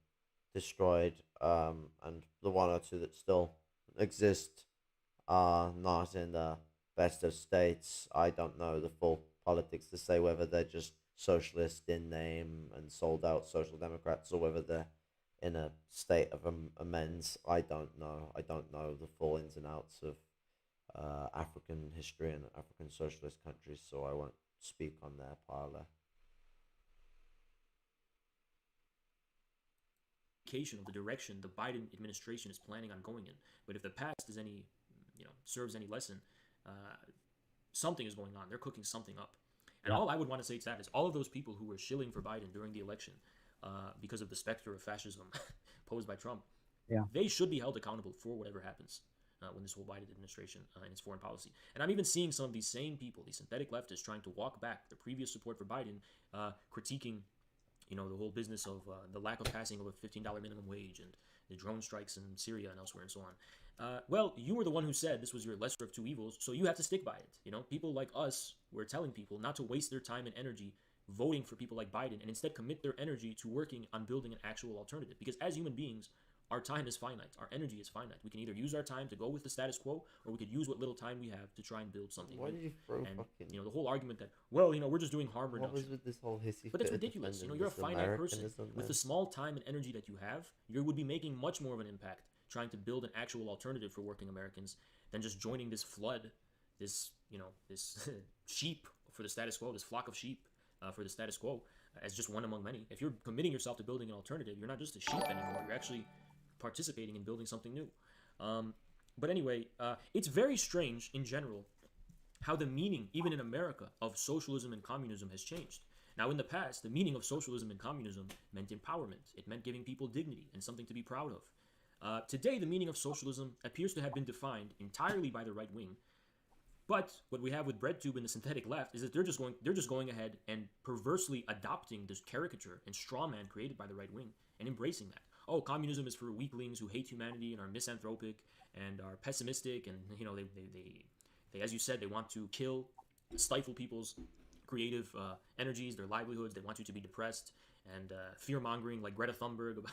destroyed, and the one or two that still exist are not in the best of states. I don't know the full politics to say whether they're just socialist in name and sold out social democrats or whether they're in a state of amends. I don't know. I don't know the full ins and outs of African history and African socialist countries, so I won't speak on their parlor. Of the direction the Biden administration is planning on going in. But if the past is any, serves any lesson, something is going on. They're cooking something up. And all I would want to say to that is all of those people who were shilling for Biden during the election because of the specter of fascism posed by Trump, they should be held accountable for whatever happens when this whole Biden administration and its foreign policy. And I'm even seeing some of these same people, these synthetic leftists, trying to walk back the previous support for Biden, critiquing the whole business of the lack of passing of a $15 minimum wage and the drone strikes in Syria and elsewhere and so on. Well, you were the one who said this was your lesser of two evils, so you have to stick by it. People like us, we're telling people not to waste their time and energy voting for people like Biden and instead commit their energy to working on building an actual alternative. Because as human beings, our time is finite. Our energy is finite. We can either use our time to go with the status quo, or we could use what little time we have to try and build something. Why did you throw fucking... the whole argument that, we're just doing harm reduction. What was with this whole hissy? But that's ridiculous. You're a finite person. With the small time and energy that you have, you would be making much more of an impact trying to build an actual alternative for working Americans than just joining this flood, this sheep for the status quo, this flock of sheep for the status quo as just one among many. If you're committing yourself to building an alternative, you're not just a sheep anymore. You're actually participating in building something new. But anyway, it's very strange in general how the meaning, even in America, of socialism and communism has changed. Now, in the past, the meaning of socialism and communism meant empowerment. It meant giving people dignity and something to be proud of. Today, the meaning of socialism appears to have been defined entirely by the right wing. But what we have with BreadTube and the synthetic left is that they're just going ahead and perversely adopting this caricature and straw man created by the right wing and embracing that. Oh, communism is for weaklings who hate humanity and are misanthropic and are pessimistic, and as you said, they want to kill, stifle people's creative energies, their livelihoods. They want you to be depressed and fear-mongering like Greta Thunberg about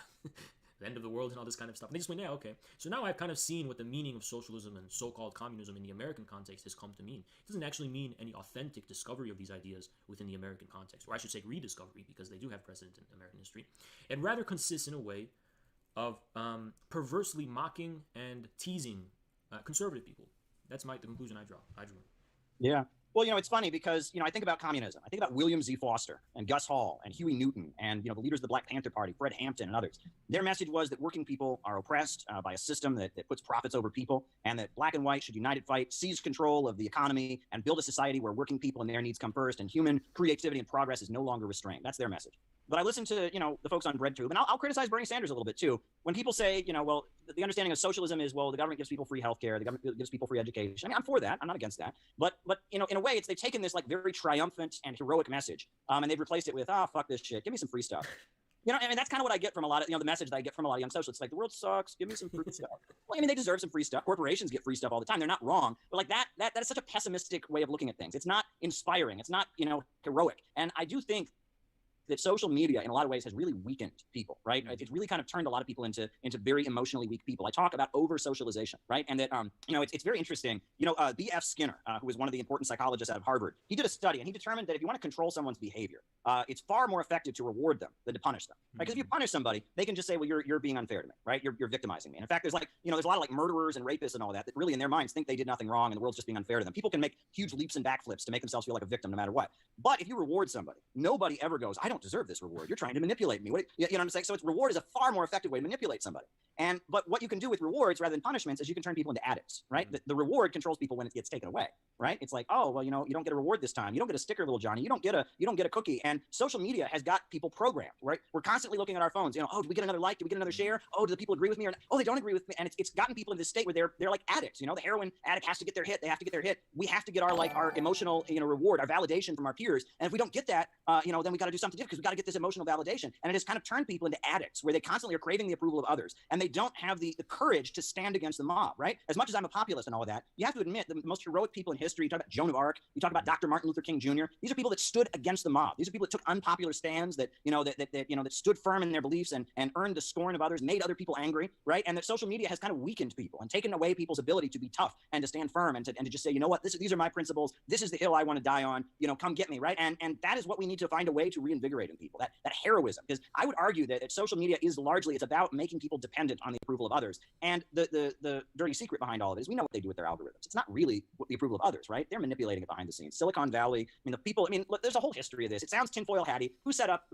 the end of the world and all this kind of stuff. And they just went, yeah, okay. So now I've kind of seen what the meaning of socialism and so-called communism in the American context has come to mean. It doesn't actually mean any authentic discovery of these ideas within the American context, or I should say rediscovery, because they do have precedent in American history. It rather consists in a way of perversely mocking and teasing conservative people. That's the conclusion I drew. Yeah. Well, it's funny because, I think about communism. I think about William Z. Foster and Gus Hall and Huey Newton and, the leaders of the Black Panther Party, Fred Hampton and others. Their message was that working people are oppressed by a system that puts profits over people, and that black and white should united fight, seize control of the economy, and build a society where working people and their needs come first, and human creativity and progress is no longer restrained. That's their message. But I listen to, the folks on BreadTube, and I'll criticize Bernie Sanders a little bit too. When people say, well, the understanding of socialism is, well, the government gives people free healthcare, the government gives people free education. I mean, I'm for that. I'm not against that. But in a way, they've taken this like very triumphant and heroic message, and they've replaced it with, fuck this shit, give me some free stuff. I mean, that's kind of what I get from a lot of, the message that I get from a lot of young socialists. Like, the world sucks, give me some free stuff. Well, I mean, they deserve some free stuff. Corporations get free stuff all the time. They're not wrong. But like that is such a pessimistic way of looking at things. It's not inspiring. It's not, heroic. And I do think that social media in a lot of ways has really weakened people, right? It's really kind of turned a lot of people into very emotionally weak people. I talk about over socialization, right? And that it's very interesting. B.F. Skinner, who was one of the important psychologists out of Harvard, he did a study and he determined that if you want to control someone's behavior, it's far more effective to reward them than to punish them. Right? Because if you punish somebody, they can just say, well, you're being unfair to me, right? You're victimizing me. And in fact, there's there's a lot of like murderers and rapists and all that really in their minds think they did nothing wrong and the world's just being unfair to them. People can make huge leaps and backflips to make themselves feel like a victim no matter what. But if you reward somebody, nobody ever goes, I don't deserve this reward. You're trying to manipulate me. You know what I'm saying? So reward is a far more effective way to manipulate somebody. But what you can do with rewards rather than punishments is you can turn people into addicts, right? The reward controls people when it gets taken away, right? It's like, oh, well, you don't get a reward this time. You don't get a sticker, little Johnny. You don't get a cookie. And social media has got people programmed, right? We're constantly looking at our phones. Oh, do we get another like? Do we get another share? Oh, do the people agree with me? Or oh, they don't agree with me. And it's gotten people in this state where they're like addicts. The heroin addict has to get their hit. They have to get their hit. We have to get our emotional reward, our validation from our peers. And if we don't get that, then we got to do something different because we got to get this emotional validation. And it has kind of turned people into addicts where they constantly are craving the approval of others, and they don't have the courage to stand against the mob, right? As much as I'm a populist and all of that, you have to admit the most heroic people in history, you talk about Joan of Arc, you talk about Dr. Martin Luther King Jr., these are people that stood against the mob. These are people that took unpopular stands, that stood firm in their beliefs and earned the scorn of others, made other people angry, right? And that social media has kind of weakened people and taken away people's ability to be tough and to stand firm and to just say, you know what, these are my principles, this is the hill I want to die on, come get me, right? And that is what we need to find a way to reinvigorate in people, that heroism. Because I would argue that social media is largely, it's about making people dependent on the approval of others. And the dirty secret behind all of it is we know what they do with their algorithms. It's not really the approval of others, right? They're manipulating it behind the scenes. Silicon Valley, look, there's a whole history of this. It sounds tinfoil hatty. Who set up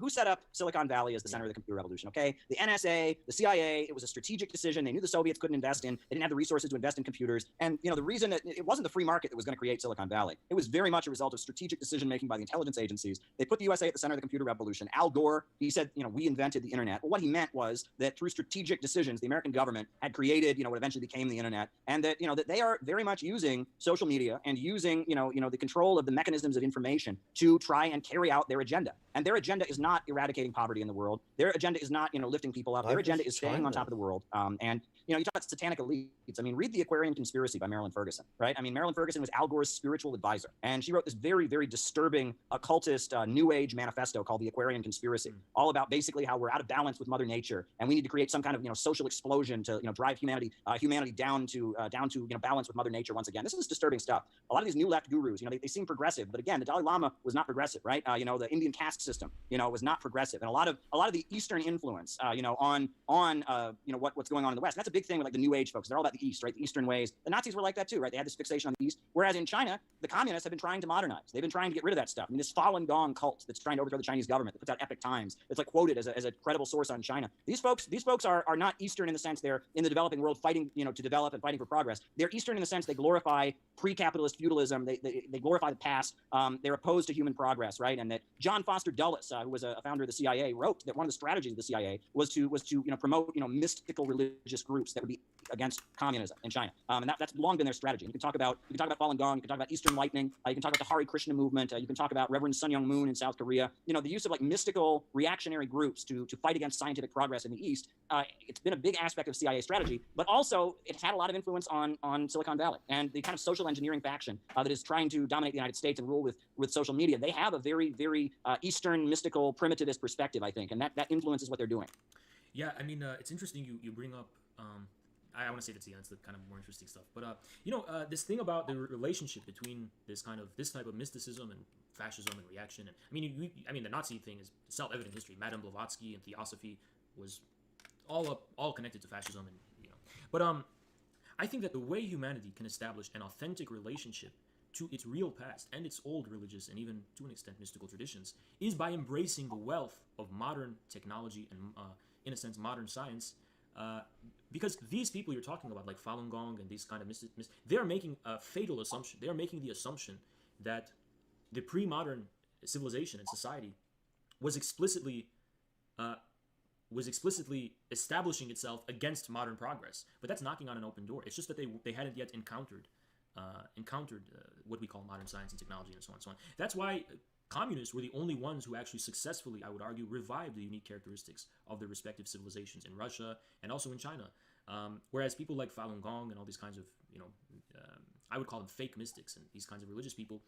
Silicon Valley as the center of the computer revolution, okay? The NSA, the CIA, it was a strategic decision. They knew the Soviets couldn't invest in, they didn't have the resources to invest in computers. And the reason that it wasn't the free market that was going to create Silicon Valley. It was very much a result of strategic decision-making by the intelligence agencies. They put the USA at the center of the computer revolution. Al Gore, he said, we invented the internet. Well, what he meant was that through strategic decisions, the American government had created, what eventually became the internet, and that, that they are very much using social media and using, the control of the mechanisms of information to try and carry out their agenda. And their agenda is not eradicating poverty in the world. Their agenda is not, lifting people up. Their agenda is staying on top of the world. And you talk about satanic elites. Read The Aquarian Conspiracy by Marilyn Ferguson, right? Marilyn Ferguson was Al Gore's spiritual advisor. And she wrote this very, very disturbing occultist New Age manifesto called The Aquarian Conspiracy, all about basically how we're out of balance with Mother Nature and we need to create some kind of, social explosion to, drive humanity down to balance with Mother Nature once again. This is disturbing stuff. A lot of these new left gurus, they seem progressive, but again, the Dalai Lama was not progressive, right? The Indian caste system, was not progressive. And a lot of the Eastern influence, on what's going on in the West. And that's a big thing with like the New Age folks. They're all about the East, right? The Eastern ways. The Nazis were like that too, right? They had this fixation on the East. Whereas in China, the communists have been trying to modernize. They've been trying to get rid of that stuff. This Falun Gong cult that's trying to overthrow the Chinese government, that puts out Epic Times, that's like quoted as a credible source on China. These folks are not Eastern in the sense they're in the developing world fighting, to develop and fighting for progress. They're Eastern in the sense they glorify pre-capitalist feudalism. They glorify the past. They're opposed to human progress, right? And that John Foster Dulles, who was a founder of the CIA, wrote that one of the strategies of the CIA was to promote mystical religious groups that would be against communism in China. And that's long been their strategy. You can talk about Falun Gong, you can talk about Eastern Lightning, you can talk about the Hare Krishna movement, you can talk about Reverend Sun Myung Moon in South Korea. The use of like mystical reactionary groups to fight against scientific progress in the East. It's been a big aspect of CIA strategy, but also it's had a lot of influence on Silicon Valley and the kind of social engineering faction that is trying to dominate the United States and rule with social media. They have a very, very Eastern, mystical, primitivist perspective, I think, and that influences what they're doing. Yeah, I mean, it's interesting you bring up. I want to say that's the kind of more interesting stuff. But this thing about the relationship between this type of mysticism and fascism and reaction. And I mean, the Nazi thing is self-evident history. Madame Blavatsky and Theosophy was all connected to fascism, and But I think that the way humanity can establish an authentic relationship to its real past and its old religious and even to an extent mystical traditions is by embracing the wealth of modern technology and, in a sense, modern science. Because these people you're talking about, like Falun Gong and these kind of they're making a fatal assumption. They are making the assumption that the pre-modern civilization and society was explicitly establishing itself against modern progress. But that's knocking on an open door. It's just that they hadn't yet encountered what we call modern science and technology and so on and so on. That's why communists were the only ones who actually successfully, I would argue, revived the unique characteristics of their respective civilizations in Russia and also in China. Whereas people like Falun Gong and all these kinds of, I would call them fake mystics and these kinds of religious people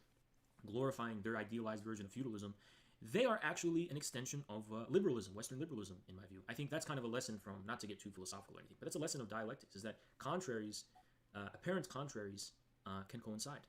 glorifying their idealized version of feudalism, they are actually an extension of liberalism, Western liberalism, in my view. I think that's kind of a lesson from, not to get too philosophical or anything, but that's a lesson of dialectics, is that apparent contraries can coincide.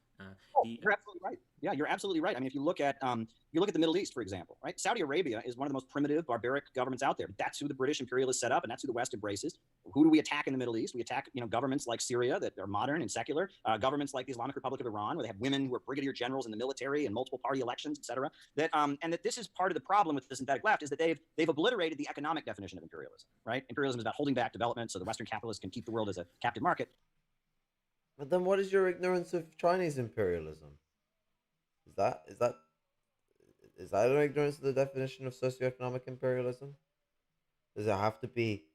You're absolutely right. Yeah, you're absolutely right. I mean, if you look at the Middle East, for example, right? Saudi Arabia is one of the most primitive, barbaric governments out there. That's who the British imperialists set up, and that's who the West embraces. Who do we attack in the Middle East? We attack, governments like Syria that are modern and secular, governments like the Islamic Republic of Iran, where they have women who are brigadier generals in the military and multiple party elections, et cetera. And that this is part of the problem with the synthetic left, is that they've obliterated the economic definition of imperialism, right? Imperialism is about holding back development so the Western capitalists can keep the world as a captive market. But then, what is your ignorance of Chinese imperialism? Is that an ignorance of the definition of socioeconomic imperialism? Does it have to be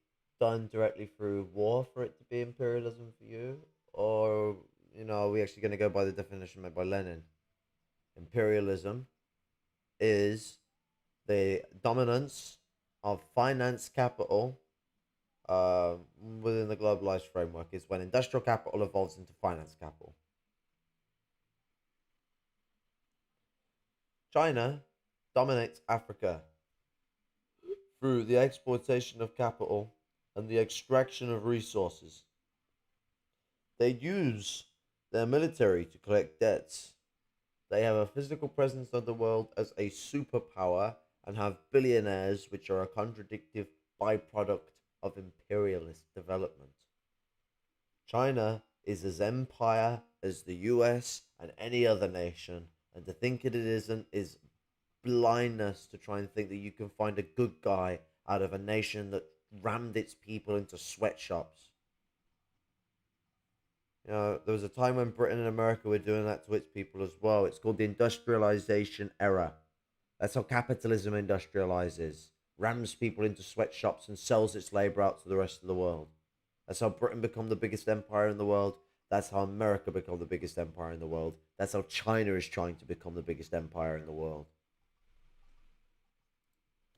done directly through war for it to be imperialism for you, or are we actually going to go by the definition made by Lenin? Imperialism is the dominance of finance capital within the globalized framework. Is when industrial capital evolves into finance capital. China dominates Africa through the exploitation of capital and the extraction of resources. They use their military to collect debts. They have a physical presence of the world as a superpower and have billionaires, which are a contradictive byproduct of imperialist development. China is as empire as the US and any other nation, and to think it isn't is blindness to try and think that you can find a good guy out of a nation that rammed its people into sweatshops. There was a time when Britain and America were doing that to its people as well. It's called the industrialization era. That's how capitalism industrializes. Rams people into sweatshops and sells its labor out to the rest of the world. That's how Britain became the biggest empire in the world. That's how America became the biggest empire in the world. That's how China is trying to become the biggest empire in the world.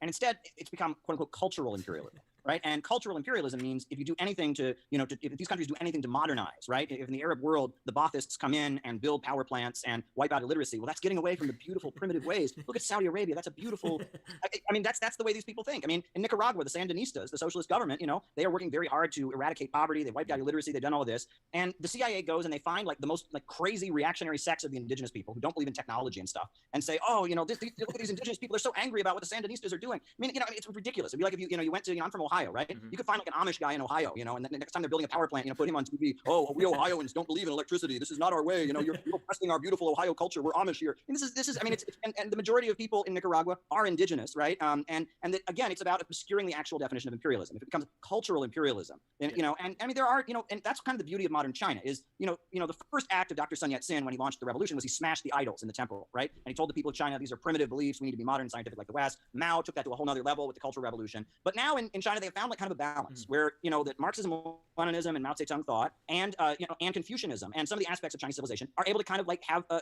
And instead, it's become, quote unquote, cultural imperialism, right? And cultural imperialism means if you do anything to, if these countries do anything to modernize, right? If in the Arab world, the Baathists come in and build power plants and wipe out illiteracy, well, that's getting away from the beautiful, primitive ways. Look at Saudi Arabia. That's a beautiful, I mean, that's the way these people think. I mean, in Nicaragua, the Sandinistas, the socialist government, they are working very hard to eradicate poverty. They wiped out illiteracy. They've done all of this. And the CIA goes and they find like the most like crazy reactionary sects of the indigenous people who don't believe in technology and stuff and say, oh, look at these indigenous people. They're so angry about what the Sandinistas are doing. I mean, it's ridiculous. It'd be like if you went to, I'm from Ohio, right? Mm-hmm. You could find like an Amish guy in Ohio, and the next time they're building a power plant, put him on TV. Oh, we Ohioans don't believe in electricity. This is not our way. You're oppressing our beautiful Ohio culture. We're Amish here. And this is. I mean, and the majority of people in Nicaragua are indigenous, right? And that, again, it's about obscuring the actual definition of imperialism. If it becomes cultural imperialism, then and I mean there are, and that's kind of the beauty of modern China is, the first act of Dr. Sun Yat-sen when he launched the revolution was he smashed the idols in the temple, right? And he told the people of China, these are primitive beliefs. We need to be modern, scientific like the West. Mao took that to a whole nother level with the Cultural Revolution. But now in China, they found like kind of a balance where, that Marxism, Leninism, and Mao Zedong thought, and and Confucianism, and some of the aspects of Chinese civilization are able to kind of like have a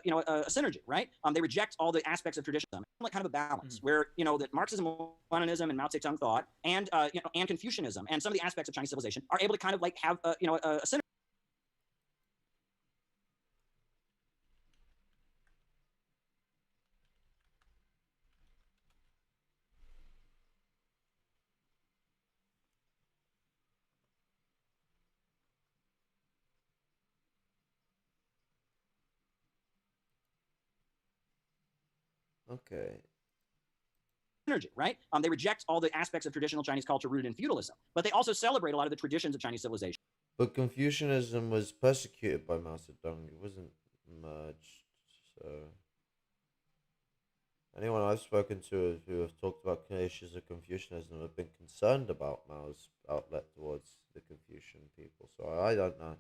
synergy, right? They reject all the aspects of traditionalism, like kind of a balance where, that Marxism, Leninism, and Mao Zedong thought, and and Confucianism, and some of the aspects of Chinese civilization are able to kind of like have a synergy. Okay. Synergy, right? They reject all the aspects of traditional Chinese culture rooted in feudalism, but they also celebrate a lot of the traditions of Chinese civilization. But Confucianism was persecuted by Mao Zedong. It wasn't merged. So anyone I've spoken to who have talked about issues of Confucianism have been concerned about Mao's outlet towards the Confucian people. So I don't know.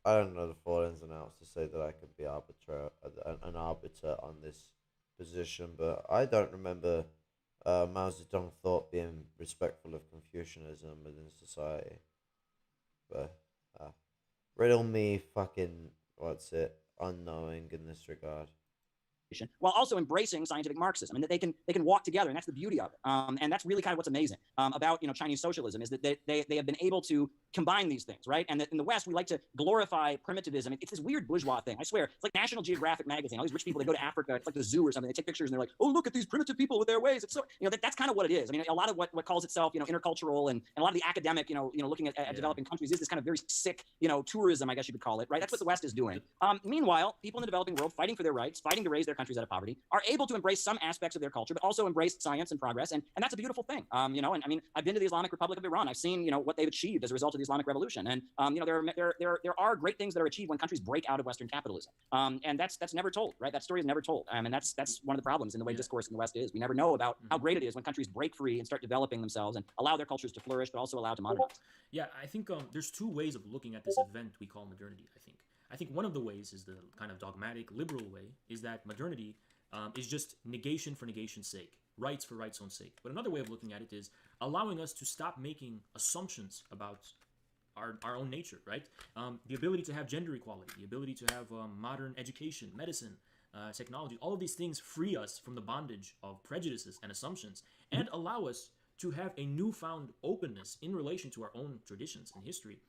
I don't know the full ins and outs to say that I can be an arbiter on this position, but I don't remember Mao Zedong thought being respectful of Confucianism within society. But riddle me fucking unknowing in this regard. While also embracing scientific Marxism, and that they can walk together, and that's the beauty of it. And that's really kind of what's amazing about Chinese socialism is that they have been able to combine these things, right? And that in the West we like to glorify primitivism. It's this weird bourgeois thing. I swear, it's like National Geographic magazine. All these rich people, they go to Africa, it's like the zoo or something. They take pictures and they're like, oh, look at these primitive people with their ways. It's so that's kind of what it is. I mean, a lot of what calls itself intercultural and a lot of the academic looking at developing countries is this kind of very sick tourism, I guess you could call it, right? That's what the West is doing. Meanwhile, people in the developing world fighting for their rights, fighting to raise their countries out of poverty, are able to embrace some aspects of their culture, but also embrace science and progress, and that's a beautiful thing. And I mean, I've been to the Islamic Republic of Iran. I've seen what they've achieved as a result of the Islamic Revolution, and there are great things that are achieved when countries break out of Western capitalism, and that's never told, right? That story is never told, and that's one of the problems in the way discourse in the West is. We never know about how great it is when countries break free and start developing themselves and allow their cultures to flourish, but also allow to modernize. Yeah, I think there's two ways of looking at this event we call modernity. I think one of the ways is the kind of dogmatic liberal way, is that modernity is just negation for negation's sake, rights for rights' own sake. But another way of looking at it is allowing us to stop making assumptions about our own nature, right? The ability to have gender equality, the ability to have modern education, medicine, technology, all of these things free us from the bondage of prejudices and assumptions and allow us to have a newfound openness in relation to our own traditions and history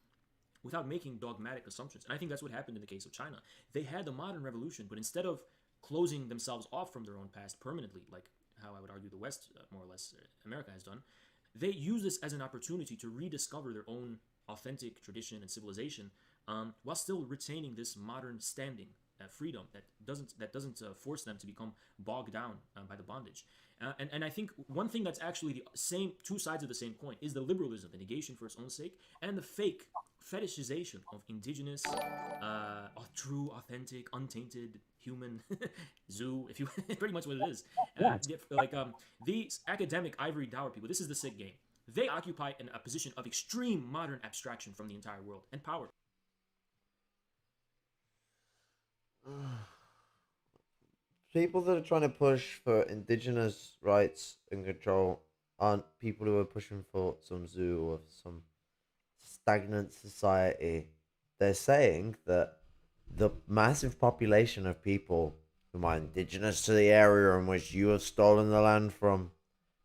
without making dogmatic assumptions. And I think that's what happened in the case of China. They had the modern revolution, but instead of closing themselves off from their own past permanently, like how I would argue the West, more or less, America has done, they use this as an opportunity to rediscover their own authentic tradition and civilization, while still retaining this modern standing, freedom that doesn't force them to become bogged down by the bondage. And I think one thing that's actually the same two sides of the same coin is the liberalism, the negation for its own sake, and the fake fetishization of indigenous, true, authentic, untainted human zoo, if you pretty much what it is. These academic ivory tower people, this is the sick game. They occupy a position of extreme modern abstraction from the entire world and power. People that are trying to push for indigenous rights and control aren't people who are pushing for some zoo or some stagnant society. They're saying that the massive population of people whom are indigenous to the area in which you have stolen the land from,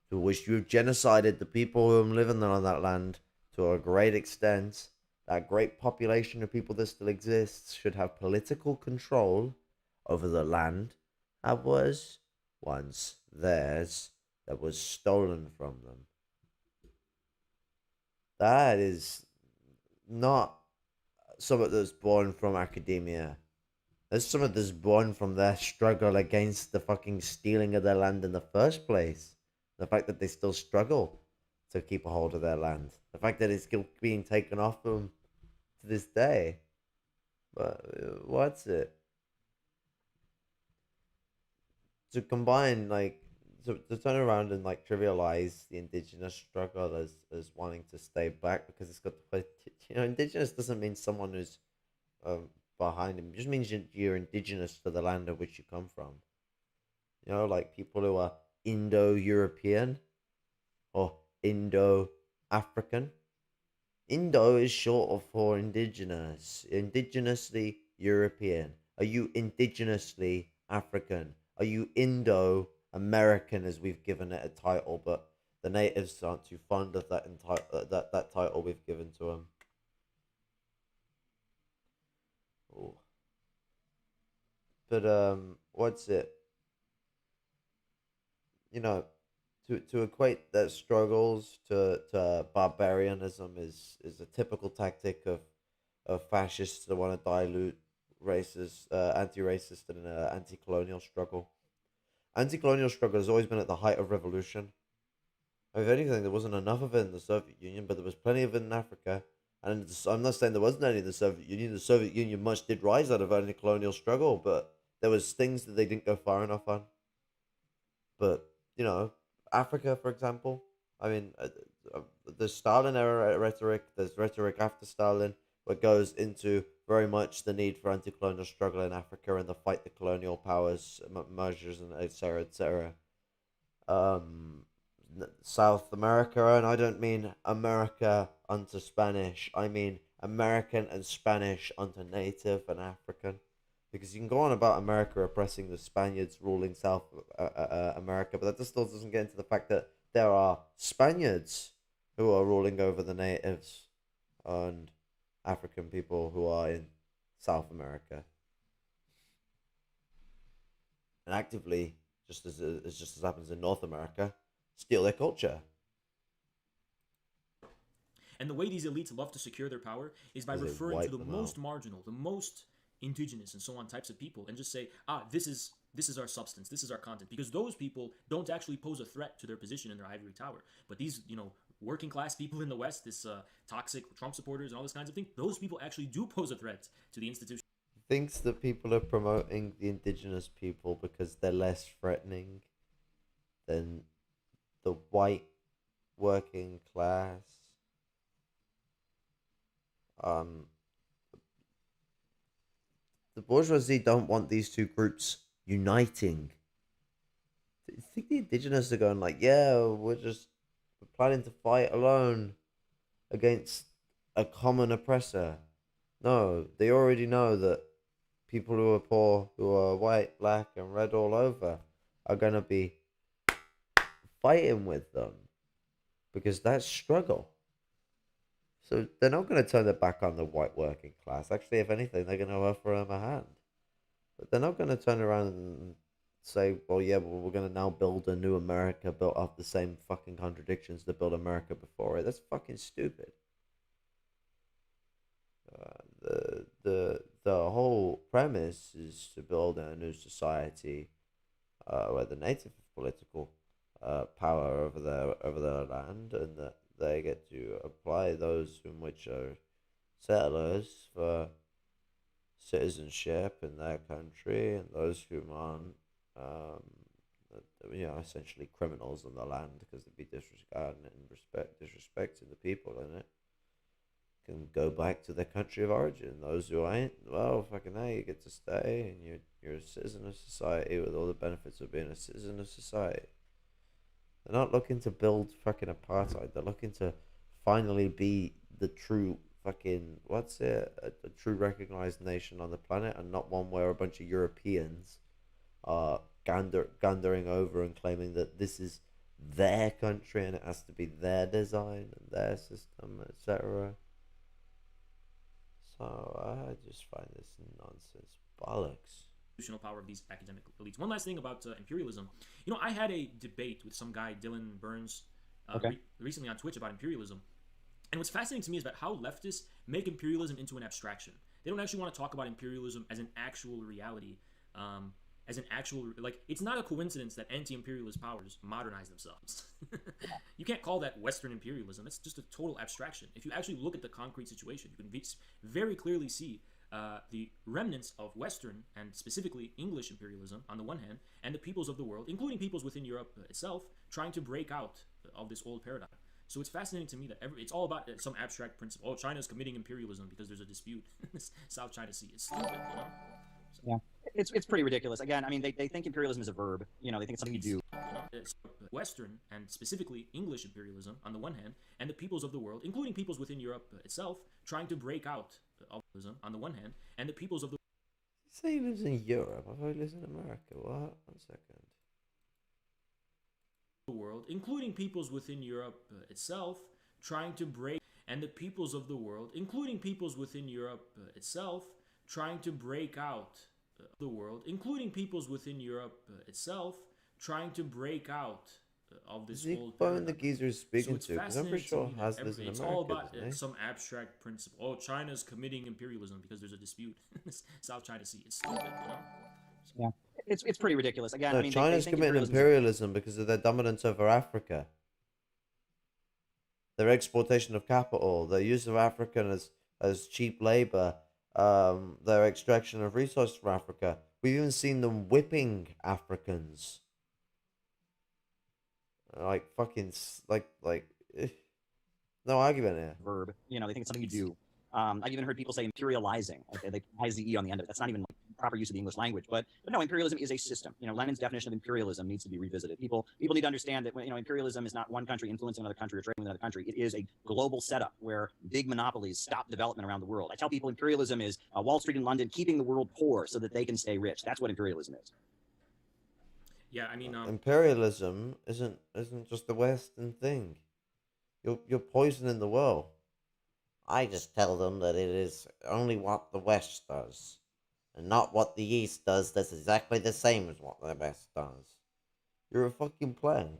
to which you've genocided the people who live on that land to a great extent, that great population of people that still exists should have political control over the land that was once theirs, that was stolen from them. That is not something that's born from academia. That's something that's born from their struggle against the fucking stealing of their land in the first place. The fact that they still struggle to keep a hold of their land. The fact that it's still being taken off them to this day. But what's it? To combine, to turn around and trivialize the indigenous struggle as wanting to stay back because it's got indigenous doesn't mean someone who's behind him. It just means you're indigenous to the land of which you come from. People who are Indo-European or Indo African. Indo is short for indigenous, indigenously European. Are you indigenously African? Are you Indo-American, as we've given it a title, but the natives aren't too fond of that title we've given to them. Ooh. But what's it? You know, to equate their struggles to barbarianism is a typical tactic of fascists that want to dilute racist, anti-racist and anti-colonial struggle. Anti-colonial struggle has always been at the height of revolution. If anything, there wasn't enough of it in the Soviet Union, but there was plenty of it in Africa. And I'm not saying there wasn't any in the Soviet Union. The Soviet Union much did rise out of anti-colonial struggle, but there was things that they didn't go far enough on. But you know, Africa, for example. I mean, the Stalin era rhetoric. There's rhetoric after Stalin, where it goes into very much the need for anti-colonial struggle in Africa and the fight the colonial powers measures and etc. etc. South America, and I don't mean America unto Spanish. I mean American and Spanish unto Native and African. Because you can go on about America oppressing the Spaniards ruling South America, but that just still doesn't get into the fact that there are Spaniards who are ruling over the natives and African people who are in South America, and actively, just as happens in North America, steal their culture. And the way these elites love to secure their power is by referring to the most marginal, the most indigenous and so on types of people, and just say, this is our substance, this is our content, because those people don't actually pose a threat to their position in their ivory tower. But these, working class people in the West, this toxic Trump supporters and all this kinds of thing, those people actually do pose a threat to the institution. Thinks that people are promoting the indigenous people because they're less threatening than the white working class. The bourgeoisie don't want these two groups uniting. I think the indigenous are going like, yeah, we're planning to fight alone against a common oppressor. No, they already know that people who are poor, who are white, black, and red all over, are going to be fighting with them because that's struggle. So they're not going to turn their back on the white working class. Actually, if anything, they're going to offer them a hand. But they're not going to turn around and say, well, we're going to now build a new America built off the same fucking contradictions that built America before it. That's fucking stupid. The whole premise is to build a new society where the native have political power over their land, and that they get to apply those in which are settlers for citizenship in their country, and those who aren't, essentially criminals on the land because they'd be disregarding it and disrespecting the people in it, can go back to their country of origin. Those who ain't, well, fucking hell, you get to stay, and you're a citizen of society with all the benefits of being a citizen of society. They're not looking to build fucking apartheid. They're looking to finally be the true fucking, a true recognized nation on the planet, and not one where a bunch of Europeans are gandering over and claiming that this is their country and it has to be their design and their system, etc. So I just find this nonsense bollocks. Power of these academic elites. One last thing about imperialism. I had a debate with some guy, Dylan Burns, recently on Twitch about imperialism. And what's fascinating to me is about how leftists make imperialism into an abstraction. They don't actually want to talk about imperialism as an actual reality, it's not a coincidence that anti-imperialist powers modernize themselves. You can't call that Western imperialism. It's just a total abstraction. If you actually look at the concrete situation, you can very clearly see the remnants of Western and specifically English imperialism on the one hand, and the peoples of the world, including peoples within Europe itself, trying to break out of this old paradigm. So it's fascinating to me that it's all about some abstract principle. Oh, China's committing imperialism because there's a dispute in the South China Sea. It's stupid, So, yeah, it's pretty ridiculous. Again, I mean, they think imperialism is a verb. They think it's something you do. Western and specifically English imperialism on the one hand, and the peoples of the world, including peoples within Europe itself, trying to break out of imperialism on the one hand, and the peoples of the You say he lives in Europe. I thought he lives in America. What? 1 second. world, including peoples within Europe itself, trying to break, and the peoples of the world, including peoples within Europe itself, trying to break out the world, including peoples within Europe itself, trying to break out of this Is he old phone the paradigm. geezer he's So speaking it's to? Because I'm pretty fascinating to sure me that Has lives in it's America, all about doesn't he? some abstract principle. Oh, China's committing imperialism because there's a dispute in South China Sea. It's stupid, you know? Yeah, it's pretty ridiculous. Again, No, I mean, they China's think committing imperialism is imperialism because of their dominance over Africa. Their exportation of capital, their use of African as cheap labor, their extraction of resources from Africa. We've even seen them whipping Africans. Like fucking no argument here. verb. You know, they think it's something you do. I've even heard people say imperializing. Okay, they IZE on the end of it. That's not even like proper use of the English language. But no, imperialism is a system. You know, Lenin's definition of imperialism needs to be revisited. People need to understand that imperialism is not one country influencing another country or trading with another country. It is a global setup where big monopolies stop development around the world. I tell people imperialism is Wall Street in London keeping the world poor so that they can stay rich. That's what imperialism is. Yeah, I mean, Imperialism isn't just the Western thing. You're poisoning the world. I just tell them that it is only what the West does, and not what the East does. That's exactly the same as what the West does. You're a fucking plank.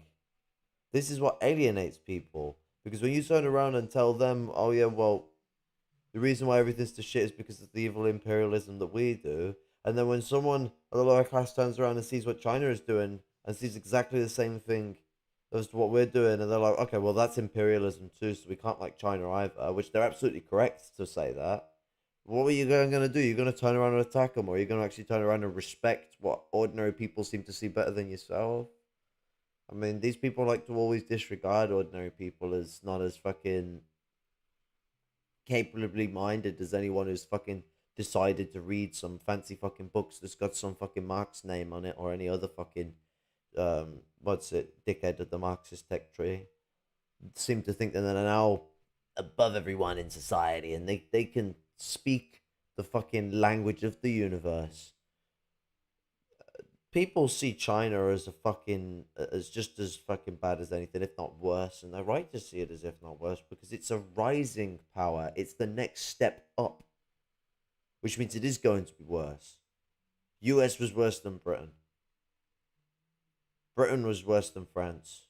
This is what alienates people. Because when you turn around and tell them, oh yeah, well, the reason why everything's to shit is because of the evil imperialism that we do. And then when someone of the lower class turns around and sees what China is doing and sees exactly the same thing as to what we're doing, and they're like, okay, well, that's imperialism too, so we can't like China either, which they're absolutely correct to say that. What are you going to do? You're going to turn around and attack them, or are you going to actually turn around and respect what ordinary people seem to see better than yourself? I mean, these people like to always disregard ordinary people as not as fucking capably minded as anyone who's fucking decided to read some fancy fucking books that's got some fucking Marx name on it, or any other fucking dickhead of the Marxist tech tree. Seem to think that they're now above everyone in society, and they can speak the fucking language of the universe. People see China as as just as fucking bad as anything, if not worse, and they're right to see it as if not worse, because it's a rising power. It's the next step up, which means it is going to be worse. US was worse than Britain. Britain was worse than France.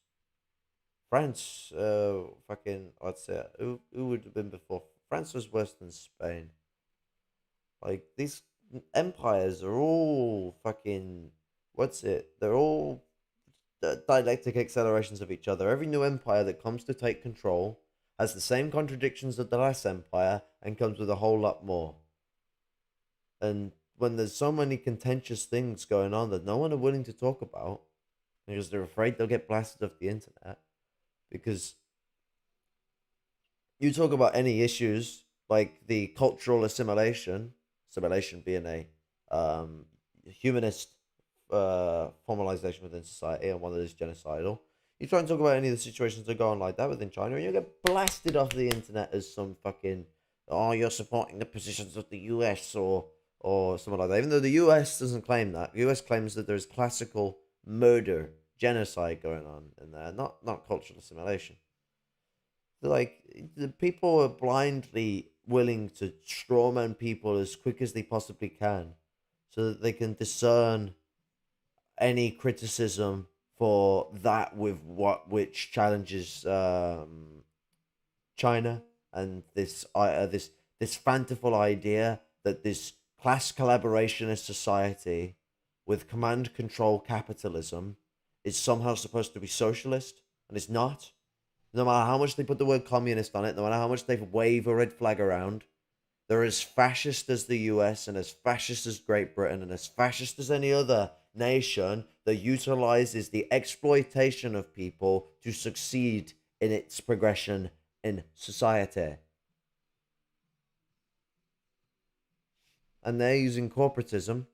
France, I'd say, who would have been before? France was worse than Spain. Like, these empires are all fucking, they're all dialectic accelerations of each other. Every new empire that comes to take control has the same contradictions of the last empire and comes with a whole lot more. And when there's so many contentious things going on that no one are willing to talk about, because they're afraid they'll get blasted off the internet, because you talk about any issues like the cultural assimilation being a humanist formalization within society and one that is genocidal. You try and talk about any of the situations that go on like that within China, and you get blasted off the internet as some fucking, oh, you're supporting the positions of the US or something like that. Even though the US doesn't claim that. The US claims that there's classical murder, genocide going on in there, not cultural assimilation. Like, the people are blindly willing to strawman people as quick as they possibly can so that they can discern any criticism for that which challenges China, and this fanciful idea that this class collaborationist society with command control capitalism is somehow supposed to be socialist, and it's not. No matter how much they put the word communist on it, no matter how much they wave a red flag around, they're as fascist as the US and as fascist as Great Britain and as fascist as any other nation that utilizes the exploitation of people to succeed in its progression in society. And they're using corporatism,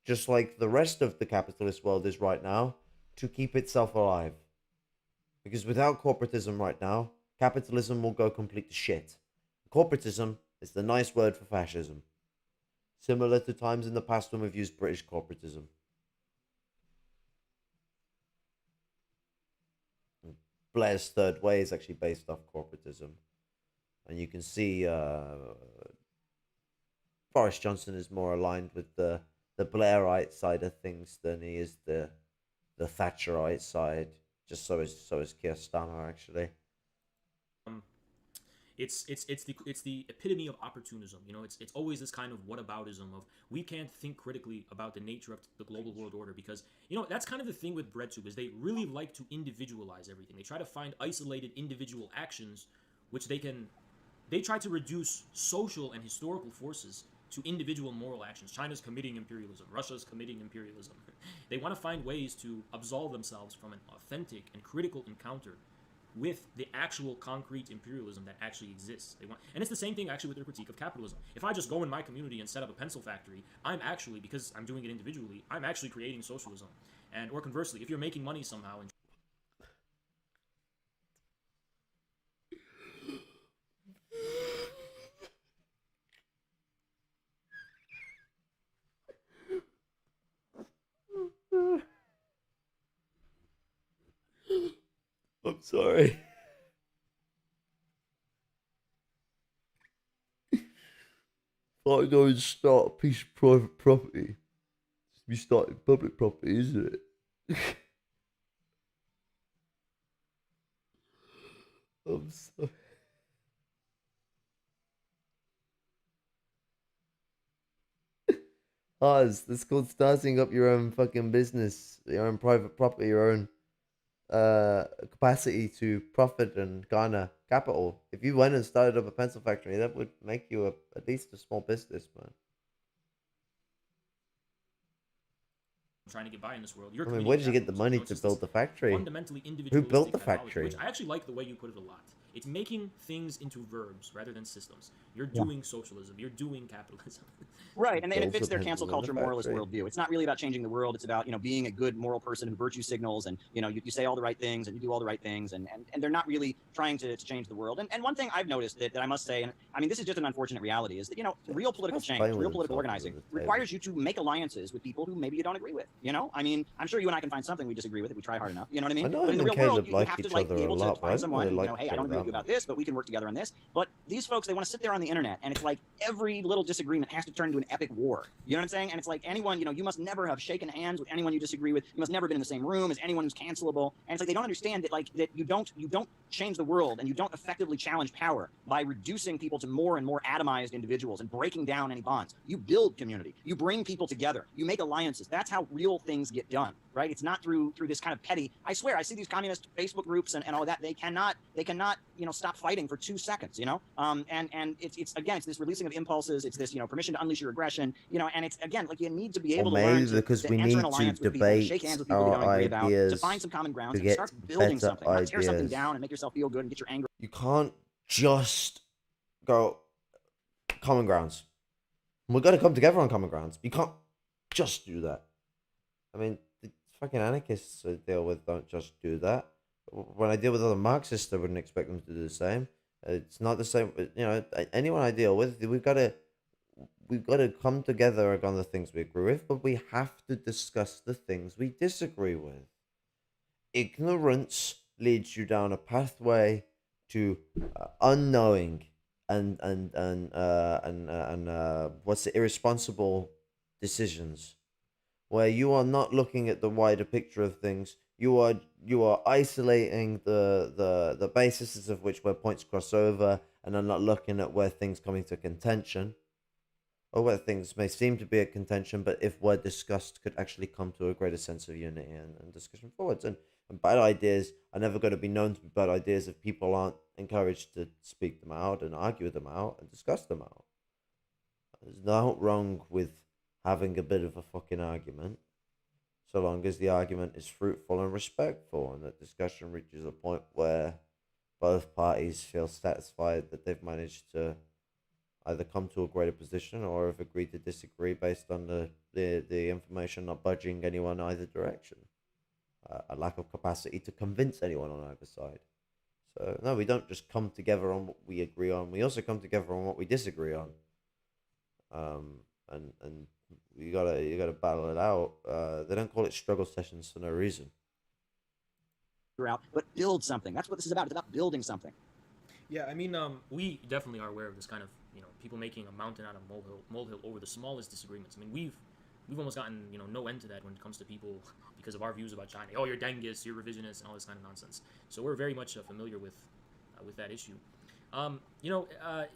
just like the rest of the capitalist world is right now, to keep itself alive. Because without corporatism right now, capitalism will go complete to shit. Corporatism is the nice word for fascism. Similar to times in the past when we've used British corporatism. Blair's Third Way is actually based off corporatism. And you can see Boris Johnson is more aligned with the Blairite side of things than he is the Thatcherite side. Just so is Keir Starmer, actually. It's the epitome of opportunism. You know, it's always this kind of whataboutism of we can't think critically about the nature of the global world order, because you know that's kind of the thing with BreadTube is they really like to individualize everything. They try to find isolated individual actions which they try to reduce social and historical forces to individual moral actions. China's committing imperialism. Russia's committing imperialism. They want to find ways to absolve themselves from an authentic and critical encounter with the actual concrete imperialism that actually exists. And it's the same thing actually with their critique of capitalism. If I just go in my community and set up a pencil factory, I'm actually, because I'm doing it individually, I'm actually creating socialism. And or conversely, if you're making money somehow and I'm sorry. If I go and start a piece of private property, it's to be starting public property, isn't it? I'm sorry. Oz, that's called starting up your own fucking business, your own private property, your own capacity to profit and garner capital. If you went and started up a pencil factory, that would make you at least a small business, man. trying to get by in this world, I mean, where did you get the money to build the factory? Fundamentally Who built the individualistic ideology, factory? which I actually like the way you put it a lot. It's making things into verbs rather than systems. You're doing socialism. You're doing capitalism. Right, and it Built fits the their pencil cancel in the culture moralist factory. worldview. It's not really about changing the world. It's about, you know, being a good moral person who virtue signals, and you know, you say all the right things and you do all the right things, and they're not really trying to change the world. And one thing I've noticed that I must say, and I mean this is just an unfortunate reality, is that, you know, real political That's change, fine real with political themselves organizing at the table. requires you to make alliances with people who maybe you don't agree with. You know, I mean, I'm sure you and I can find something we disagree with if we try hard enough. You know what I mean? I know But in the him real and world, Caleb you like have to each like other be a able lot, to but I find don't someone, really you like know, hey, each I don't other agree with you that about this, but we can work together on this. But these folks, they want to sit there on the internet, and it's like every little disagreement has to turn into an epic war. You know what I'm saying? And it's like anyone, you know, you must never have shaken hands with anyone you disagree with. You must never been in the same room as anyone who's cancelable. And it's like they don't understand that, like, that you don't change the world, and you don't effectively challenge power by reducing people to more and more atomized individuals and breaking down any bonds. You build community. You bring people together. You make alliances. That's how real things get done, right? It's not through this kind of petty. I swear, I see these communist Facebook groups and all of that. They cannot, you know, stop fighting for 2 seconds, you know? And it's again, it's this releasing of impulses. It's this, you know, permission to unleash your aggression, you know, and it's again, like, you need to be Or able to learn maybe because to we enter need an to alliance with people, to shake debate hands with people you don't our agree about, to ideas find some common grounds, to and get start building better something, not tear something ideas. down and make yourself feel good and get your anger. You can't just go common grounds. We're gonna come together on common grounds. You can't just do that. I mean, the fucking anarchists I deal with don't just do that. When I deal with other Marxists, I wouldn't expect them to do the same. It's not the same. You know, anyone I deal with, we've got to come together on the things we agree with, but we have to discuss the things we disagree with. Ignorance leads you down a pathway to unknowing and what's it, irresponsible decisions, where you are not looking at the wider picture of things. You are isolating the bases of which where points cross over, and are not looking at where things come into contention, or where things may seem to be at contention, but if were discussed, could actually come to a greater sense of unity and discussion forwards. And bad ideas are never going to be known to be bad ideas if people aren't encouraged to speak them out and argue them out and discuss them out. There's nothing wrong with having a bit of a fucking argument, so long as the argument is fruitful and respectful, and that discussion reaches a point where both parties feel satisfied that they've managed to either come to a greater position or have agreed to disagree based on the information not budging anyone either direction. a lack of capacity to convince anyone on either side. So no, we don't just come together on what we agree on. We also come together on what we disagree on. And you gotta battle it out. They don't call it struggle sessions for no reason. Out, but build something. That's what this is about. It's about building something. Yeah, I mean, we definitely are aware of this kind of, people making a mountain out of molehill over the smallest disagreements. I mean, we've almost gotten, no end to that when it comes to people because of our views about China. Oh, you're Dengus, you're revisionist, and all this kind of nonsense. So we're very much familiar with that issue.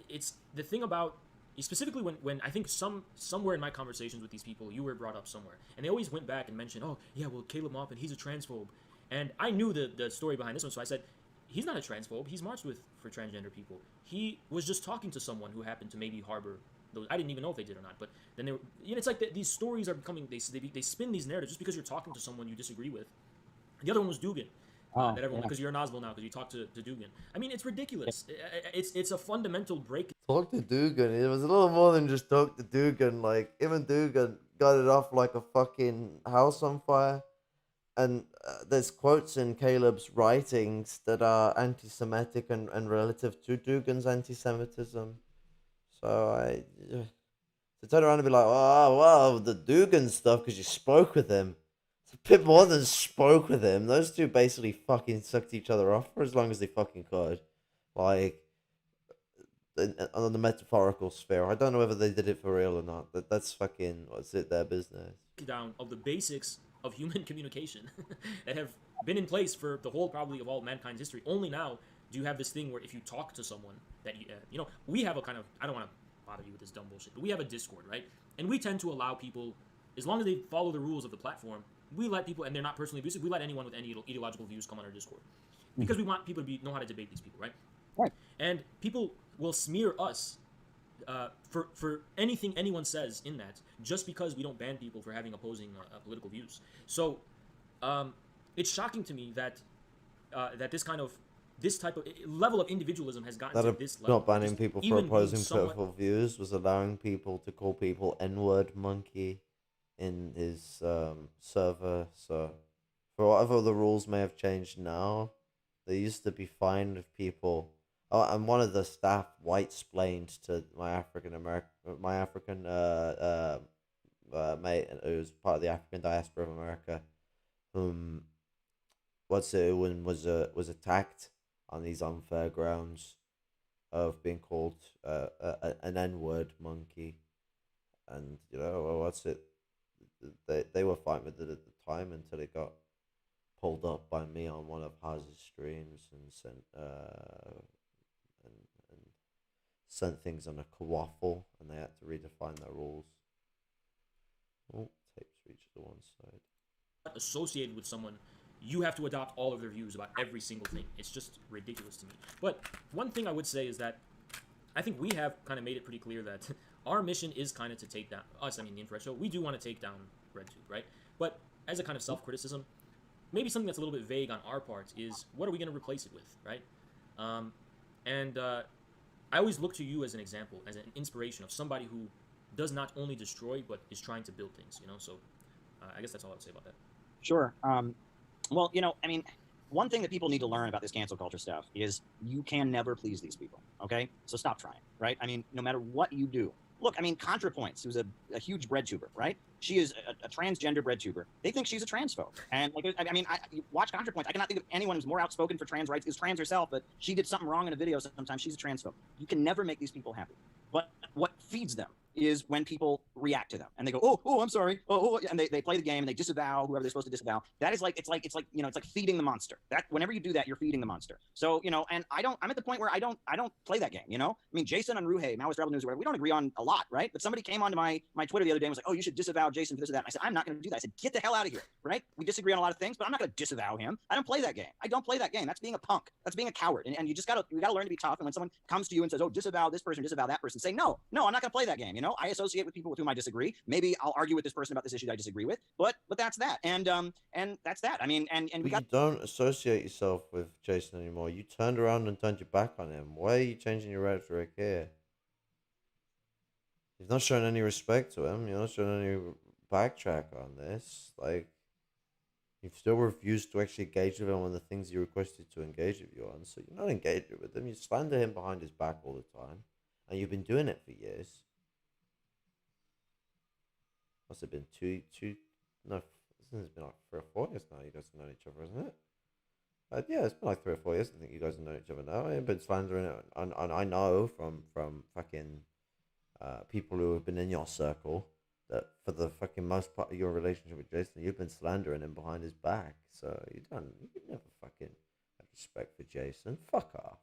It's the thing about specifically when I think somewhere in my conversations with these people, you were brought up somewhere, and they always went back and mentioned, oh yeah, well, Caleb Maupin, he's a transphobe, and I knew the story behind this one, so I said, he's not a transphobe. He's marched for transgender people. He was just talking to someone who happened to maybe harbor those. I didn't even know if they did or not. But then they were. It's like these stories are becoming. They spin these narratives just because you're talking to someone you disagree with. The other one was Dugan. That everyone, because you're an Oswald now because you talked to Dugan. I mean, it's ridiculous. It's a fundamental break. Talk to Dugan. It was a little more than just talk to Dugan. Like, even Dugan got it off like a fucking house on fire. And there's quotes in Caleb's writings that are anti-Semitic and relative to Dugan's anti-Semitism. So to turn around and be like, oh, well, the Dugan stuff because you spoke with him. It's a bit more than spoke with him. Those two basically fucking sucked each other off for as long as they fucking could. Like, on the metaphorical sphere. I don't know whether they did it for real or not. That's fucking, what's it, their business. Down of the basics of human communication that have been in place for the whole probably of all mankind's history. Only now do you have this thing where if you talk to someone that we have a kind of, I don't want to bother you with this dumb bullshit, but we have a Discord, right? And we tend to allow people, as long as they follow the rules of the platform, we let people, and they're not personally abusive, we let anyone with any ideological views come on our Discord because we want people to know how to debate these people, right? Right. And people will smear us for anything anyone says in that, just because we don't ban people for having opposing political views. So it's shocking to me that that this type of level of individualism has gotten to this level. Not banning people for opposing political views was allowing people to call people N-word monkey in his server. So for whatever the rules may have changed now, they used to be fine with people. Oh, and one of the staff white-splained to my African mate who's part of the African diaspora of America, whom was attacked on these unfair grounds of being called an N-word monkey, and they were fine with it at the time until it got pulled up by me on one of Haz's streams and sent things on a quaffle, and they had to redefine their rules. Oh, tapes reach the one side. Associated with someone, you have to adopt all of their views about every single thing. It's just ridiculous to me. But one thing I would say is that I think we have kind of made it pretty clear that our mission is kind of to take down the Infrared Show. We do want to take down RedTube, right? But as a kind of self-criticism, maybe something that's a little bit vague on our part is, what are we going to replace it with, right? I always look to you as an example, as an inspiration of somebody who does not only destroy, but is trying to build things, So I guess that's all I would say about that. Sure. Well, I mean, one thing that people need to learn about this cancel culture stuff is you can never please these people, okay? So stop trying, right? I mean, no matter what you do. Look, I mean, ContraPoints, who's a huge bread tuber, right? She is a transgender bread tuber. They think she's a transphobe. And, you watch ContraPoints. I cannot think of anyone who's more outspoken for trans rights. Is trans herself, but she did something wrong in a video sometimes. She's a transphobe. You can never make these people happy. But what feeds them is when people react to them and they go, oh, I'm sorry. And they play the game and they disavow whoever they're supposed to disavow. That is it's like feeding the monster. That whenever you do that, you're feeding the monster. So, and I'm at the point where I don't play that game, I mean, Jason and Ruhe, Maoist Rebel News, or whatever, we don't agree on a lot, right? But somebody came onto my Twitter the other day and was like, oh, you should disavow Jason for this or that. And I said, I'm not going to do that. I said, get the hell out of here, right? We disagree on a lot of things, but I'm not going to disavow him. I don't play that game. I don't play that game. That's being a punk. That's being a coward. And you gotta learn to be tough. And when someone comes to you and says, oh, disavow this person, disavow that person, say, no, I'm not going to play that game. I associate with people with whom I disagree. Maybe I'll argue with this person about this issue that I disagree with, but that's that. And that's that. I mean, and we got. You don't associate yourself with Jason anymore. You turned around and turned your back on him. Why are you changing your rhetoric here? You've not shown any respect to him. You're not showing any backtrack on this. Like, You've still refused to actually engage with him on the things you requested to engage with you on. So you're not engaging with him. You slander him behind his back all the time, and you've been doing it for years. Must have been two. No, it's been like 3 or 4 years now. You guys have known each other, isn't it? Yeah, it's been like 3 or 4 years. I think you guys have known each other now. I've been slandering it, and I know from fucking people who have been in your circle that for the fucking most part of your relationship with Jason, you've been slandering him behind his back. So you never fucking have respect for Jason. Fuck off.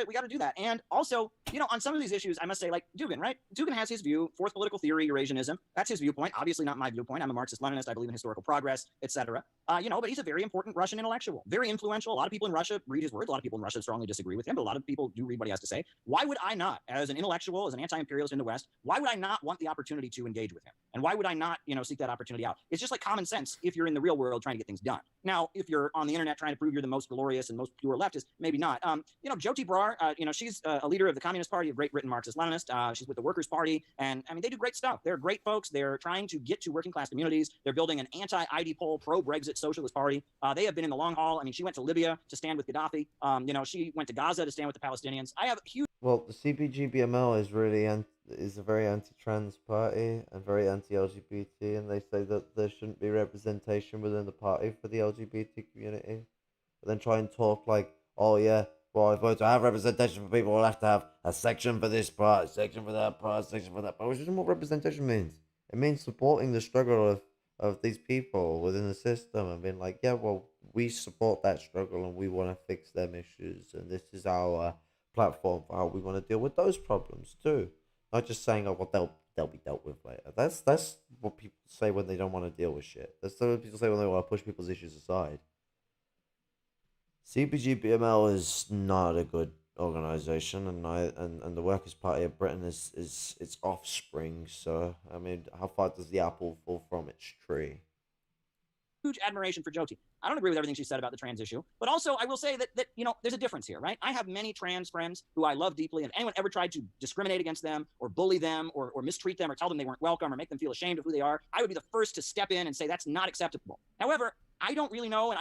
We got to do that. And also, on some of these issues, I must say, like Dugin, right? Dugin has his view, fourth political theory, Eurasianism. That's his viewpoint. Obviously not my viewpoint. I'm a Marxist-Leninist. I believe in historical progress, etc. But he's a very important Russian intellectual, very influential. A lot of people in Russia read his words. A lot of people in Russia strongly disagree with him, but a lot of people do read what he has to say. Why would I not, as an intellectual, as an anti-imperialist in the West, why would I not want the opportunity to engage with him? And why would I not, seek that opportunity out? It's just like common sense if you're in the real world trying to get things done. Now, if you're on the internet trying to prove you're the most glorious and most pure leftist, maybe not. Jyoti Brar, she's a leader of the Communist Party, a Great Britain Marxist-Leninist. She's with the Workers' Party, and they do great stuff. They're great folks. They're trying to get to working class communities. They're building an anti-ID poll, pro-Brexit socialist party. They have been in the long haul. She went to Libya to stand with Gaddafi. She went to Gaza to stand with the Palestinians. I have huge. Well, the CPGBML is a very anti-trans party and very anti-LGBT, and they say that there shouldn't be representation within the party for the LGBT community. But then try and talk like, oh yeah, well, if we're to have representation for people, we'll have to have a section for this part, a section for that part, a section for that part. Which isn't what representation means. It means supporting the struggle of these people within the system and being like, yeah, well, we support that struggle and we want to fix them issues, and this is our platform for how we want to deal with those problems too. Not just saying, oh, well, they'll be dealt with later. That's what people say when they don't want to deal with shit. That's what people say when they want to push people's issues aside. CPGBML is not a good organization, and the Workers' Party of Britain is its offspring. So how far does the apple fall from its tree? Huge admiration for Jyoti. I don't agree with everything she said about the trans issue, but also I will say that there's a difference here, right? I have many trans friends who I love deeply, and if anyone ever tried to discriminate against them or bully them or mistreat them or tell them they weren't welcome or make them feel ashamed of who they are, I would be the first to step in and say that's not acceptable. However, I don't really know,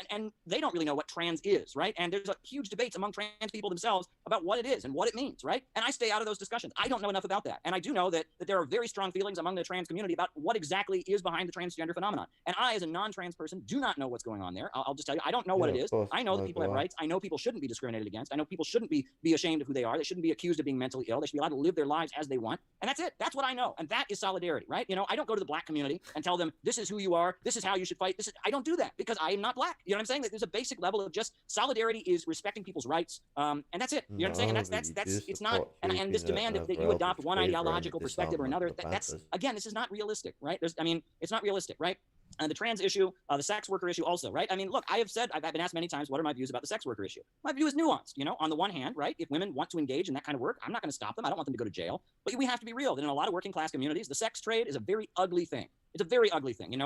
and they don't really know what trans is, right? And there's a huge debates among trans people themselves about what it is and what it means, right? And I stay out of those discussions. I don't know enough about that. And I do know that there are very strong feelings among the trans community about what exactly is behind the transgender phenomenon. And I, as a non-trans person, do not know what's going on there. I'll just tell you, I don't know what it is. I know that people have rights. I know people shouldn't be discriminated against. I know people shouldn't be ashamed of who they are. They shouldn't be accused of being mentally ill. They should be allowed to live their lives as they want. And that's it. That's what I know. And that is solidarity, right? I don't go to the black community and tell them, this is who you are. This is how you should fight. I don't do that because I am not black. You know what I'm saying? That there's a basic level of just solidarity is respecting people's rights. And that's it. You know what I'm saying? And that's it's not, and this demand that you adopt one ideological perspective or another, that's, again, this is not realistic, right? It's not realistic, right? And the trans issue, the sex worker issue also, right? Look, I've been asked many times, what are my views about the sex worker issue? My view is nuanced, On the one hand, right, if women want to engage in that kind of work, I'm not going to stop them. I don't want them to go to jail. But we have to be real that in a lot of working class communities, the sex trade is a very ugly thing. It's a very ugly thing.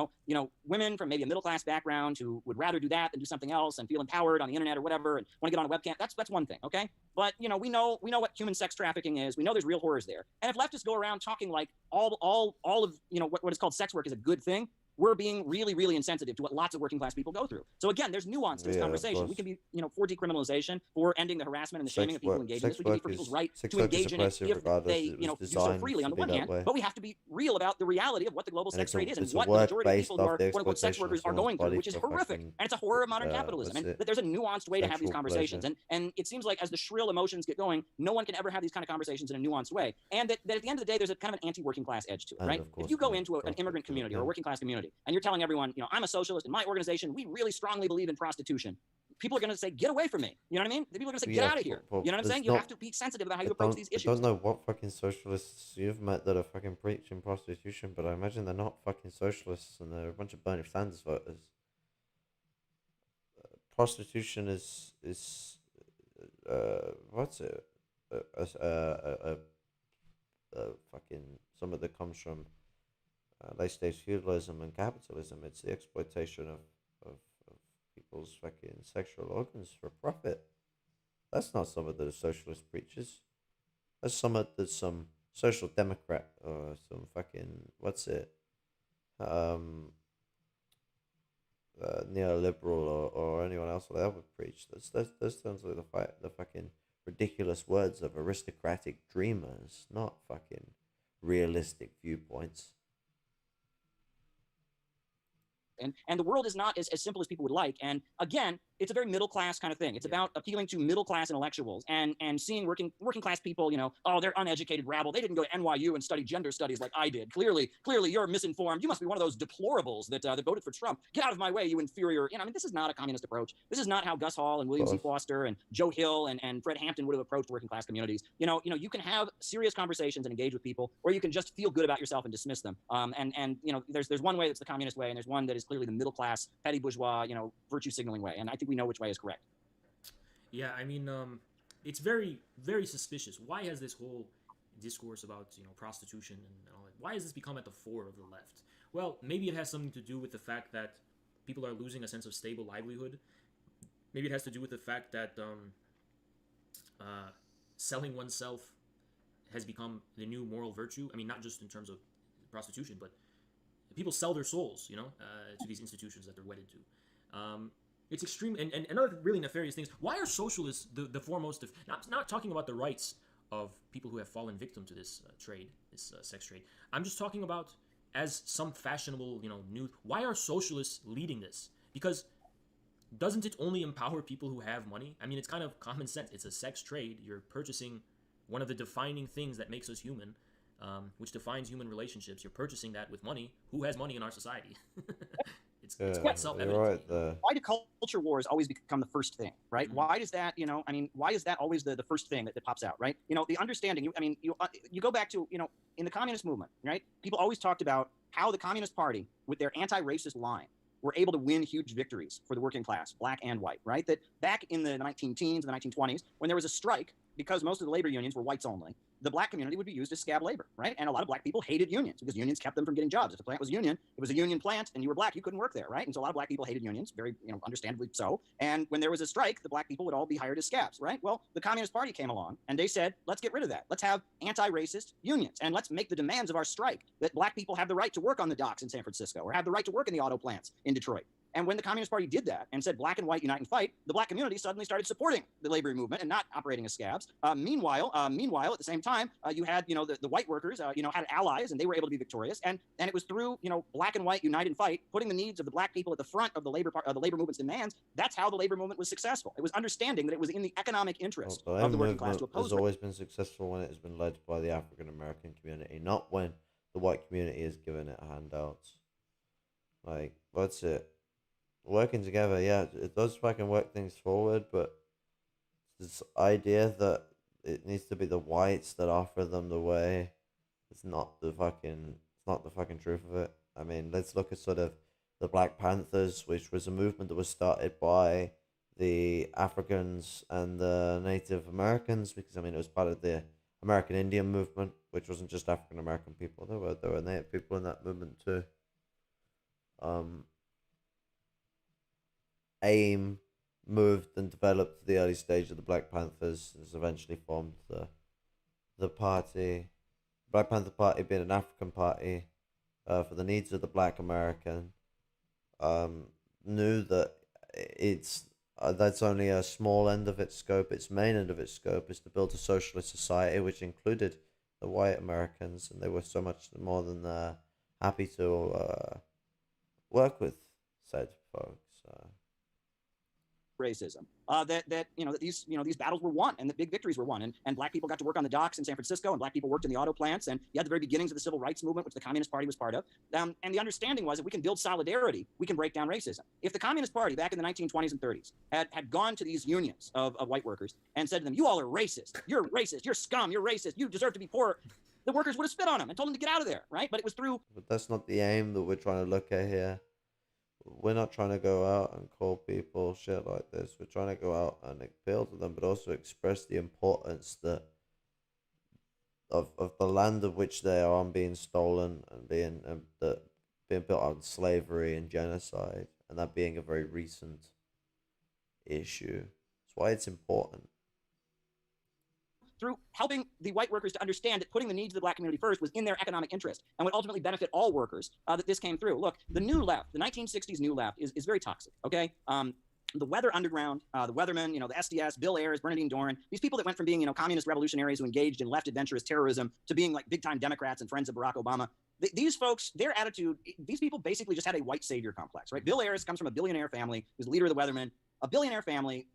Women from maybe a middle class background who would rather do that than do something else and feel empowered on the internet or whatever and want to get on a webcam. That's one thing, okay? But we know what human sex trafficking is. We know there's real horrors there. And if leftists go around talking like all of what is called sex work is a good thing, we're being really, really insensitive to what lots of working class people go through. So again, there's nuance to this conversation. We can be, for decriminalization, for ending the harassment and the shaming of people who engage in this. We can be for people's right to engage in it if they, do so freely on the one hand. But we have to be real about the reality of what the global sex trade is and what the majority of people who are quote unquote sex workers are going through, which is horrific. And it's a horror of modern capitalism. And that there's a nuanced way to have these conversations. And it seems like as the shrill emotions get going, no one can ever have these kind of conversations in a nuanced way. And that at the end of the day, there's a kind of an anti-working class edge to it, right? If you go into an immigrant community or a working class community and you're telling everyone, I'm a socialist in my organization, we really strongly believe in prostitution. People are going to say, get away from me. You know what I mean? People are going to say, get out of here. You know what I'm saying? You have to be sensitive about how you approach these issues. I don't know what fucking socialists you've met that are fucking preaching prostitution, but I imagine they're not fucking socialists and they're a bunch of Bernie Sanders voters. Prostitution is what's it? Fucking some of that comes from late-stage feudalism and capitalism. It's the exploitation of people's fucking sexual organs for profit. That's not some of the socialist preachers. That's some social democrat or some fucking neoliberal or anyone else like that would preach. Those sounds like the fucking ridiculous words of aristocratic dreamers, not fucking realistic viewpoints. And the world is not as simple as people would like. And again, it's a very middle class kind of thing. It's about appealing to middle class intellectuals and seeing working class people, oh, they're uneducated rabble. They didn't go to NYU and study gender studies like I did. Clearly you're misinformed. You must be one of those deplorables that voted for Trump. Get out of my way, you inferior. This is not a communist approach. This is not how Gus Hall and William C. Foster and Joe Hill and Fred Hampton would have approached working class communities. You can have serious conversations and engage with people, or you can just feel good about yourself and dismiss them. There's one way that's the communist way, and there's one that is clearly the middle class, petty bourgeois, virtue signaling way. And I think we know which way is correct. Yeah, it's very, very suspicious. Why has this whole discourse about prostitution and all that? Why has this become at the fore of the left? Well, maybe it has something to do with the fact that people are losing a sense of stable livelihood. Maybe it has to do with the fact that selling oneself has become the new moral virtue. Not just in terms of prostitution, but people sell their souls, to these institutions that they're wedded to. It's extreme, and another really nefarious thing is, why are socialists the foremost of, not talking about the rights of people who have fallen victim to this trade, this sex trade. I'm just talking about as some fashionable, new, why are socialists leading this? Because doesn't it only empower people who have money? It's kind of common sense. It's a sex trade. You're purchasing one of the defining things that makes us human, which defines human relationships. You're purchasing that with money. Who has money in our society? It's quite self-evident. Right there. Why do culture wars always become the first thing, right? Mm-hmm. Why does that, why is that always the first thing that pops out, right? The understanding, you go back to, in the communist movement, right? People always talked about how the Communist Party, with their anti-racist line, were able to win huge victories for the working class, black and white, right? That back in the 19-teens, the 1920s, when there was a strike, because most of the labor unions were whites only, the black community would be used as scab labor, right? And a lot of black people hated unions because unions kept them from getting jobs. If the plant was union, it was a union plant, and you were black, you couldn't work there, right? And so a lot of black people hated unions, very, understandably so. And when there was a strike, the black people would all be hired as scabs, right? Well, the Communist Party came along, and they said, let's get rid of that. Let's have anti-racist unions, and let's make the demands of our strike that black people have the right to work on the docks in San Francisco, or have the right to work in the auto plants in Detroit. And when the Communist Party did that and said black and white unite and fight, the black community suddenly started supporting the labor movement and not operating as scabs. Meanwhile, at the same time, you had the white workers had allies, and they were able to be victorious. And it was through black and white unite and fight, putting the needs of the black people at the front of the labor movement's demands. That's how the labor movement was successful. It was understanding that it was in the economic interest of the working class to oppose. Has always been successful when it has been led by the African American community, not when the white community is giving it handouts. Like, that's it. Working together, yeah, it does fucking work things forward, but this idea that it needs to be the whites that offer them the way, it's not the fucking truth of it. Let's look at sort of the Black Panthers, which was a movement that was started by the Africans and the Native Americans, because it was part of the American Indian movement, which wasn't just African American people. There were Native people in that movement too. AIM moved and developed to the early stage of the Black Panthers, has eventually formed the party. Black Panther Party being an African party for the needs of the Black American, knew that it's that's only a small end of its scope. Its main end of its scope is to build a socialist society, which included the white Americans, and they were so much more than happy to work with said folks. Racism, that these battles were won and that big victories were won, and black people got to work on the docks in San Francisco, and black people worked in the auto plants, and you had the very beginnings of the civil rights movement, which the Communist Party was part of. And the understanding was that we can build solidarity, we can break down racism. If the Communist Party back in the 1920s and 30s had gone to these unions of white workers and said to them, "You all are racist. You're racist. You're scum. You're racist. You deserve to be poor," the workers would have spit on them and told them to get out of there, right? But it was through. But that's not the aim that we're trying to look at here. We're not trying to go out and call people shit like this. We're trying to go out and appeal to them, but also express the importance that of the land of which they are on being stolen and being built on slavery and genocide, and that being a very recent issue. That's why it's important. through helping the white workers to understand that putting the needs of the black community first was in their economic interest and would ultimately benefit all workers, that this came through. Look, the new left, the 1960s new left is very toxic, okay? The Weather Underground, the Weathermen, the SDS, Bill Ayers, Bernadine Doran, these people that went from being, communist revolutionaries who engaged in left adventurous terrorism to being like big-time Democrats and friends of Barack Obama. These folks, their attitude, these people basically just had a white savior complex, right? Bill Ayers comes from a billionaire family, who's the leader of the Weathermen, a billionaire family,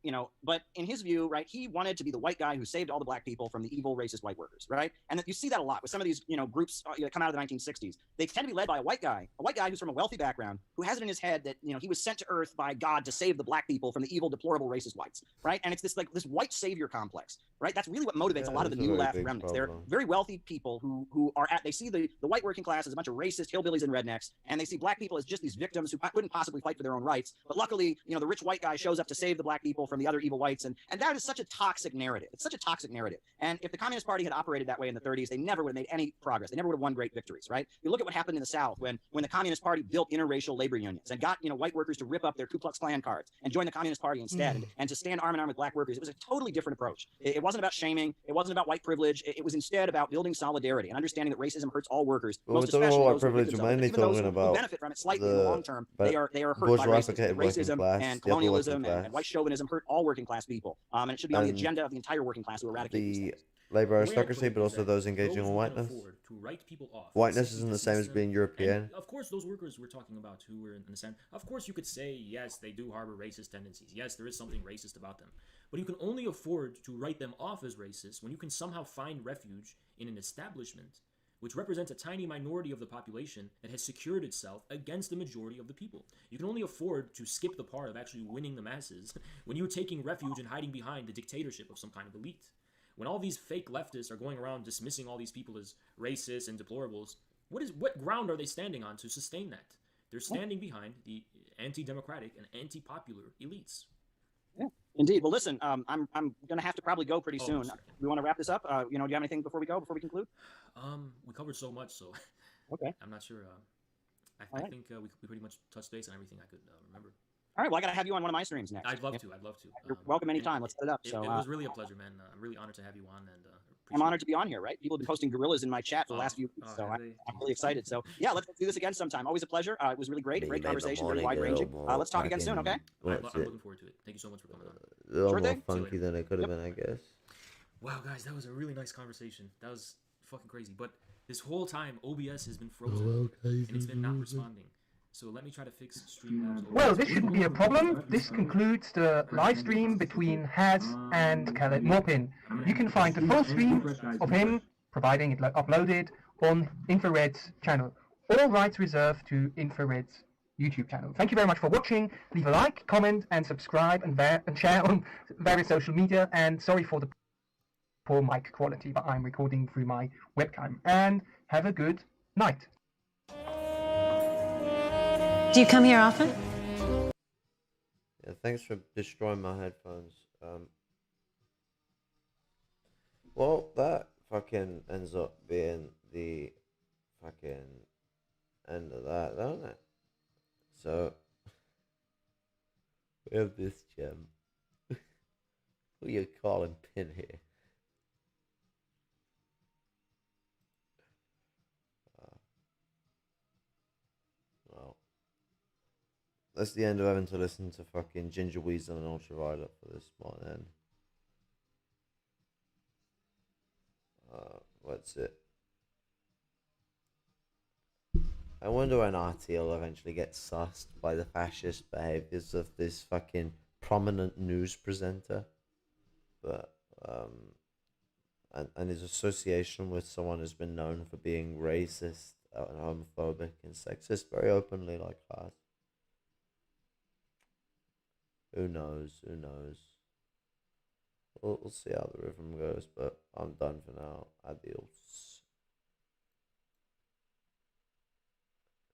but in his view, right, he wanted to be the white guy who saved all the black people from the evil, racist white workers, right? And you see that a lot with some of these, groups that come out of the 1960s. They tend to be led by a white guy who's from a wealthy background, who has it in his head that, he was sent to Earth by God to save the black people from the evil, deplorable, racist whites, right? And it's this white savior complex, right? That's really what motivates a lot of the new left remnants. They're very wealthy people who are they see the white working class as a bunch of racist hillbillies and rednecks, and they see black people as just these victims who couldn't possibly fight for their own rights. But luckily, the rich white guy shows up to save the black people from the other evil whites, and that is such a toxic narrative. It's such a toxic narrative. And if the Communist Party had operated that way in the 30s, they never would have made any progress. They never would have won great victories, right? You look at what happened in the South when the Communist Party built interracial labor unions and got white workers to rip up their Ku Klux Klan cards and join the Communist Party instead, and to stand arm in arm with black workers. It was a totally different approach. It wasn't about shaming. It wasn't about white privilege. It was instead about building solidarity and understanding that racism hurts all workers, Well, most we're talking about especially white those who privilege, victims we're of it. mainly Even those talking who about benefit from it slightly in the long term, they are hurt by racism. Racism class, and the upper working colonialism class. and white chauvinism hurt all working class people. And it should be on the agenda of the entire working class to eradicate these The things. labor The way I aristocracy, put it but is also that those engaging those in who can whiteness. afford to write people off, Whiteness simply isn't the same dismiss as being them, European. and of course, those workers we're talking about who were in the Senate, of course you could say, yes, they do harbor racist tendencies. Yes, there is something racist about them. But you can only afford to write them off as racist when you can somehow find refuge in an establishment which represents a tiny minority of the population that has secured itself against the majority of the people. You can only afford to skip the part of actually winning the masses when you're taking refuge and hiding behind the dictatorship of some kind of elite. When all these fake leftists are going around dismissing all these people as racist and deplorables, what ground are they standing on to sustain that? They're standing behind the anti-democratic and anti-popular elites. Yeah, indeed. Well, listen, I'm going to have to probably go pretty soon. Sorry. We want to wrap this up. Do you have anything before we conclude? We covered so much, so Okay. I'm not sure. I right. think we pretty much touched base on everything I could remember. All right. Well, I got to have you on one of my streams next. I'd love to. You're welcome anytime. Let's set it up. It So was really a pleasure, man. I'm really honored to have you on, and I'm honored to be on here. Right? People have been posting gorillas in my chat for the last few weeks, so I'm really excited. So yeah, let's do this again sometime. Always a pleasure. It was really great. Great conversation. Very wide ranging. Let's talk again soon. Okay. I'm looking forward to it. Thank you so much for coming on. A lot Sure more thing. funky than it could have been, I guess. Wow, guys, that was a really nice conversation. That was fucking crazy. But this whole time, OBS has been frozen, and it's been not responding. So let me try to fix Streamlabs. Well, this shouldn't be a problem. This concludes the live stream between Haz and Khaled Maupin. You can find the full stream of him, providing it uploaded, on Infrared's channel. All rights reserved to Infrared's YouTube channel. Thank you very much for watching. Leave a like, comment, and subscribe, and share on various social media. And sorry for the poor mic quality, but I'm recording through my webcam. And have a good night. Do you come here often? Yeah, thanks for destroying my headphones. Well, that fucking ends up being the fucking end of that, don't it? So, we have this gem. Who you calling Pin here? Well, that's the end of having to listen to fucking Ginger Weasel and Ultra-Violet for this morning. What's it? I wonder when RT will eventually get sussed by the fascist behaviors of this fucking prominent news presenter. But, and his association with someone who's been known for being racist and homophobic and sexist very openly like that. Who knows? Who knows? We'll see how the rhythm goes, but I'm done for now. Adios.